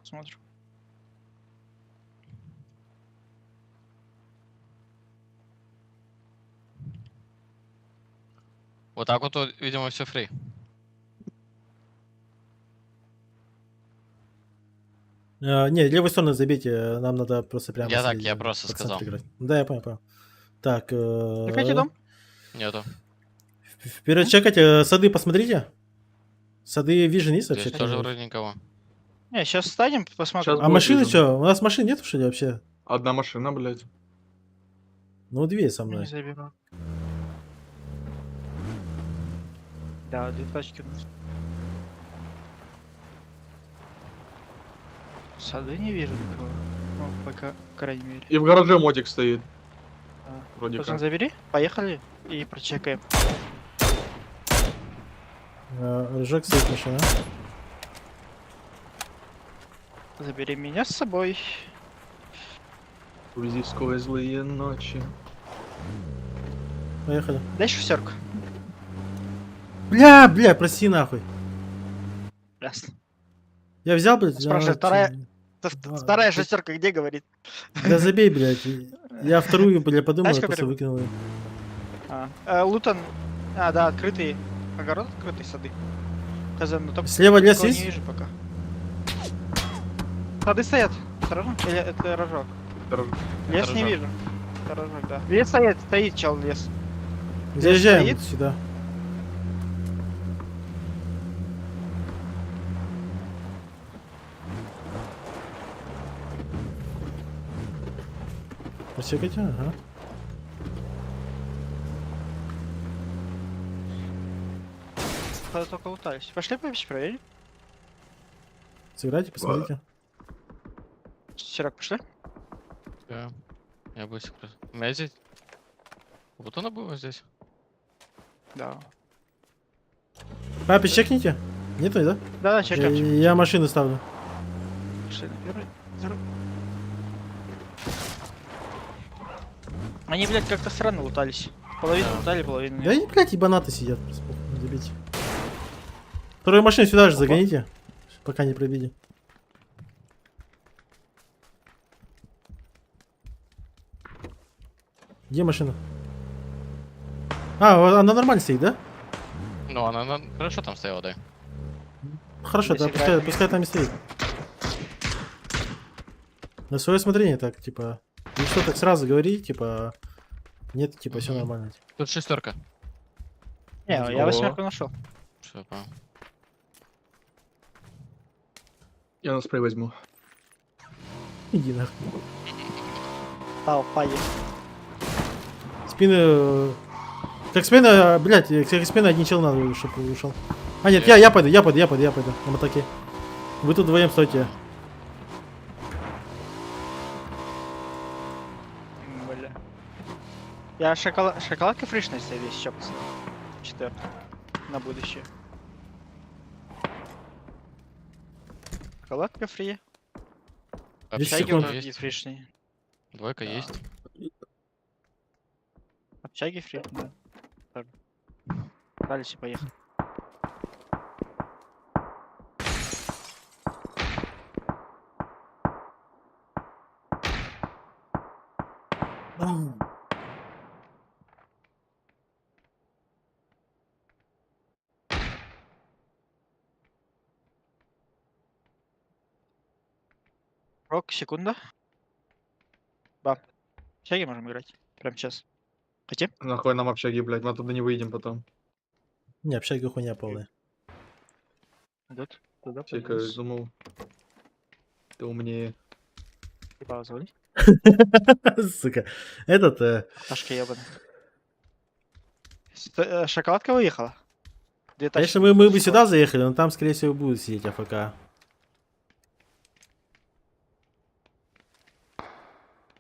Смотрим. Вот так вот, видимо, все фри. Не, левую сторону забейте, нам надо просто прямо... Я так, сидеть, я просто по центру сказал. играть. Да, я понял. Так, Чекайте дом. Нету. вперед чекать, сады посмотрите. Сады Vision есть вообще? Здесь тоже кто-нибудь? вроде никого. Не, сейчас встанем, посмотрим. Щас А будет машины Vision. что? У нас машин нет что ли вообще? Одна машина, блядь. Ну, две со Не мной. заберу. Да, 2 тачки у нас. Сады не вижу никого. Ну, пока, по крайней мере. И в гараже мотик стоит. А, Вроде Пацан, как. забери, поехали и прочекаем. Рыжок стоит машина. Забери меня с собой. Увези сквозь злые ночи. Поехали. Дай шестерку. Бля, прости нахуй. Ясно. Я взял, блядь. Спрашивай, а, вторая- чё? Вторая ты- шестерка где говорит? Да забей, блядь. Я вторую, бля, подумал, Тачка просто переб- выкинул её. Лутон. Да, открытый. Огород открытый, сады. Казан, ну там Слева лес никого есть? не вижу пока. Сады стоят. Осторожно. Или это рожок? Гараж. Лес не рожок. вижу. Это рожок, да. Лес стоит, чел, лес. Заезжаем стоит? вот сюда. Прочекайте, ага. Только лутались. Пошли поищем, проверим. Сыграйте, посмотрите. Чирак, пошли. Да. Я быстро. У меня здесь. Вот она была здесь. Да. Папе, чекните? Нету, да? Да, Я, чекаем. я машину ставлю. Пошли на первый. Они, блядь, как-то странно лутались. Половину Да. лутали, половину Да нет. они, блядь, ебанаты сидят. Просто, не забейте. Вторую машину сюда же загоните. Пока не пробили. Где машина? вот она нормально стоит, да? Ну, она хорошо там стояла, да. Хорошо, Если да, играть пускай там и стоит. На свое смотрение так, типа. И что, так сразу говори, типа. Нет, типа, все Мгм. нормально. типа. Тут шестерка. Не, я О. 8 нашел. Все, понял. Я на спрей возьму. Иди нахуй. Тау, поехали. Спины. Как смена, блядь, как смена один чел надо, чтобы ушел. А нет, я пойду на мотоке. Вы тут вдвоем стойте. Я шоколадка фришная себе еще посмотрю. 4. На будущее. Шоколадка фри. 10 Общаги у секунд. нас есть. есть фришный. Двойка Да. есть. Общаги фри, да. Тоже. Дальше поехали. Рок, секунда. Бам. Общаги можем играть. Прям сейчас. Хотим? Нахуй нам общаги, блядь, мы оттуда не выйдем потом. Не, общага хуйня полная. Идут. Туда Тихо, поднимусь. думал, ты умнее. Позволь. Сука. Этот, Ташка ебаный. Шоколадка выехала. Две тачки. конечно, мы бы сюда заехали, но там, скорее всего, будет сидеть АФК.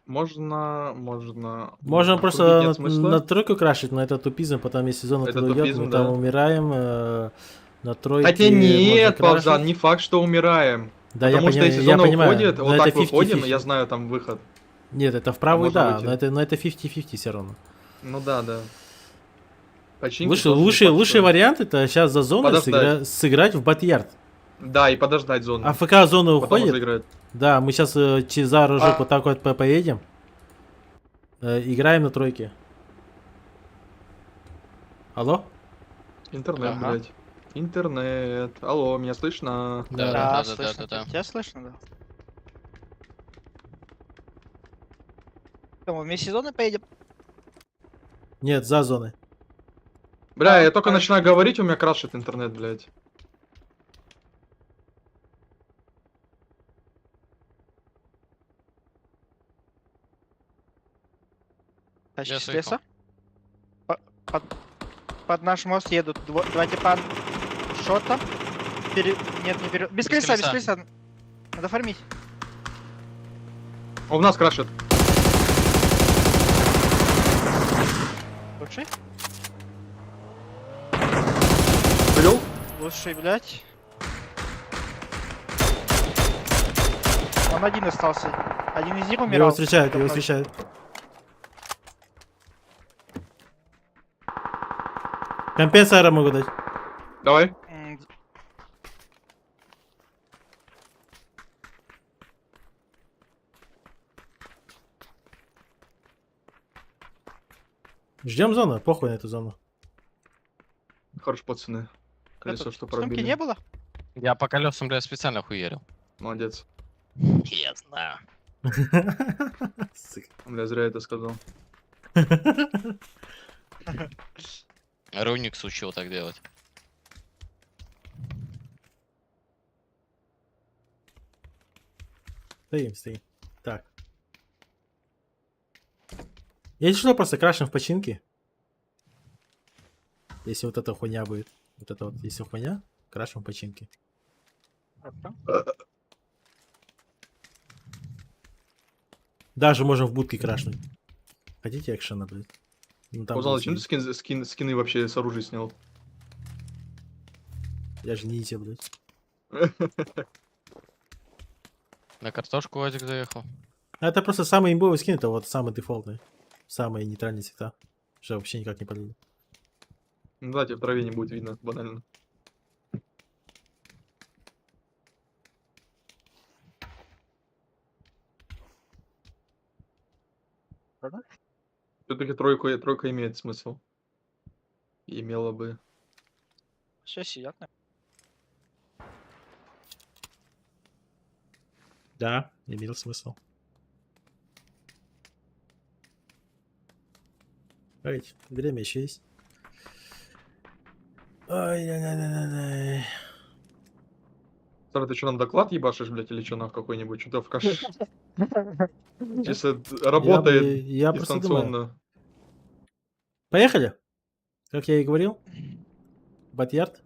Можно. Можем Тут просто нет смысла. на тройку крашить, но это тупизм, потом если зона Это туда уйдет, тупизм, мы там да. умираем, на тройке Хотя можно нет, крашить. Полжан, не факт, что умираем. Да, Потому что если я зона понимаю, уходит, но вот это так выходим, 50-50. я знаю там выход. Нет, это в правую, можно да, выйти. но это 50-50 все равно. Ну да. Починки тоже не Лучший факт, лучший что- вариант это сейчас за зоной Подождать. сыграть в Батьярд. Да, и подождать зону. АФК зона Потом уже уходит. играть. Да, мы сейчас за рожок А. вот так вот поедем. Играем на тройке. Алло? Интернет, Ага. блядь. Интернет. Алло, меня слышно? Да. Слышно. Тебя слышно, да? Что, мы вместе зоны поедем? Нет, за зоной. Бля, А, я только а- начинаю говорить, у меня крашит интернет, блядь. Тачки Я с слышал. леса. Под наш мост едут два типа шота. Нет, не берет. Без Без колеса, без колеса. колеса. Надо фармить. У нас крашит. Лучший? Плюл? Лучший, блядь. Он один остался. Один из них умирал. Его встречают, его Давно. встречают. Компенсатора могу дать. Давай. Ждем зону, похуй на эту зону. Хорошо, пацаны. Колесо, что Сумки пробили. не было? Я по колесам, бля, специально хуярил. Молодец. Я знаю. Сука. Бля, зря это сказал. Руникс учил так делать. Стоим. Так. Если что, просто крашим в починке. Если вот эта хуйня будет. Вот это вот, если хуйня, крашим в починке. Даже можем в будке крашнуть. Хотите экшена, блядь? Ну, там Узнал, будет зачем ты сидеть. скины вообще с оружия снял? Я же не те, блядь. На картошку Вадик заехал. А это просто самый имбовый скин, это вот самый дефолтный. Самые нейтральные цвета. Что вообще никак не подойдет. Ну да, тебе в траве не будет видно, банально. Все-таки тройка имеет смысл. Имела бы. Все сидят. Да, имел смысл. Смотрите, время еще есть. Ой-ай-яй-яй-яй. Сара, ты что, нам доклад ебашишь, блядь, или что, нах какой-нибудь? Что-то в каш... Чисто работает Я просто думаю. дистанционно. Поехали. Как я и говорил. Батьярд.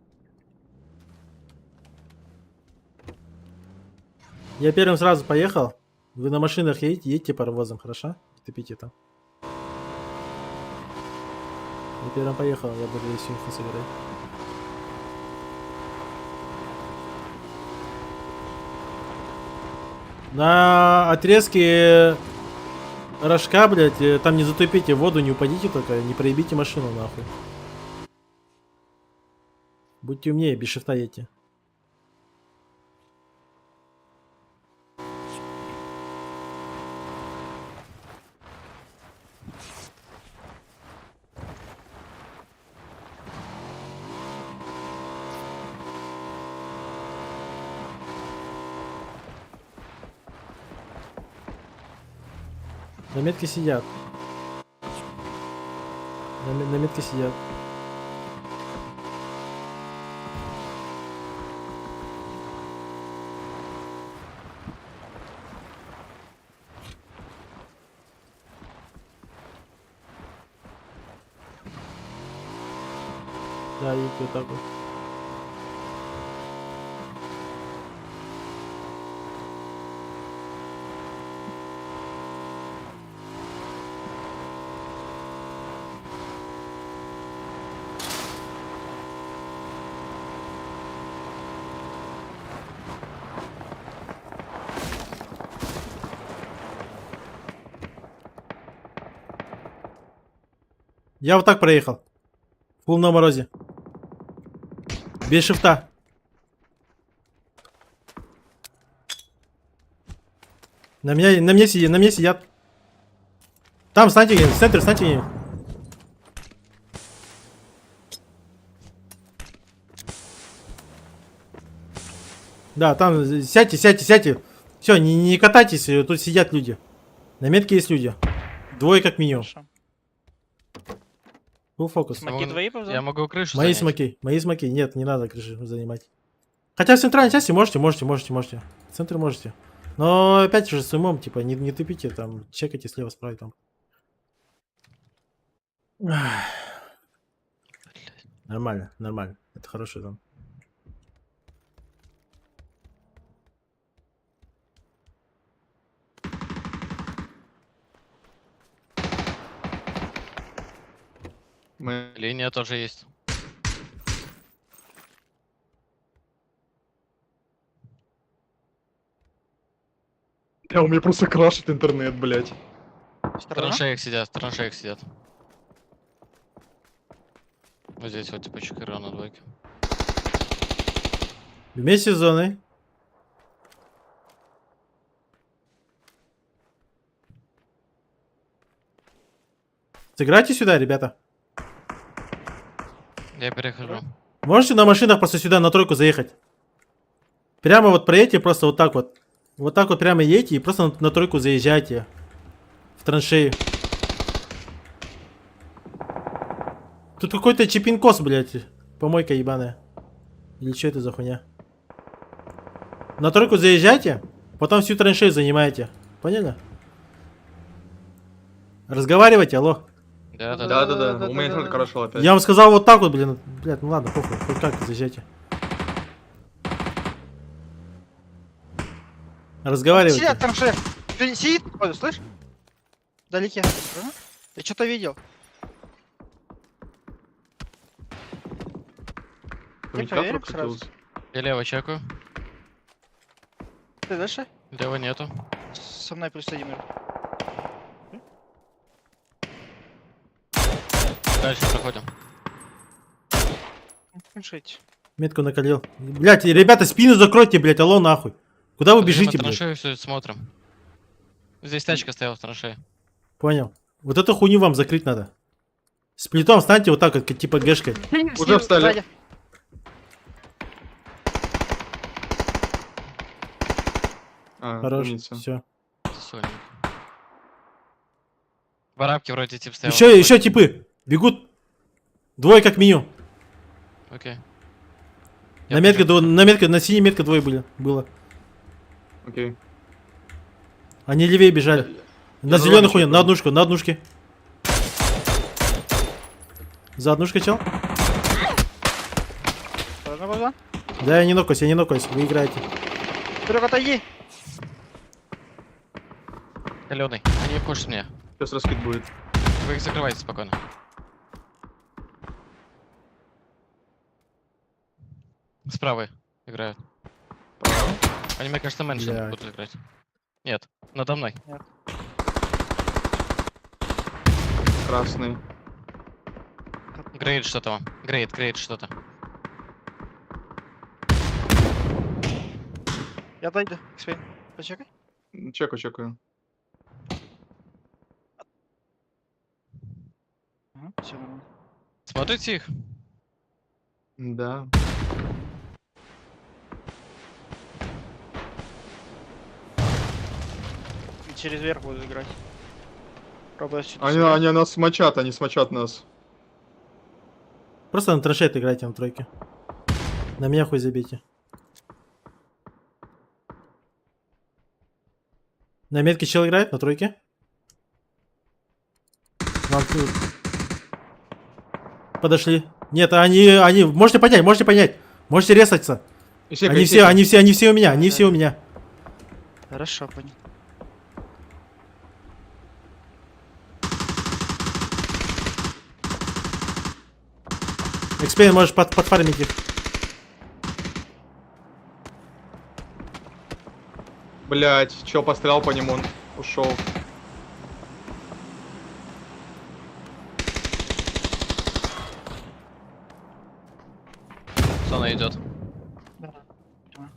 Я первым сразу поехал. Вы на машинах едете паровозом, хорошо? Тупите там. Я первым поехал, я буду весь инфу собирать. На отрезке рожка, блядь, там не затупите, в воду не упадите только, не проебите машину нахуй. Будьте умнее, без шифта едьте. На метке сидят. На метке сидят. Да, едьте вот так вот. Я вот так проехал. В полном морозе. Без шифта. На мне сидят. Там, встаньте, в центре, встаньте. Да, там, сядьте. Все, не катайтесь, тут сидят люди. На метке есть люди. Двое как минимум. Хорошо. Был фокус. Смоки твои, Павзан? Я могу крышу Мои занять. смоки. Нет, не надо крыши занимать. Хотя в центральной части можете. В центре можете. Но опять же с умом, типа, не тупите, там, чекайте слева, справа, там. Ах. Нормально. Это хороший там. Мы... Линия тоже есть. Да, у меня просто крашит интернет, блядь. В Сторона? траншеях сидят. Вот здесь вот типа чекара на двойке. Вместе с зоной. Сыграйте сюда, ребята. Я перехожу. Можете на машинах просто сюда на тройку заехать? Прямо вот проедьте, просто вот так вот. Вот так вот прямо едете и просто на тройку заезжайте. В траншею. Тут какой-то чипинкос, блядь. Помойка ебаная. Или что это за хуйня? На тройку заезжайте, потом всю траншею занимаете. Поняли? Разговаривайте, алло. Да, у меня интернет хорошо опять. Я вам сказал вот так вот, блин. Блядь, ну ладно, похуй. Хоть как заезжайте. Разговаривайте. Сидят там шеф. Сидит, походу, слышь? Вдалеке. Ага. Я что-то видел. Коммуникатор проверим сразу. включился. Я лево чекаю. Ты дальше? Лево нету. Со мной плюс один. Дальше проходим. Решить. Метку накалил. Блять, ребята, спину закройте, блять, алло нахуй. Куда вы Подожди, мы бежите, блядь? траншею все смотрим. Здесь тачка стояла в траншее. Понял. Вот эту хуйню вам закрыть надо. С плитом встаньте вот так, как типа гэшкой. Уже встали. Сзади. Хорош, умница. все. Сольник. В арабке вроде тип стоял. Еще типы. Бегут. Двое как минимум. Окей. На метке, на синей метке двое было. Окей. Они левее бежали. На за зеленую вами хуйню, чекаю. на однушке. За однушкой чел? Осторожно, Павзан. Да, я не нокаюсь, вы играете. Серег, отойди. Каленый. Они пушат меня. Сейчас раскид будет. Вы их закрываете спокойно. Справа играют. Право. Они, мне кажется, меньше Блядь. будут играть. Нет, надо мной. Красный. Грейд что-то вам. Грейд что-то. Я дойду. Экспейн. Почекай. Чекаю. Ага, все нормально. Смотрите их. Да. И через верх буду играть. Пробую отсюда Они, сыграть. они нас смочат, они смочат нас. Просто на трэшет играйте на тройке. На меня хуй забейте. На метке чел играет на тройке? Вам тут. Подошли. Нет, они, можете понять, можете резаться. Исека, Они Исека. все у меня, они Да, все у да. меня. Хорошо, понял. Экспейн, можешь подфармить их. Блять, чел пострелял по нему, он ушел. Зона идет. Да. Да.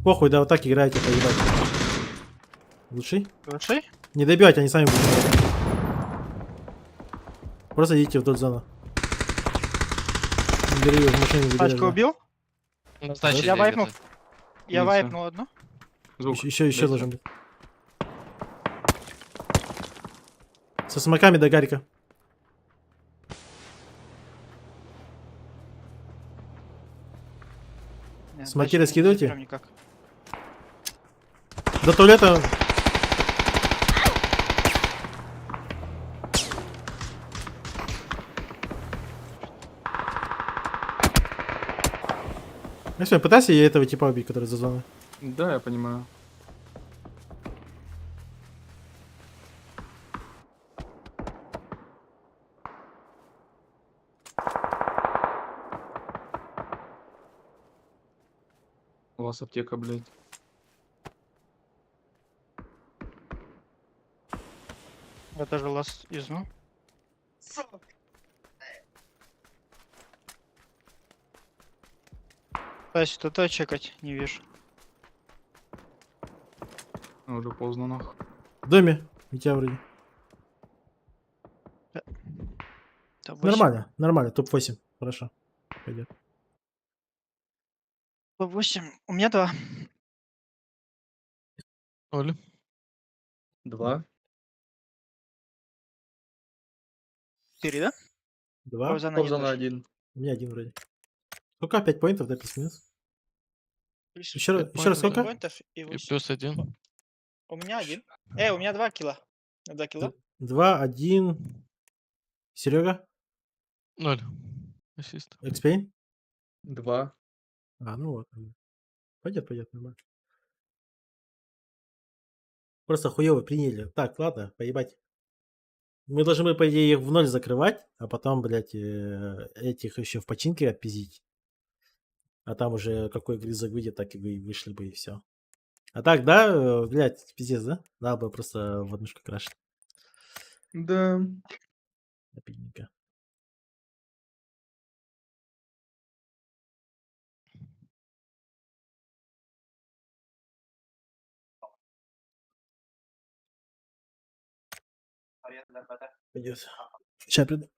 Похуй, да, вот так играйте, поебать. Лучший? Лучший? Не добивайте, они сами будут играть. Просто идите вдоль зоны. Не бери, в машине не заберешь, Пачку да. убил? На сдаче Я здесь вайпнул. где-то. Я Видите. вайпнул одну. Звук. Еще Дайте. должен быть. Со смоками до Гарика. Нет, Смоки дальше мы не раскидывайте? заберем никак. До туалета. Максим, пытайся я этого типа убить, который за зоной. Да, я понимаю. У вас аптека, блядь. Я даже лаз изну. Пытаюсь то чекать, не вижу. А, уже поздно, нахуй. В доме. У тебя вроде. Топ-8. Нормально. Топ-8. Хорошо. Пойдет. Топ-8. У меня 2. 0. 2. 4, да? 2. Ковзана не Кобзана тоже. 1. У меня 1 вроде. Сколько? 5 поинтов, да, плюс-минус? Плюс Еще раз 5 сколько? поинтов и И 8. плюс 1. У меня 1. У меня 2 килла. 2 килла. 2, 1. Серега? 0. Ассист. Экспейн? 2. Ну вот. Пойдет, нормально. Просто хуево приняли. Так, ладно, поебать. Мы должны были, по идее, их в ноль закрывать, а потом, блядь, этих еще в починке отпиздить. А там уже какой грызок выйдет, так и вышли бы, и все. А так, да, блядь, пиздец, да? Надо бы просто в однушку крашить. Да. Обидненько. Пойдет. Сейчас приду.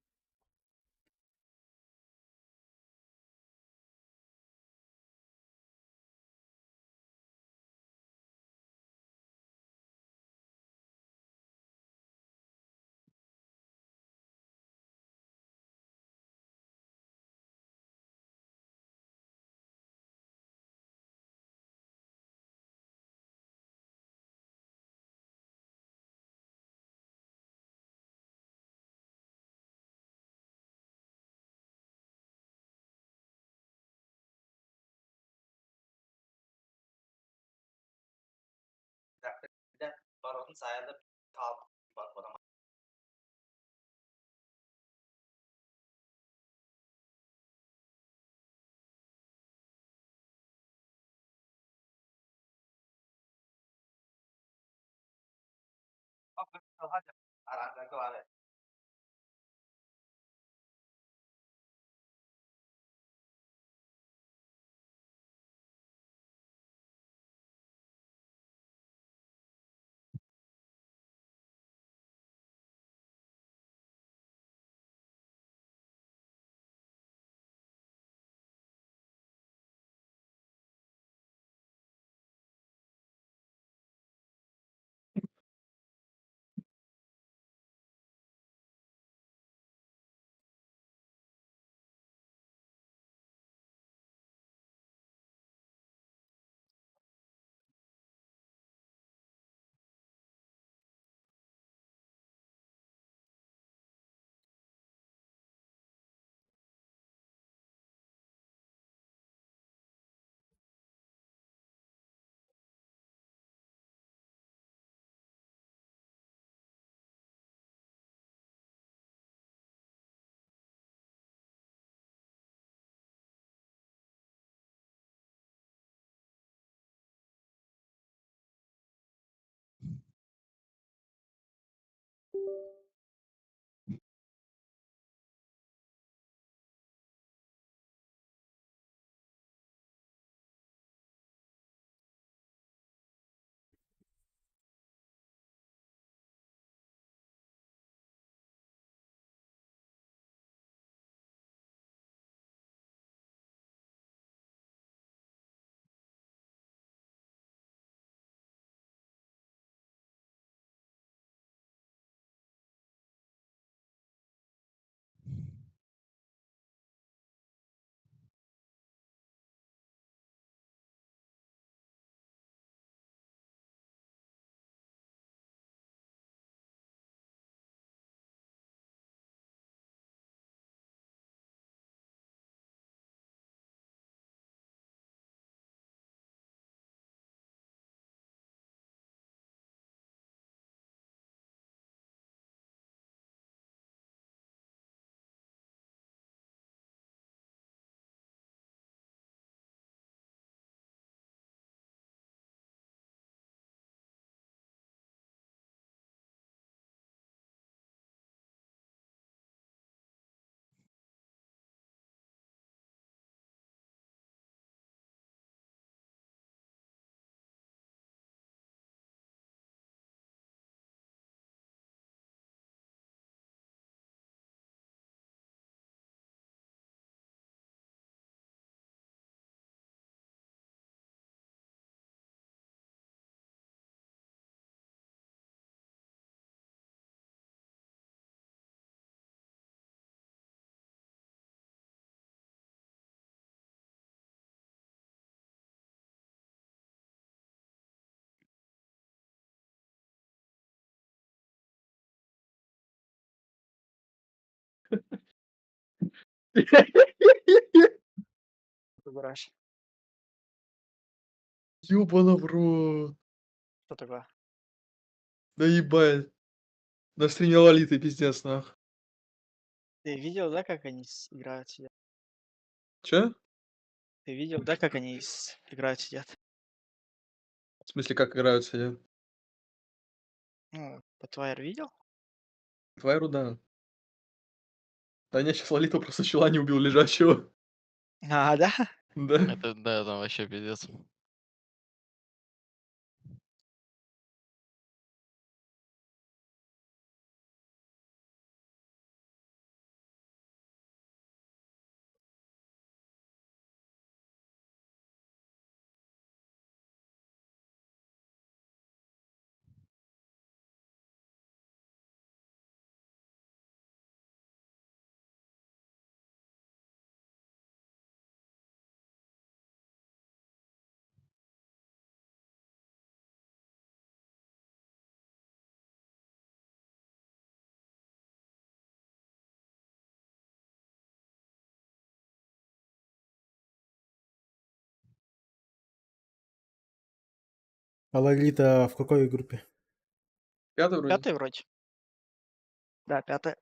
Выбираешь. Ёбана в рот. Что такое? Да ебать. На стриме Лолиты пиздец, нах. Ты видел, да, как они играют сидят? Чё? Ты видел, да, как они играют сидят? В смысле, как играют сидят? Ну, Потвайр видел? Твоя да. Да не, сейчас Лолита просто чела не убил лежачего. А, да? Да. Это, да, там вообще пиздец. А Лолита в какой группе? Пятый вроде. Пятый вроде. Да, пятый.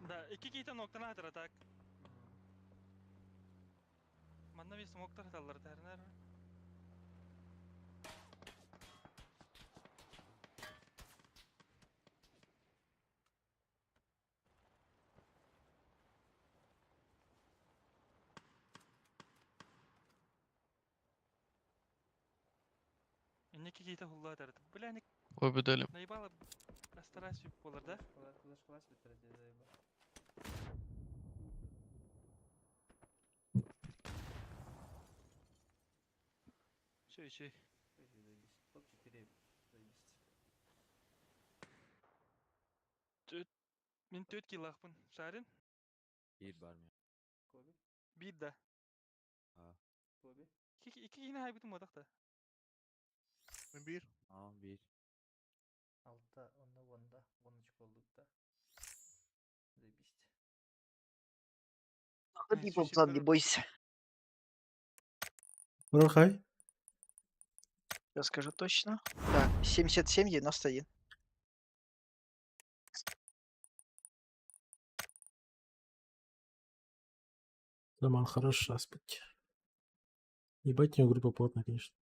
Да, iki kiitä noktana hatara tak. Manna bir smoke hatalar terner. İnne iki kiitä hulla hatar. Bilenik Обе дали. naybala постараюсь болар да. Класс бітірді заїба. Şey. Заїбісь. Топ 4 заїбісь. Min 4 kill akpın. Şarin? Bir var mı? Коби? Bir de. Ha. Коби? İki yine haybitim odak da. Tamam bir. Altta, onda, onda. 13 olduk da. Заїбісь. Забей, Чуть-чуть Бобзан, не корот. бойся. Рухай. Я скажу точно. Да, 77-91. Роман, хорош распить. Ебать, у него группа плотная, конечно.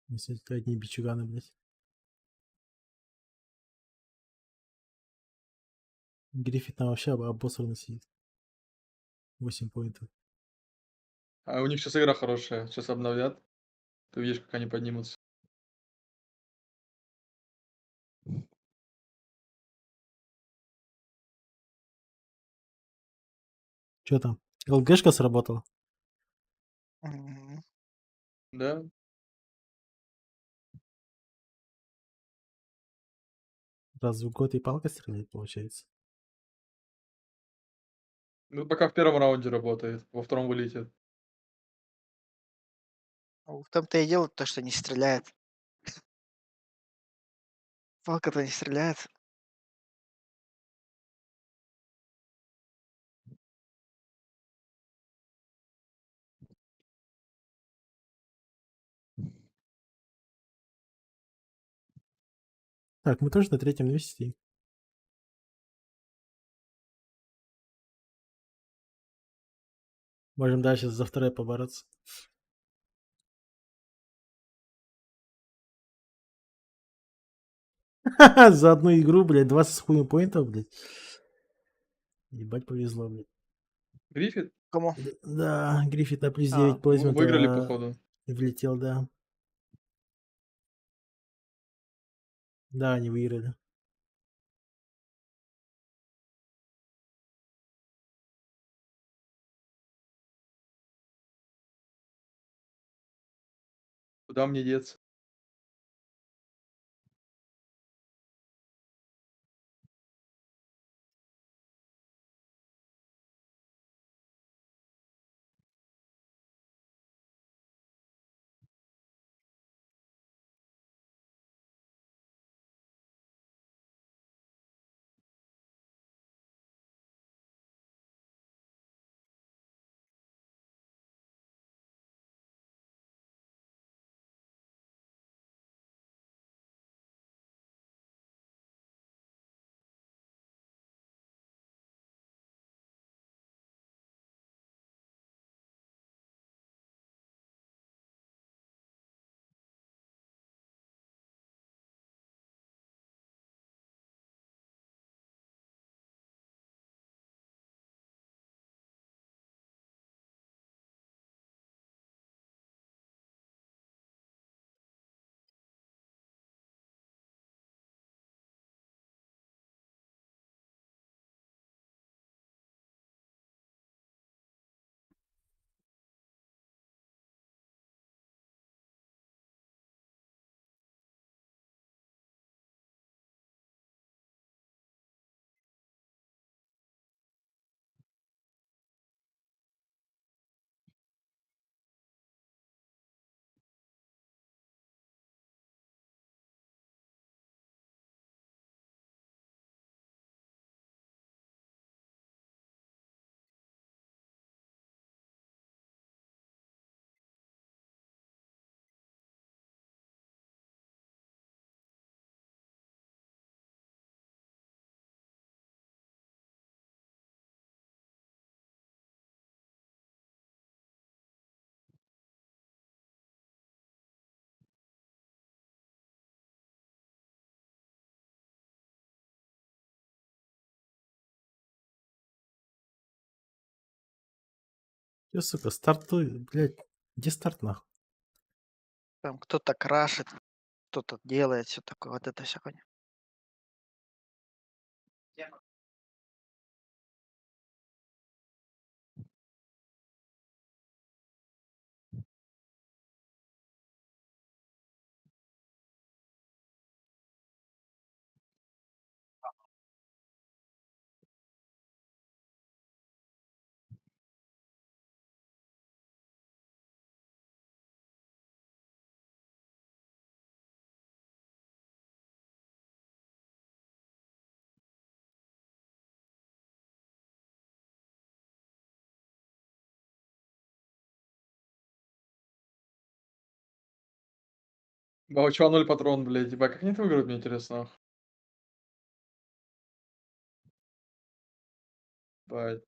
Если это одни бичуганы, блядь. Гриффит там вообще обосранно сидит. 8 поинтов. А у них сейчас игра хорошая. Сейчас обновят. Ты увидишь, как они поднимутся. Что там? ЛГшка сработала? Мгм. Да? Раз в год и палка стреляет, получается. Ну, пока в первом раунде работает. Во втором вылетит. Ну, в том-то и дело, то, что не стреляет. Палка-то не стреляет. Так, мы тоже на третьем месте стоим. Можем дальше за второе побороться. За одну игру, блядь, 20 с хуем поинтов, блядь. Ебать, повезло, блядь. Гриффит? Кому? Да, Гриффит на плюс А, 9 плейсмента Выиграли, походу. влетел, да. Да, они выиграли. Куда мне деться? Я, сука, стартуй, блядь. Где старт, нахуй? Там кто-то крашит, кто-то делает, все такое, вот это вся хуйня. А у чего 0 патрон, блядь? Ебать, как они это выиграют, мне интересно, нахуй. Ебать.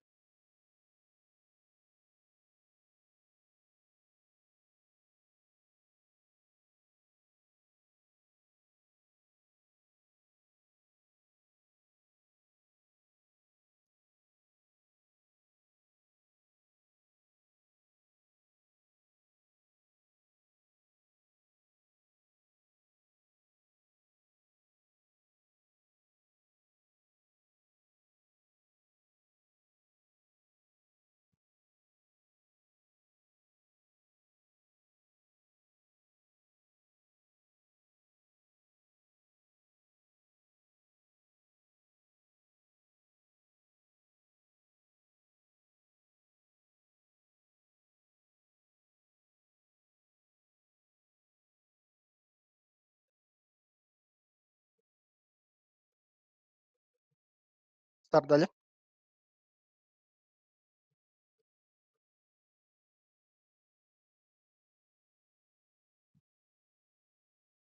Старт дали?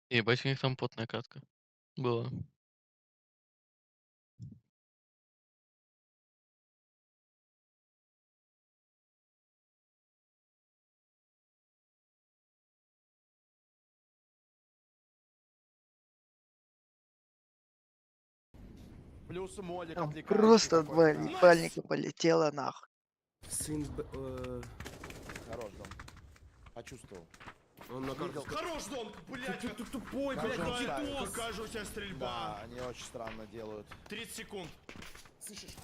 Ебать, у них там потная катка была. Плюс молик Там отвлекающий просто такой два прям. ебальника полетело нахуй. Хорош, дом. Почувствовал. Он на карту. Хорош, Дон, блядь, ты тупой, Как блядь, же он дидос. ставит? Какая же у тебя стрельба? Да, они очень странно делают. 30 секунд. Слышишь?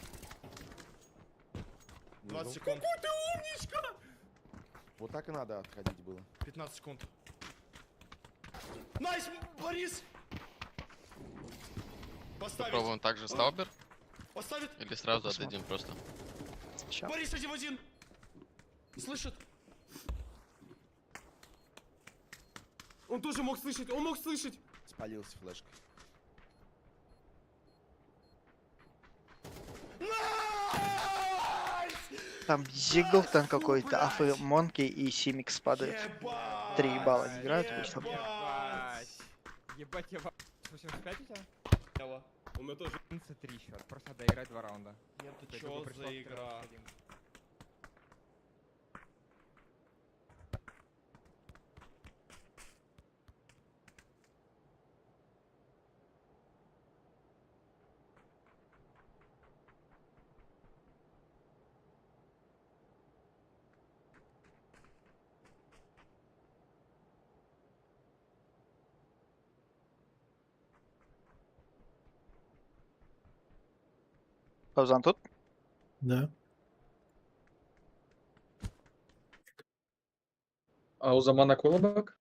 20 Вижу. секунд. Какой ты умничка! Вот так и надо отходить было. 15 секунд. Найс, Борис! Поставить. Попробуем также сталбер Поставит. или сразу Посмотрим. отдадим просто? Ща. Борис 1 в 1. Слышит? Он тоже мог слышать, он мог слышать. Спалился флешкой. Там Зигл там какой-то, Афы Монки и Симикс падают. 3 балла не играют, вышел. Ебать, я 85 у тебя? У меня тоже. 3 счет, просто надо играть 2 раунда. Нет, Ты чё тупо за пришёл, игра? один. Паузан тут? Да. А у Замана колобок?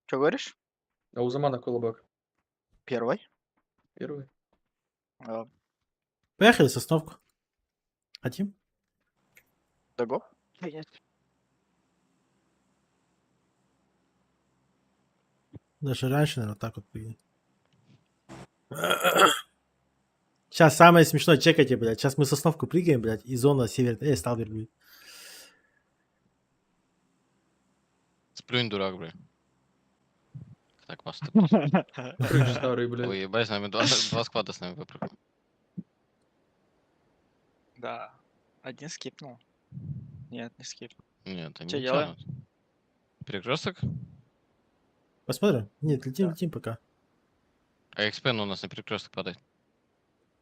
Что говоришь? А у Замана колобок? Первый. Первый. А, Поехали сосновку. Хотим? Дого? Нет. Даже раньше, наверное, так вот прыгнем. Сейчас самое смешное, чекайте, блядь. Сейчас мы сосновку прыгаем, блядь, и зона северная. Сталбер, блядь. Сплюнь, дурак, бля. Так, вас Крыш старый, блядь. Ой, ебать, с нами два сквада с нами выпрыгнул. Да. Один скипнул. Нет, не скипнул. Нет, они Чё не делаем? тянут. Перекресток? Посмотрим. Нет, летим, Да. летим пока. А экспен у нас на перекресток падает.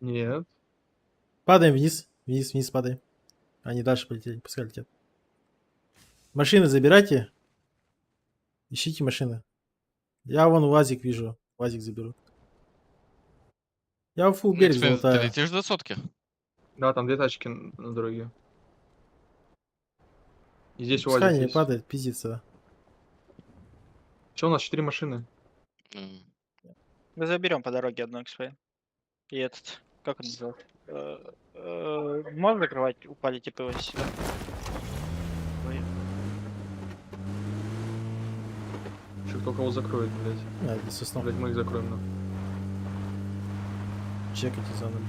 Нет. Падаем вниз. Вниз, вниз падай. Они дальше полетели, пускай летят. Машины забирайте. Ищите машины. Я вон УАЗик вижу. УАЗик заберу. Я в фул берег Экспен, ты золотая. летишь до сотки? Да, там 2 тачки на дороге. И здесь Пускай УАЗик не есть. падает, пиздится. Че, у нас 4 машины? М, Мы заберем по дороге одну XP. И этот, как он называется? Можно закрывать? Упали типы вот сюда. Ой. Еще кто кого закроет, блядь. А, здесь соснов. Блядь, мы их закроем, нахуй. Чекайте зону. блин.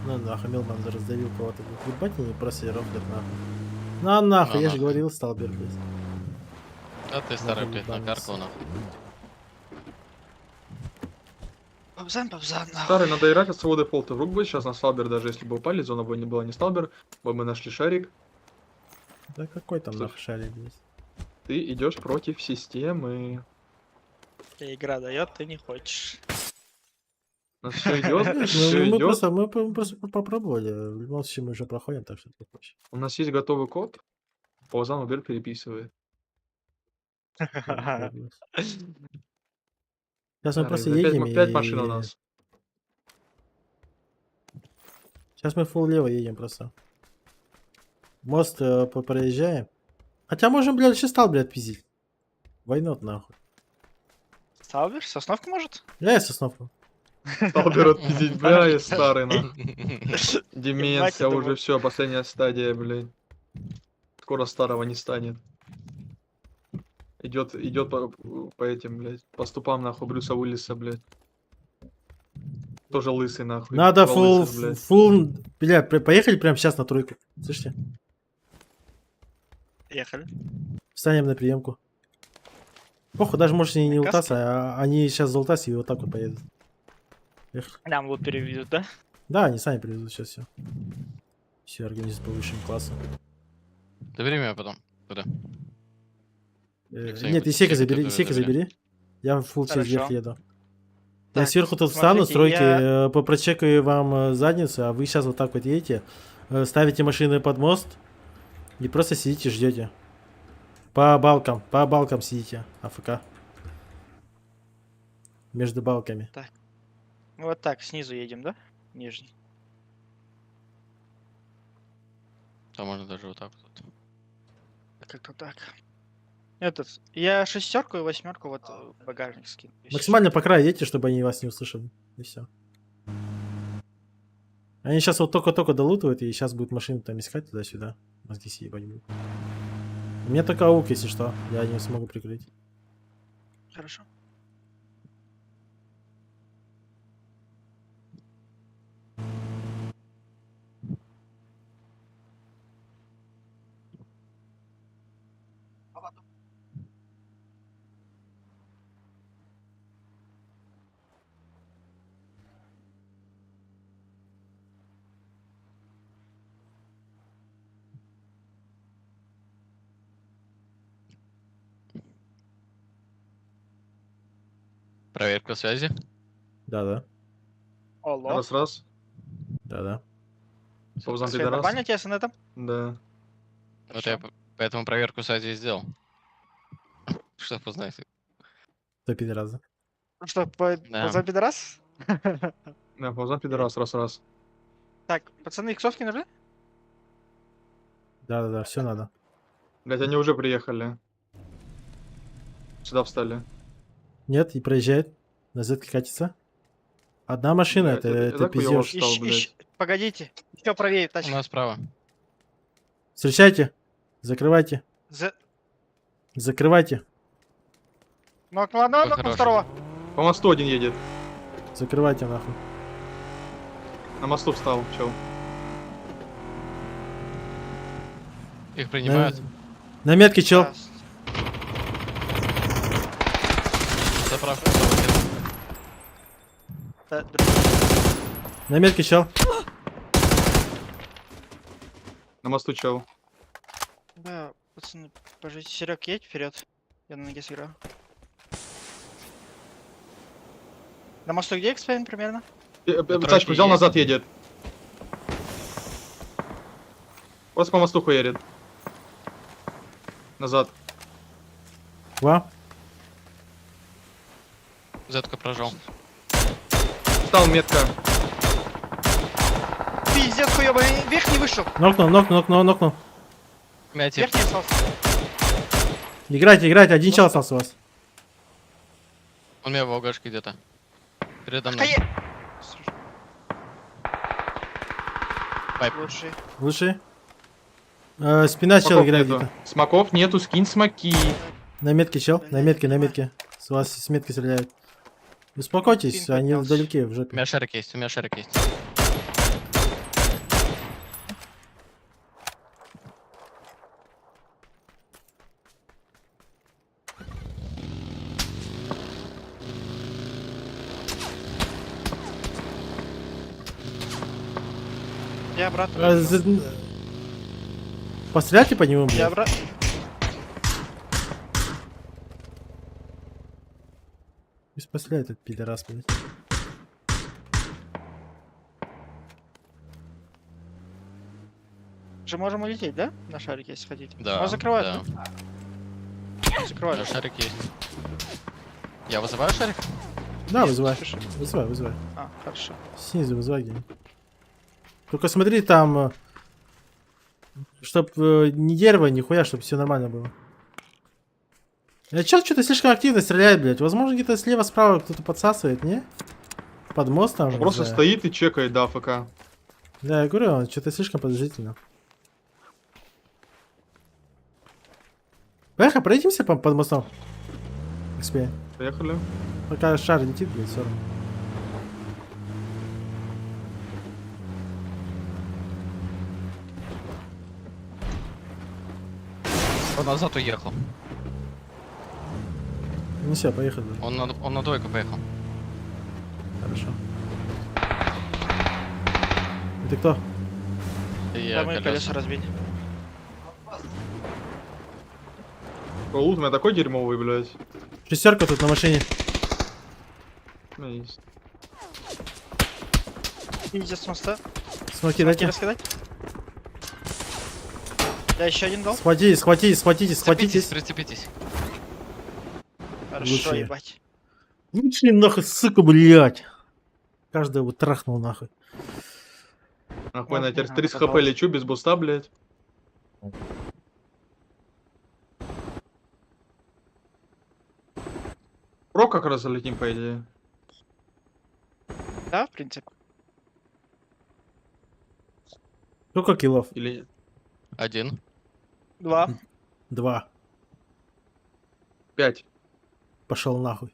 Ну нахуй, Милман раздавил кого-то. блин. Ебать они просто рофлят нахуй. На нахуй, На я же нахуй. говорил, Сталбер, блядь. А ты старый, Нахуй блядь, ебанился. накаркал нахуй. Пабзан, нахуй. Старый, надо играть от своего дефолта. Вдруг бы сейчас на Сталбер, даже если бы упали, зона бы не была не Сталбер, мы бы нашли шарик. Да какой там Что? нахуй шарик, блядь. Ты идешь против системы. И игра дает, ты не хочешь. У нас все идет, Ну, все мы, идет. просто попробовали. В любом случае мы уже проходим, так что тут проще. У нас есть готовый код. Паузан Убер переписывает. Сейчас мы Старый, просто опять едем опять машина у нас. Сейчас мы фул лево едем просто. Мост проезжаем. Хотя можем, блядь, еще стал, блядь, пиздить. Войнот нахуй. Сталбер? Сосновка может? Я и сосновку. Сталбер отпиздить, бля, я старый, нахуй. Ебать, Деменция это уже вот. все, последняя стадия, блядь. Скоро старого не станет. Идет по этим, блядь, по ступам, нахуй, Брюса Уиллиса, блядь. Тоже лысый, нахуй. Надо Два фул, лысых, блядь. фул, бля, поехали прямо сейчас на тройку. Слышите? Ехали. Встанем на приемку. Похуй, даже можешь не На каске? лутаться, а они сейчас залутаться и вот так вот поедут. Эх. Нам лут переведут, да? Да, они сами привезут сейчас все. Все организм по высшим классам. Забери меня потом. Куда? Нет, Исейка забери, кто-то Исейка забери. забери. Я фул через верх Хорошо. еду. Я Так, сверху тут встану, смотрите, стройки, я- прочекаю вам задницу, а вы сейчас вот так вот едете, ставите машины под мост и просто сидите, ждете. По балкам сидите, АФК. Между балками. Вот так, снизу едем, да? Нижний. Там можно даже вот так вот. Как-то так. Этот, я шестерку и восьмерку вот в багажник скину. если Максимально по краю едьте, чтобы они вас не услышали. И все. Они сейчас вот только-только долутывают, и сейчас будет машины там искать туда-сюда. Мозги съебать будут. У меня только аук, если что. Я не смогу прикрыть. что. Хорошо. Проверка связи. Да-да. Алло. Раз. Да-да. Паузан Свет, пидорас. нормально тебе с инетом? Да. Вот я поэтому проверку связи и сделал. Чтобы узнать. Кто пидорас, да? Ну что, Да. за пидорас? Да, Паузан пидорас, раз. Так, пацаны, иксовки нужны? Да-да-да, все надо. Блять, они уже приехали. Сюда встали. Нет, и проезжает. На зетке катится. Одна машина, Блядь, это это так хуёво, пиздеж. Встал, блядь. Погодите, еще правее У тачка. нас справа. Встречайте. Закрывайте. За... Закрывайте. Нокнул одного, нокнул По-хорошему. второго. По мосту один едет. Закрывайте нахуй. На мосту встал, чел. Их принимают. На метке, чел. Да, Заправка. да, На метке, чел. На мосту чел. да, пацаны, пожалуйста, Серег, едь вперед. Я на ноге сыграю. На мосту где экспейн примерно? Тачку взял, есть. назад едет. Просто по мосту хуярит. Назад. Два. Зетку прожал. Встал метка. Пиздец, хуёбаный. Верхний вышел. Нокнул. Мяти. Верхний остался. Играйте, один чел остался у вас. Он у меня в ОГшке где-то. Передо мной. Хае. Пайп. Лучший. Лучший. Спина чел Смоков играет нету. где-то. Смоков нету, скинь смоки. На метке чел, на метке. С вас с метки стреляют. Успокойтесь, Спин они поднялся. вдалеке, в У жопе. меня шарик есть, у меня шарик есть. Я обратно. Постреляйте по нему, Я блядь. обратно. Пусть постреляет этот пидорас, блядь. Же можем улететь, да? На шарике, если хотите. Да. Можно закрывать, да. да? У меня Закрывать. шарик есть. Я вызываю шарик? Да, вызывай. Спеши. Вызывай. А, хорошо. Снизу вызывай где-нибудь. Только смотри там, чтоб ни дерево, ни хуя, чтобы все нормально было. Чел что-то слишком активно стреляет, блядь. Возможно, где-то слева-справа кто-то подсасывает, не? Под мостом. Он просто стоит и чекает, да, ФК. Да, я говорю, он что-то слишком подозрительно. Поехали, пройдемся под мостом. XP. Поехали. Пока шар летит, блядь, все равно. Он назад уехал. Ну все, поехали. блядь. Он на двойку поехал. Хорошо. Это кто? И я Да, мы колеса колеса. разбили. Лут у меня такой дерьмовый, блядь. Шестерка тут на машине. У меня есть. Пиздец с моста. Смоки Смоки дайте. раскидать. Я еще один дал. Схватитесь. Прицепитесь. Хорошо, Лучшие. ебать. Лучше нахуй, сука, блядь. Каждый его трахнул нахуй. Нахуй на Ага, теперь 30 хп попался. лечу без буста, блядь. Про как раз залетим, по идее. Да, в принципе. Сколько киллов? Или нет? 1. 2. 2. 5. Пошел нахуй.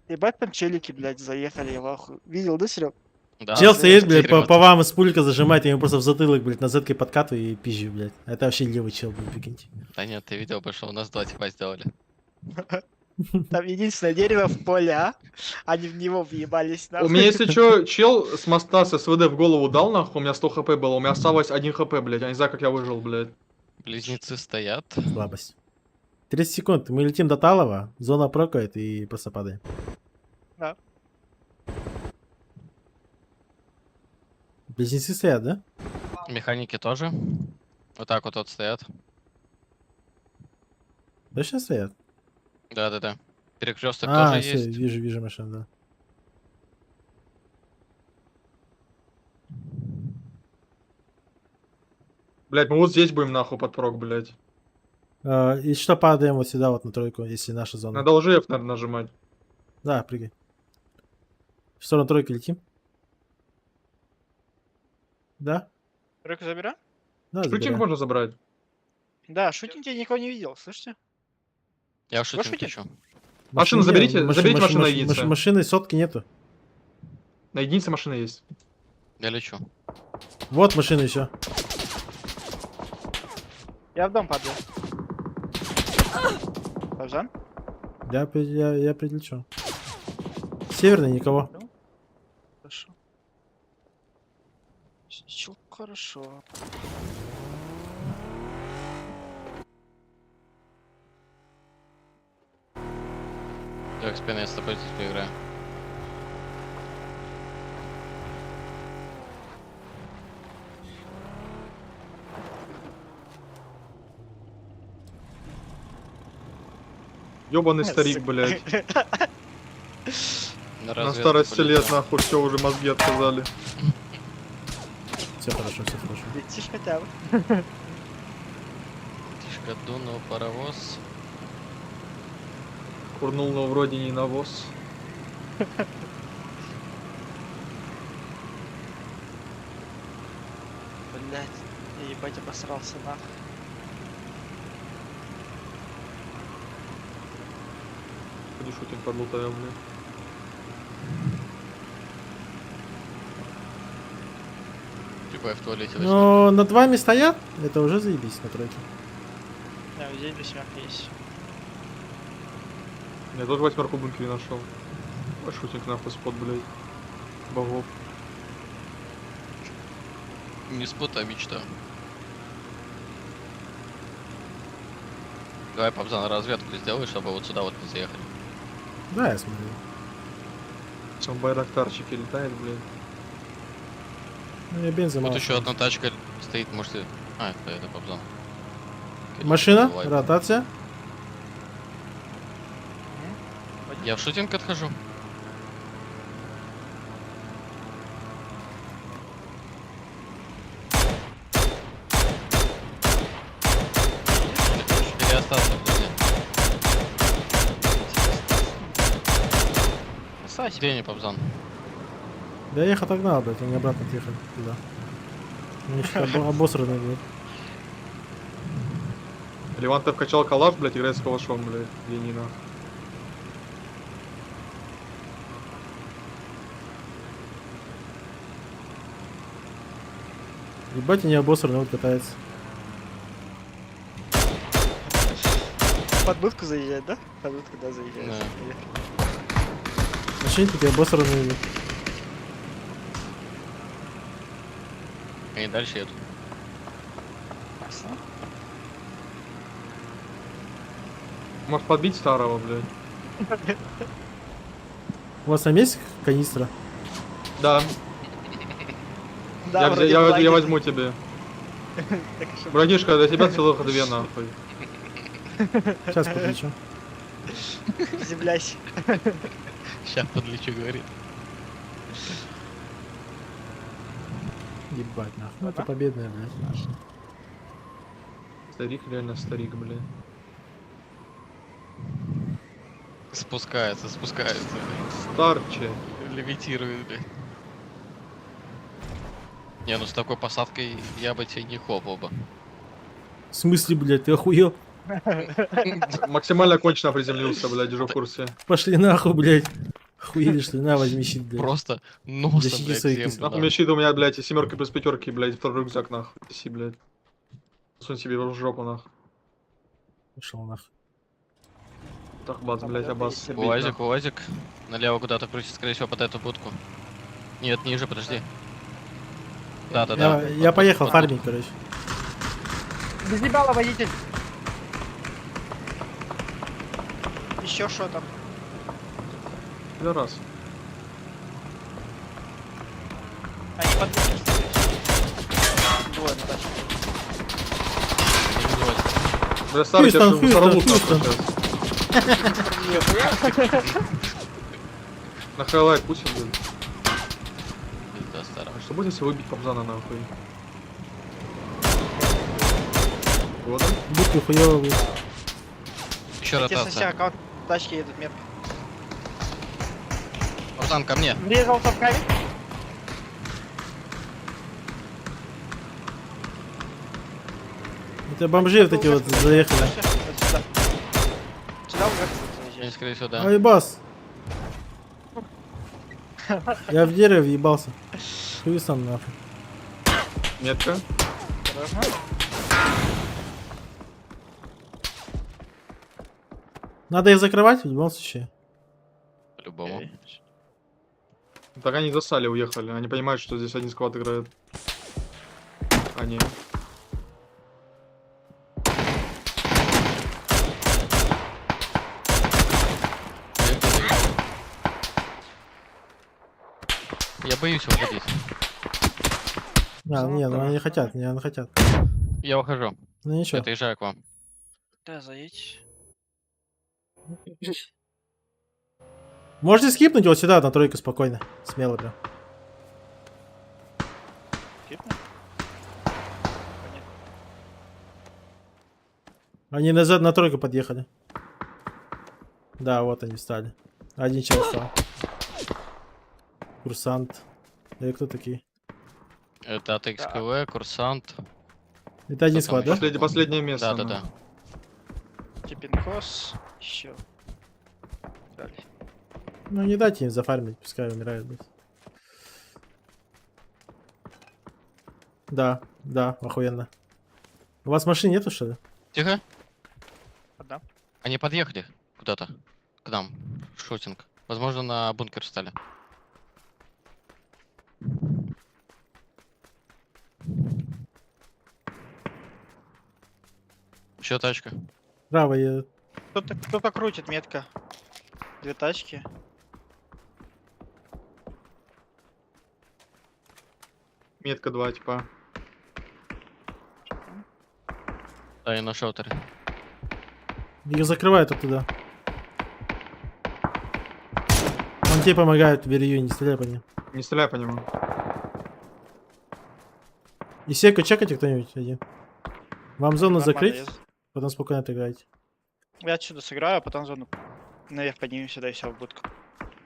Ебать там челики, блядь, заехали, я в ахуе. Видел, да, Серег? Да, Чел да, стоит, блядь, перевод. по вам из пулька зажимает, я ему просто в затылок, блядь, на зетке подкатываю и пизжу, блядь. Это вообще левый чел, блядь, прикиньте. Да нет, ты видел бы, что у нас 2 типа сделали. Там единственное дерево в поле, а? Они в него въебались, У меня, если чё, чел с моста с СВД в голову дал, нахуй, у меня 100 хп было, у меня осталось 1 хп, блядь, я не знаю, как я выжил, блядь. Близнецы стоят. Слабость. 30 секунд, мы летим до Талова, зона прокает и просто падаем. Да. Близнецы стоят, да? Механики тоже. Вот так вот стоят. Точно стоят? Да. Перекресток А, тоже все, есть. вижу машину, да. Блядь, мы вот здесь будем, нахуй, под прок, блядь. И что, падаем вот сюда, вот на тройку, если наша зона. Надо уже F, наверное, нажимать. Да, прыгай. В сторону тройки летим. Да? Руку забираем? Да, Шутинг забираем. можно забрать. Да, шутинг я никого не видел, слышите? Я в шутинг шутите? лечу. Машину Машин заберите, нет, заберите машину на единице. Машины сотки нету. На единице машина есть. Я лечу. Вот машина еще. Я в дом падаю. Пожан? Я прилечу. Северный никого. Хорошо. Чё, хорошо. Я экспен, я с тобой здесь поиграю. Ёбаный старик, блядь. На разведку старости лет, полетел. нахуй, все уже мозги отказали. Все хорошо, все хорошо. Летишь хотя бы. Тишка дунул паровоз. Курнул, но вроде не навоз. Блять, я ебать обосрался нахуй. Ходи шутим подлутаем, блядь. Типа я в туалете возьму. Но над вами стоят, это уже заебись на тройке. Да, здесь восьмерка есть. Я тоже восьмерку в бункере нашел. Ой, шутинг нахуй спот, блядь. Богов. Не спот, а мечта. Давай, Пабзан, разведку сделай, чтобы вот сюда вот не заехали. Да, я смотрю. Там байрактарчики летает, блядь. Ну, я бензин Вот мало еще одна тачка стоит, может и... А, это Пабзан. Окей, Машина, давай. ротация. Я в шутинг отхожу. Или остаться в зоне. Красавчик. Где не Пабзан? Да я их отогнал, блядь, они обратно отъехали туда. Они что-то обосранные, блядь. Леванта вкачал калаш, блядь, играет с калашом, блядь. Гений, нахуй. Ебать, они обосранные, вот катается. Под будку заезжать, да? Под будку, да, заезжает. Да. Машины такие обосранные. И дальше едут. Ясно. Может подбить старого, блядь. У вас там есть канистра? Да, Да, я, вроде я лагерь. возьму тебе. Так что- Братишка, для тебя целых две, нахуй. Сейчас подключу. Землясь. Сейчас подлечу, говорит. Ебать, нахуй. Ну это победная, блядь. Старик, реально старик, блядь. Спускается. Старче. Левитирует, блядь. Не, ну с такой посадкой я бы тебе не хлопал бы. В смысле, блядь, ты охуел? Максимально кончено приземлился, блядь, держу в курсе. Пошли нахуй, блядь. Охуели, что ли? На, возьми щит, блядь. Просто носом, Защити блядь, своих землю. пиздов. Нахуй мне щит у меня, блядь, и семерка плюс пятерки, блядь, второй рюкзак, нахуй. Си, блядь. Сунь себе в жопу, нахуй. Пошел нахуй. Так, бац, блядь, абас. Уазик, Уазик. Налево куда-то крутит, скорее всего, под эту будку. Нет, ниже, подожди. Да. Я поехал Вот фармить, короче. Без ебала, водитель. Еще что там? Раз. Они под будку стоят. Двое на тачке. тут Уазик. Бля, старый, тебя Хьюстон, же сорвут, Хьюстон, нахуй, сейчас. На хайлайт пустим, блядь. Пизда старая. А что будет, если выбить Пабзана, нахуй? Вот он. Будки хуёво будет. Еще Те сося, ротация. аккаунт тачки едут метко. Пабзан, ко мне. Врезался в камень. Это бомжи вот эти вот заехали. Вот сюда. Сюда уже Они, заезжают. скорее всего, да. Ай, бас. Я в дерево въебался. Хуй сам нахуй. Метка. Осторожно. Надо их закрывать в любом случае. По-любому. Так они засали, уехали. Они понимают, что здесь один сквад играет. Они. Я боюсь выходить. А, не, ну они хотят, они хотят. Я ухожу. Ну Я ничего. отъезжаю к вам. Да, заедь. Можете скипнуть вот сюда на тройку спокойно. Смело прям. Кипнуть? Понятно. Они назад на тройку подъехали. Да, вот они встали. Один чел встал. Курсант. Кто такие? Это АТХКВ, курсант. Это один Кто там склад, да? еще? Последнее место. Да, да, ну. да. Типинкос. Еще. Далее. Ну не дайте им зафармить, пускай умирают. Блядь. Да, да, охуенно. У вас машин нету, что ли? Тихо. Одна. Они подъехали куда-то. К нам. Шутинг. Возможно, на бункер встали. Еще тачка. Право, я... Кто-то крутит, метка. Две тачки. Метка 2, типа. Да, и на шоутере. Ее закрывают оттуда. Он тебе помогает, Верью, не стреляй по ним. Не стреляй по нему. И секу чекайте кто-нибудь один. Вам зону Нормально, закрыть, потом спокойно отыграете. Я отсюда сыграю, а потом зону наверх поднимемся, да и все в будку.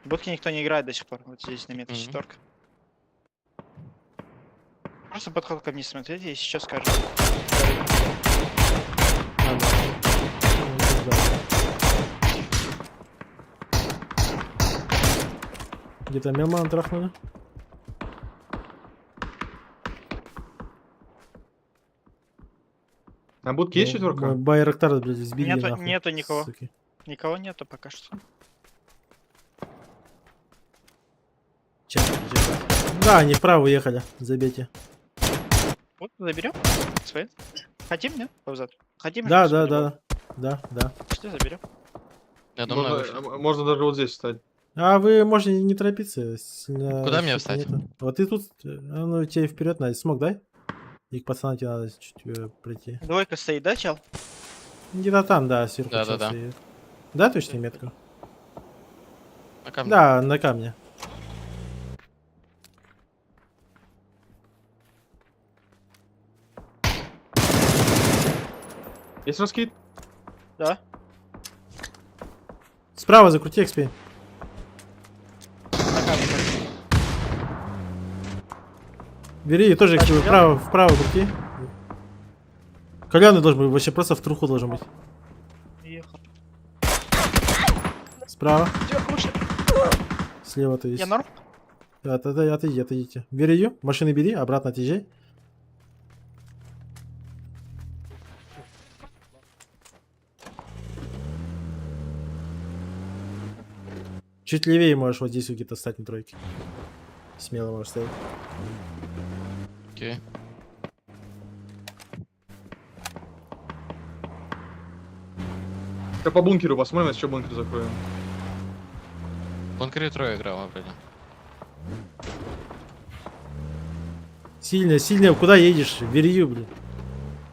В будке никто не играет до сих пор. Вот здесь на метке Мгм. четверка. Просто подход ко мне смотрите, если что скажу. Где-то мимо трахнули. На будке есть четверка? Байрактар, блядь, сбили Нету- нахуй. нету никого. Суки. Никого нету пока что. Чекайте, чекайте. Да, они вправо уехали. Забейте. Вот, заберем. Свои. Хотим, нет? Повзад. Хотим? Да, же, да, по-любому. да. Да, да. Что заберем? Я думаю, Можно, можно даже вот здесь встать. А вы можете не торопиться. Сильно Куда мне что-то встать? нету. Вот ты тут, ну тебе вперед надо. Смог, дай? И к пацанам тебе надо чуть пройти. Двойка стоит, да, чел? Где-то там, да, сверху. Да, да, чел да. стоит. Да, точно метку? на камне. Да, на камне. Есть раскид? Да. Справа закрути XP. На камне. Бери тоже Тачку XP. взял? Вправо крути. Коляны должен быть, вообще просто в труху должен быть. Ехал. Справа, Где кушать? слева то есть. Я норм? Отойдите. Бери ее, машины бери, обратно отъезжай. Чуть левее можешь вот здесь где-то стать на тройке. Смело можешь ставить. Окей. Я по бункеру посмотрим, если что бункер закроем. В бункере трое играл вроде. Сильно, сильно, куда едешь? Верью, блядь.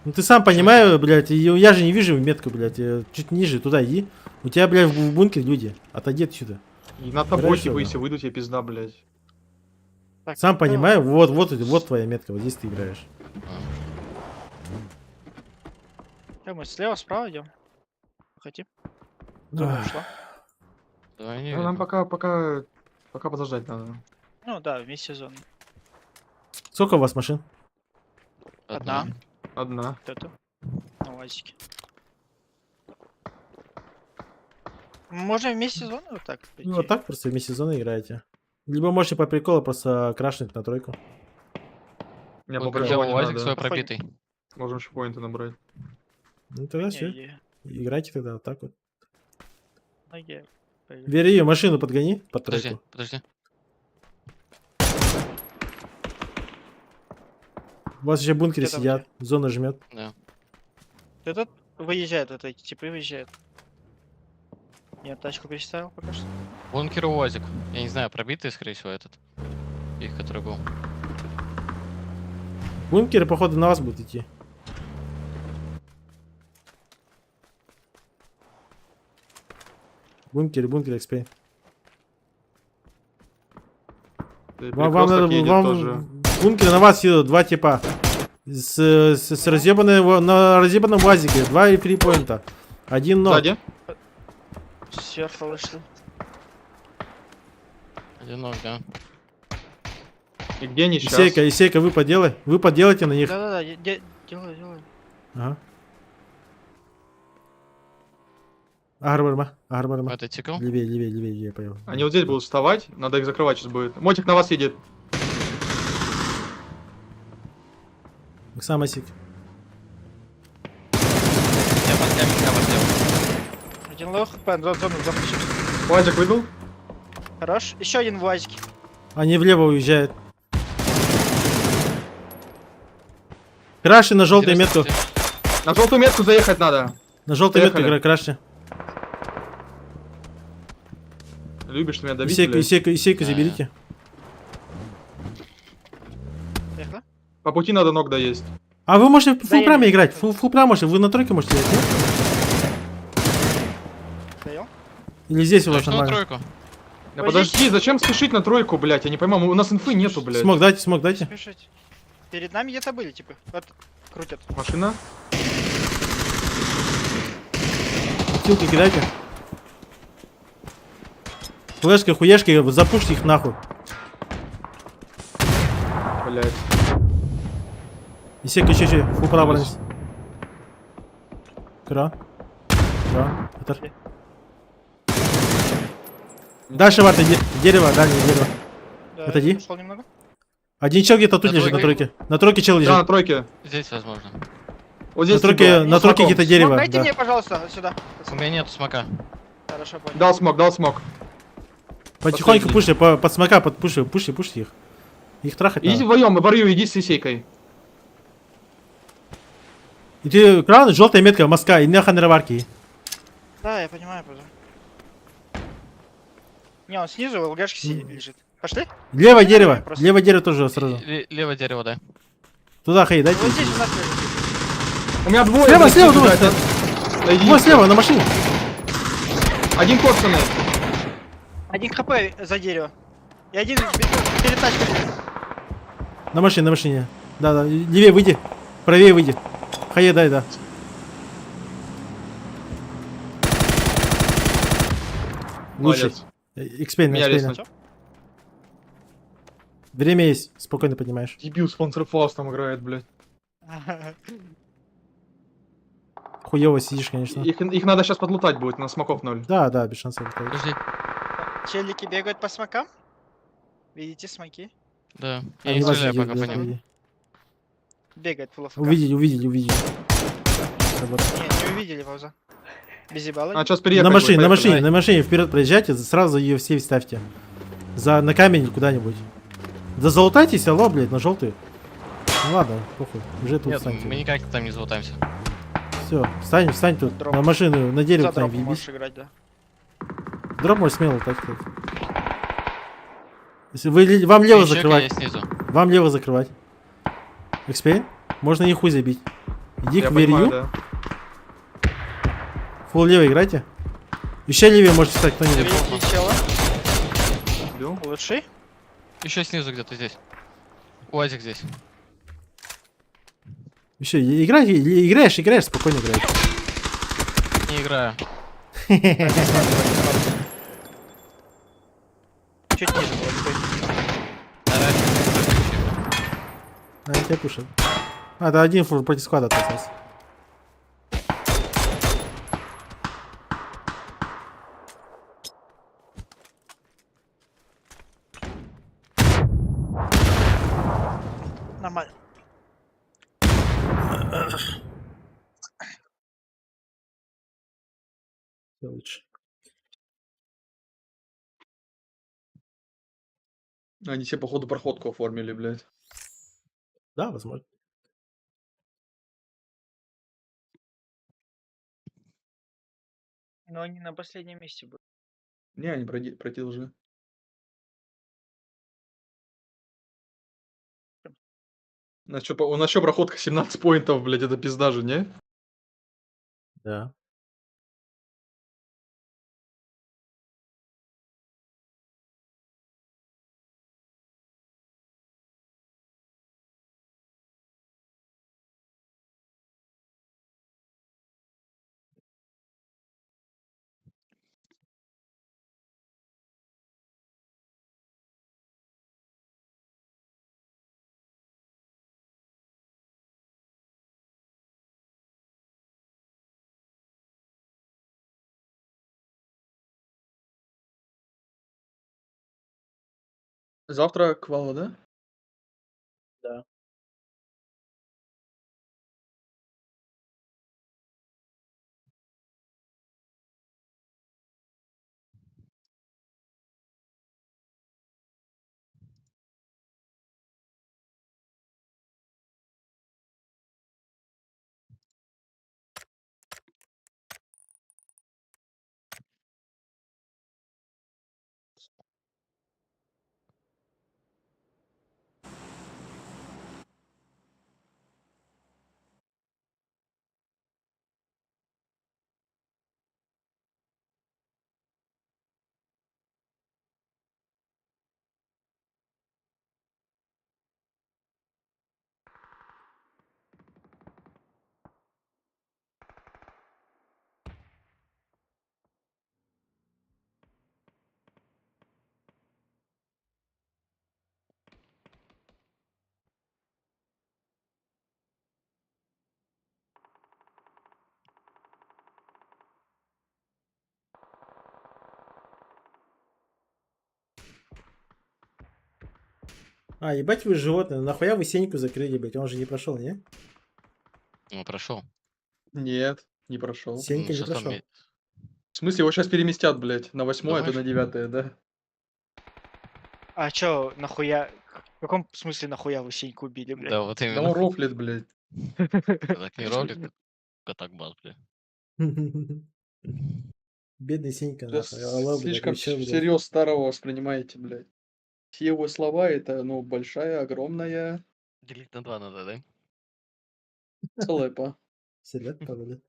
Ну ты сам понимаю, блядь, я же не вижу метку, блядь. Чуть ниже, туда иди. У тебя, блядь, в бункере люди. Отойди отсюда. И на тобой, Хорошо, типа, да. если выйду, тебе пизда, блядь. Так, Сам ну, понимаю, вот твоя метка, вот здесь ты играешь. Мы слева, справа идем. Хотим? Зона Ах. ушла. Давай не Ну, нам видно. пока подождать надо. Ну да, вместе с зоной. Сколько у вас машин? Одна. Одна. Вот эту. На УАЗике. Можем вместе зону вот так прийти? Ну вот так просто вместе зоны играете. Либо можете по приколу просто крашнуть на тройку. Не, по Бункер приколу взял не УАЗик надо. свой пробитый. Можем еще поинты набрать. Ну тогда Не, все. е- Играйте тогда вот так вот. ноги. Бери ее, машину подгони под Подожди, тройку. подожди. У вас еще в бункере Где там сидят, зона жмет. Да. Этот выезжает, вот эти типы выезжают. Я тачку переставил пока что. Бункер УАЗик. Я не знаю, пробитый, скорее всего, этот. Их, который был. Бункеры, походу, на вас будут идти. бункер, XP. Вам Перекресток надо едет вам тоже. в бункере на вас едут два типа. С разъебанной, на разъебанном вазике. Два и 3 поинта. Один ног. Сзади. Сверху вышли. Одинок, да. И где они сейчас? Исейка, вы поделайте на них. Да-да-да, делаю. Ага. Агар Это тикл? Левее, понял. Они вот здесь будут вставать, надо их закрывать сейчас будет. Мотик на вас едет. Максим Масик. Я под камень кавер сделал. Один лох, зону запущу. Вазик выбил. Хорош. Еще один в УАЗике. Они влево уезжают. Краши на желтую метку. На желтую метку заехать надо. На желтую метку Поехали. краши. Любишь меня давить? блядь? Исейку заберите. Поехали. По пути надо ног доесть. А вы можете в Да я фулл-праме не- играть. Фулл-прам можете. Вы на тройке можете играть, нет? Даем. Или здесь у вас Точно на нормально? тройку. Да Вот подожди, зачем спешить на тройку, блядь? Я не пойму, у нас инфы нету, блядь. Смог дайте. Спешите. Перед нами где-то были, типа. Вот, крутят. Машина. Тилки кидайте. Флешка, хуешки, запушьте их нахуй. Блядь. Исейка еще, фул право. Кран. Петр. Дальше варта, дерево, дальнее дерево. Да, Отойди. ушел немного. Один чел где-то тут На лежит, на тройке? тройке. На тройке чел Да, лежит. на тройке. Здесь возможно. Вот На здесь тройке, типа, на с тройке смоком. где-то дерево, Дайте да. мне, пожалуйста, сюда. У меня нету смока. Хорошо, понял. Дал смог. Потихоньку Последний. пуши, под смока, пуши их. Их трахать Иди надо. вдвоем, варью, иди с Исейкой. И ты кран, желтая метка, мазка, и нахуй на варки. Да, я понимаю, просто. Не, он снизу, в ЛГшке лежит. Пошли? Левое дерево, Просто. левое дерево тоже сразу. Левое дерево, да. Туда хей, дайте. Вот здесь у нас лежит. У меня двое. Слева, блядь, слева, сюда, двое. это- Найди. Вот слева, на машине. Один коцаный. Один хп за дерево. И один перед тачкой. На машине. Да, левее выйди. Правее выйди. Хае, дай, да. Лучший. Молодец. Экспейн, Меня экспейн. резнуть. Время есть, спокойно поднимаешь. Дебил, спонсор Фауст там играет, блядь. Хуёво сидишь, конечно. Их надо сейчас подлутать будет, на смоков 0. Да, без шансов. Подожди. Челики бегают по смокам. Видите смоки? Да. Я Они не вас стреляю видели, пока по блядь, ним. видели. Бегает фулл Увидели. Не увидели, пауза. Без ебала. А, сейчас переехать. На машине вперед проезжайте, сразу ее все ставьте. На камень куда-нибудь. Да залутайтесь, алло, блядь, на желтый. Ну ладно, похуй. Уже тут Нет, встаньте. мы никак там не залутаемся. Все, встань тут. Дроп. На машину, на дерево За там дропом въебись. можешь играть, да. Дроп можешь смело так сказать. Если вам лево Ищейка закрывать. есть снизу. Вам лево закрывать. Экспейн? Можно и хуй забить. Иди Я к понимаю, верью. да. Фул лево играйте. Еще левее можете стать кто-нибудь. Видите чела? Убил. Лучший. Еще снизу где-то здесь. Уазик здесь. Еще играешь, спокойно играешь. Не играю. Чуть ниже просто. А, тебя пушат. А, да один фул против склада остался. Нормально. Всё лучше. Они себе, походу, проходку оформили, блядь. Да, возможно. Но они на последнем месте были. Не, они пройти уже. У нас что проходка 17 поинтов, блядь, это пизда же, не? Да. Завтра квала, да? Да. А, ебать вы животные, нахуя вы Сеньку закрыли, блядь, он же не прошел, не? Ну, прошел. Нет, не прошел. Сенька не Сейчас он... прошел. В смысле, его сейчас переместят, блядь, на 8-е, а то Думаешь? на 9-е, да? А чё, нахуя? В каком смысле нахуя вы Сеньку убили, блядь? Да, вот Да именно. он рофлит, блядь. Так не ролик, а так бас, бля. Бедный Сенька, Вы нахуй. Алло, блядь, вы слишком чё, блядь? всерьез старого воспринимаете, блядь. Все его слова это, ну, большая, огромная Делить на 2 надо, да? целепа. Селедка, блядь.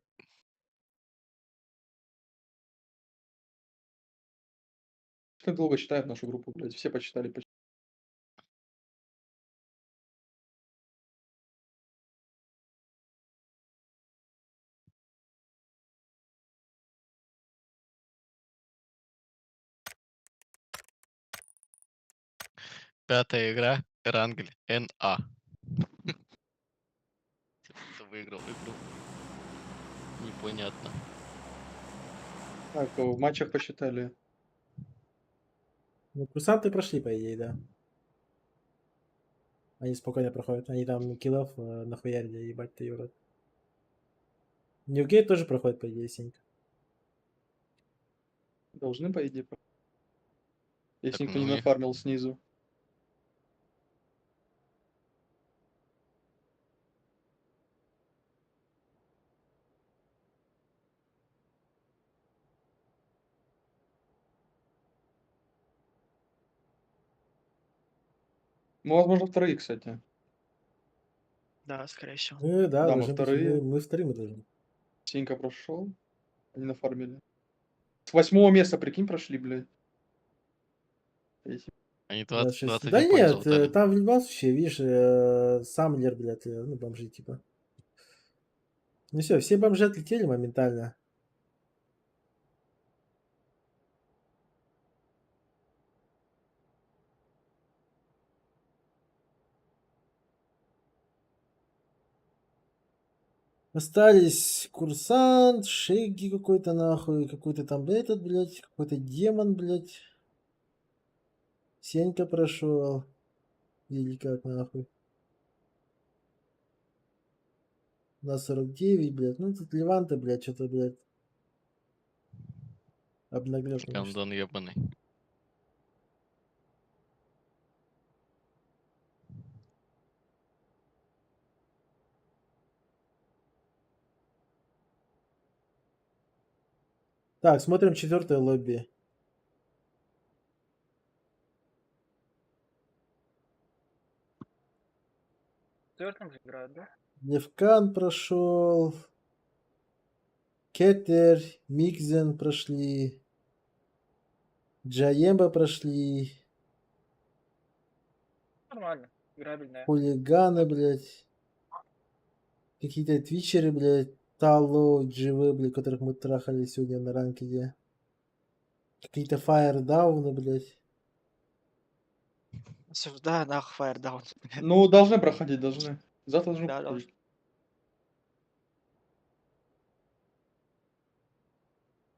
Как долго читают нашу группу, блядь. Все почитали почти. Пятая игра. Эрангель. НА. Кто выиграл игру? Непонятно. Так, в матчах посчитали. Ну, курсанты прошли, по идее, да. Они спокойно проходят. Они там киллов нахуярили, ебать ты, урод. Ньюгейт тоже проходит, по идее, Сенька. Должны, по идее, если Так, никто не ну и... нафармил снизу. Ну, возможно, вторые, кстати. Да, скорее всего. Да, Да, мы должны быть. вторые. Мы вторым должны. Синька прошел. Они нафармили. С 8-го места, прикинь, прошли, блядь. Эти. Они 26. 21 Да поинт нет, залутали. там в любом случае, видишь, Самлер, блядь, ну, бомжи, типа. Ну все, все бомжи отлетели моментально. Остались курсант, Шеги какой-то нахуй, какой-то там этот, блядь, какой-то демон, блядь. Сенька прошел. Или как нахуй. На 49, блядь. Ну тут Леванта, блядь, что-то, блядь. Обнаглел, конечно. Гандон ебаный. Так, смотрим четвертое лобби. Четвертом же играют, да? Левкан прошел. Кетер, Микзен прошли. Джаемба прошли. Нормально. Играбельная. Хулиганы, блядь. Какие-то твичеры, блядь. Талу, GV, блядь, которых мы трахали сегодня на ранкеде. Какие-то фаердауны, блядь. Да, нахуй, фаердаун. Ну, должны проходить, должны. Завтра должны Да, проходить.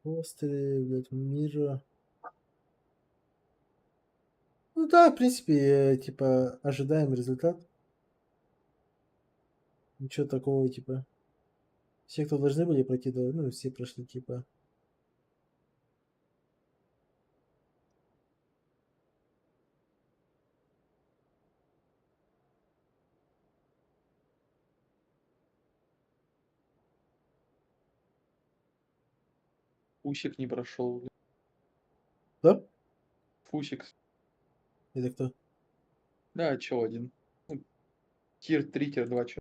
Постеры, блядь, мира. Ну да, в принципе, типа, ожидаем результат. Ничего такого, типа. Все, кто должны были пройти, ну, все прошли, типа. Фусик не прошел. Да? Фусик. Это кто? Да, чел один. Ну, тир 3, тир 2 чел.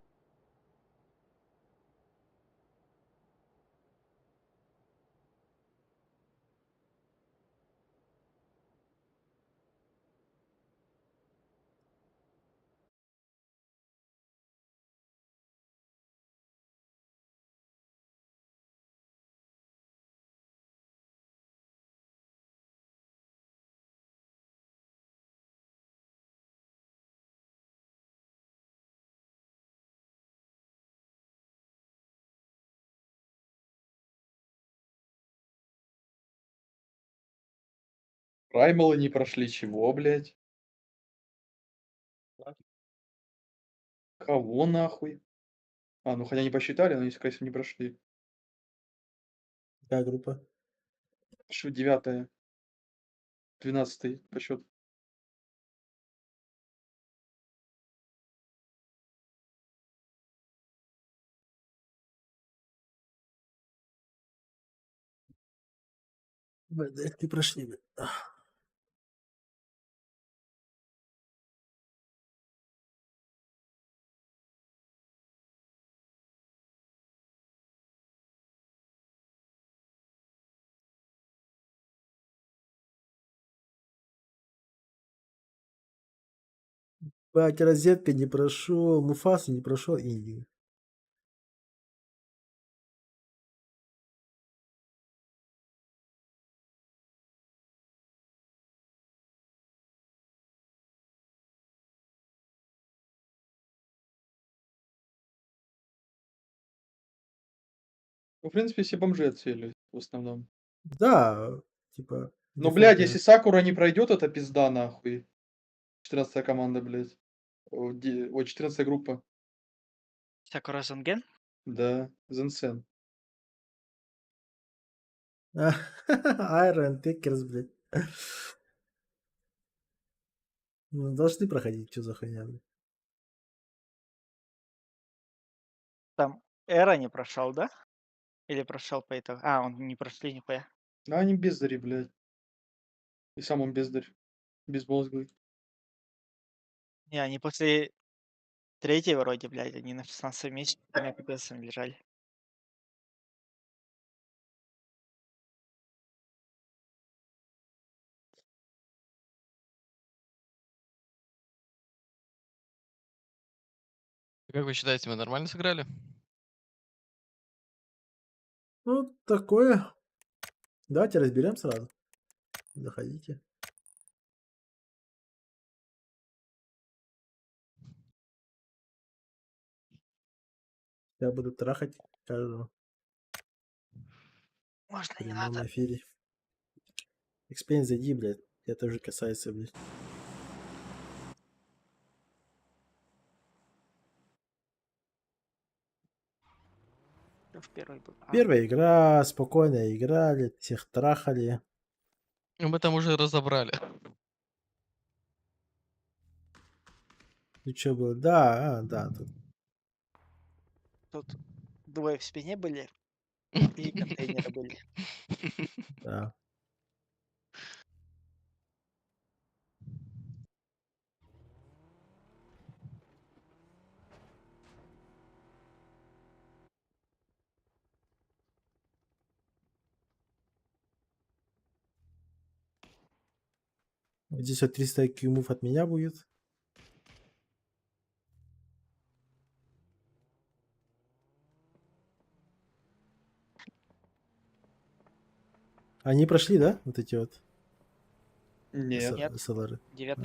Праймалы не прошли, чего, блядь? Кого нахуй? А, ну хотя не посчитали, но, скорее всего, не прошли. Какая группа? Что, 9-е, 12-й по счету. Ты прошли, блядь. Бать, розетка не прошел, Муфаса не прошел, Инди. Ну, в принципе, все бомжи отсели в основном. Да, типа, Ну, блядь, дефолтно. если Сакура не пройдет, это пизда нахуй. 14-я команда, блядь. Ой, 14-я группа. Сакура Зонген? Да, Зенсен. Айрон Текерс, блядь. Ну, должны проходить, что за хуйня, блядь. Там Эра не прошел, да? Или прошел по итогу? А, он не прошли, нихуя. А они бездари, блядь. И сам он бездарь. Безмозглый. Не, они после третьей вроде, блядь, они на 16 месте с 2 кпсами лежали. Как вы считаете, мы нормально сыграли? Ну, такое. Давайте разберем сразу. Заходите. Я буду трахать каждого Можно в не прямом надо. эфире. Экспейн, зайди, блядь. Это уже касается, блядь. Кто в первый был? А, Первая игра, спокойно играли, всех трахали. Ну, мы там уже разобрали. Ну что было? Да, да, тут. тут двое в спине были и контейнеры были. Да. Вот здесь вот 300 IQ мув от меня будет. Они прошли, да? Вот эти вот Нет. Нет. SLR. 9 А.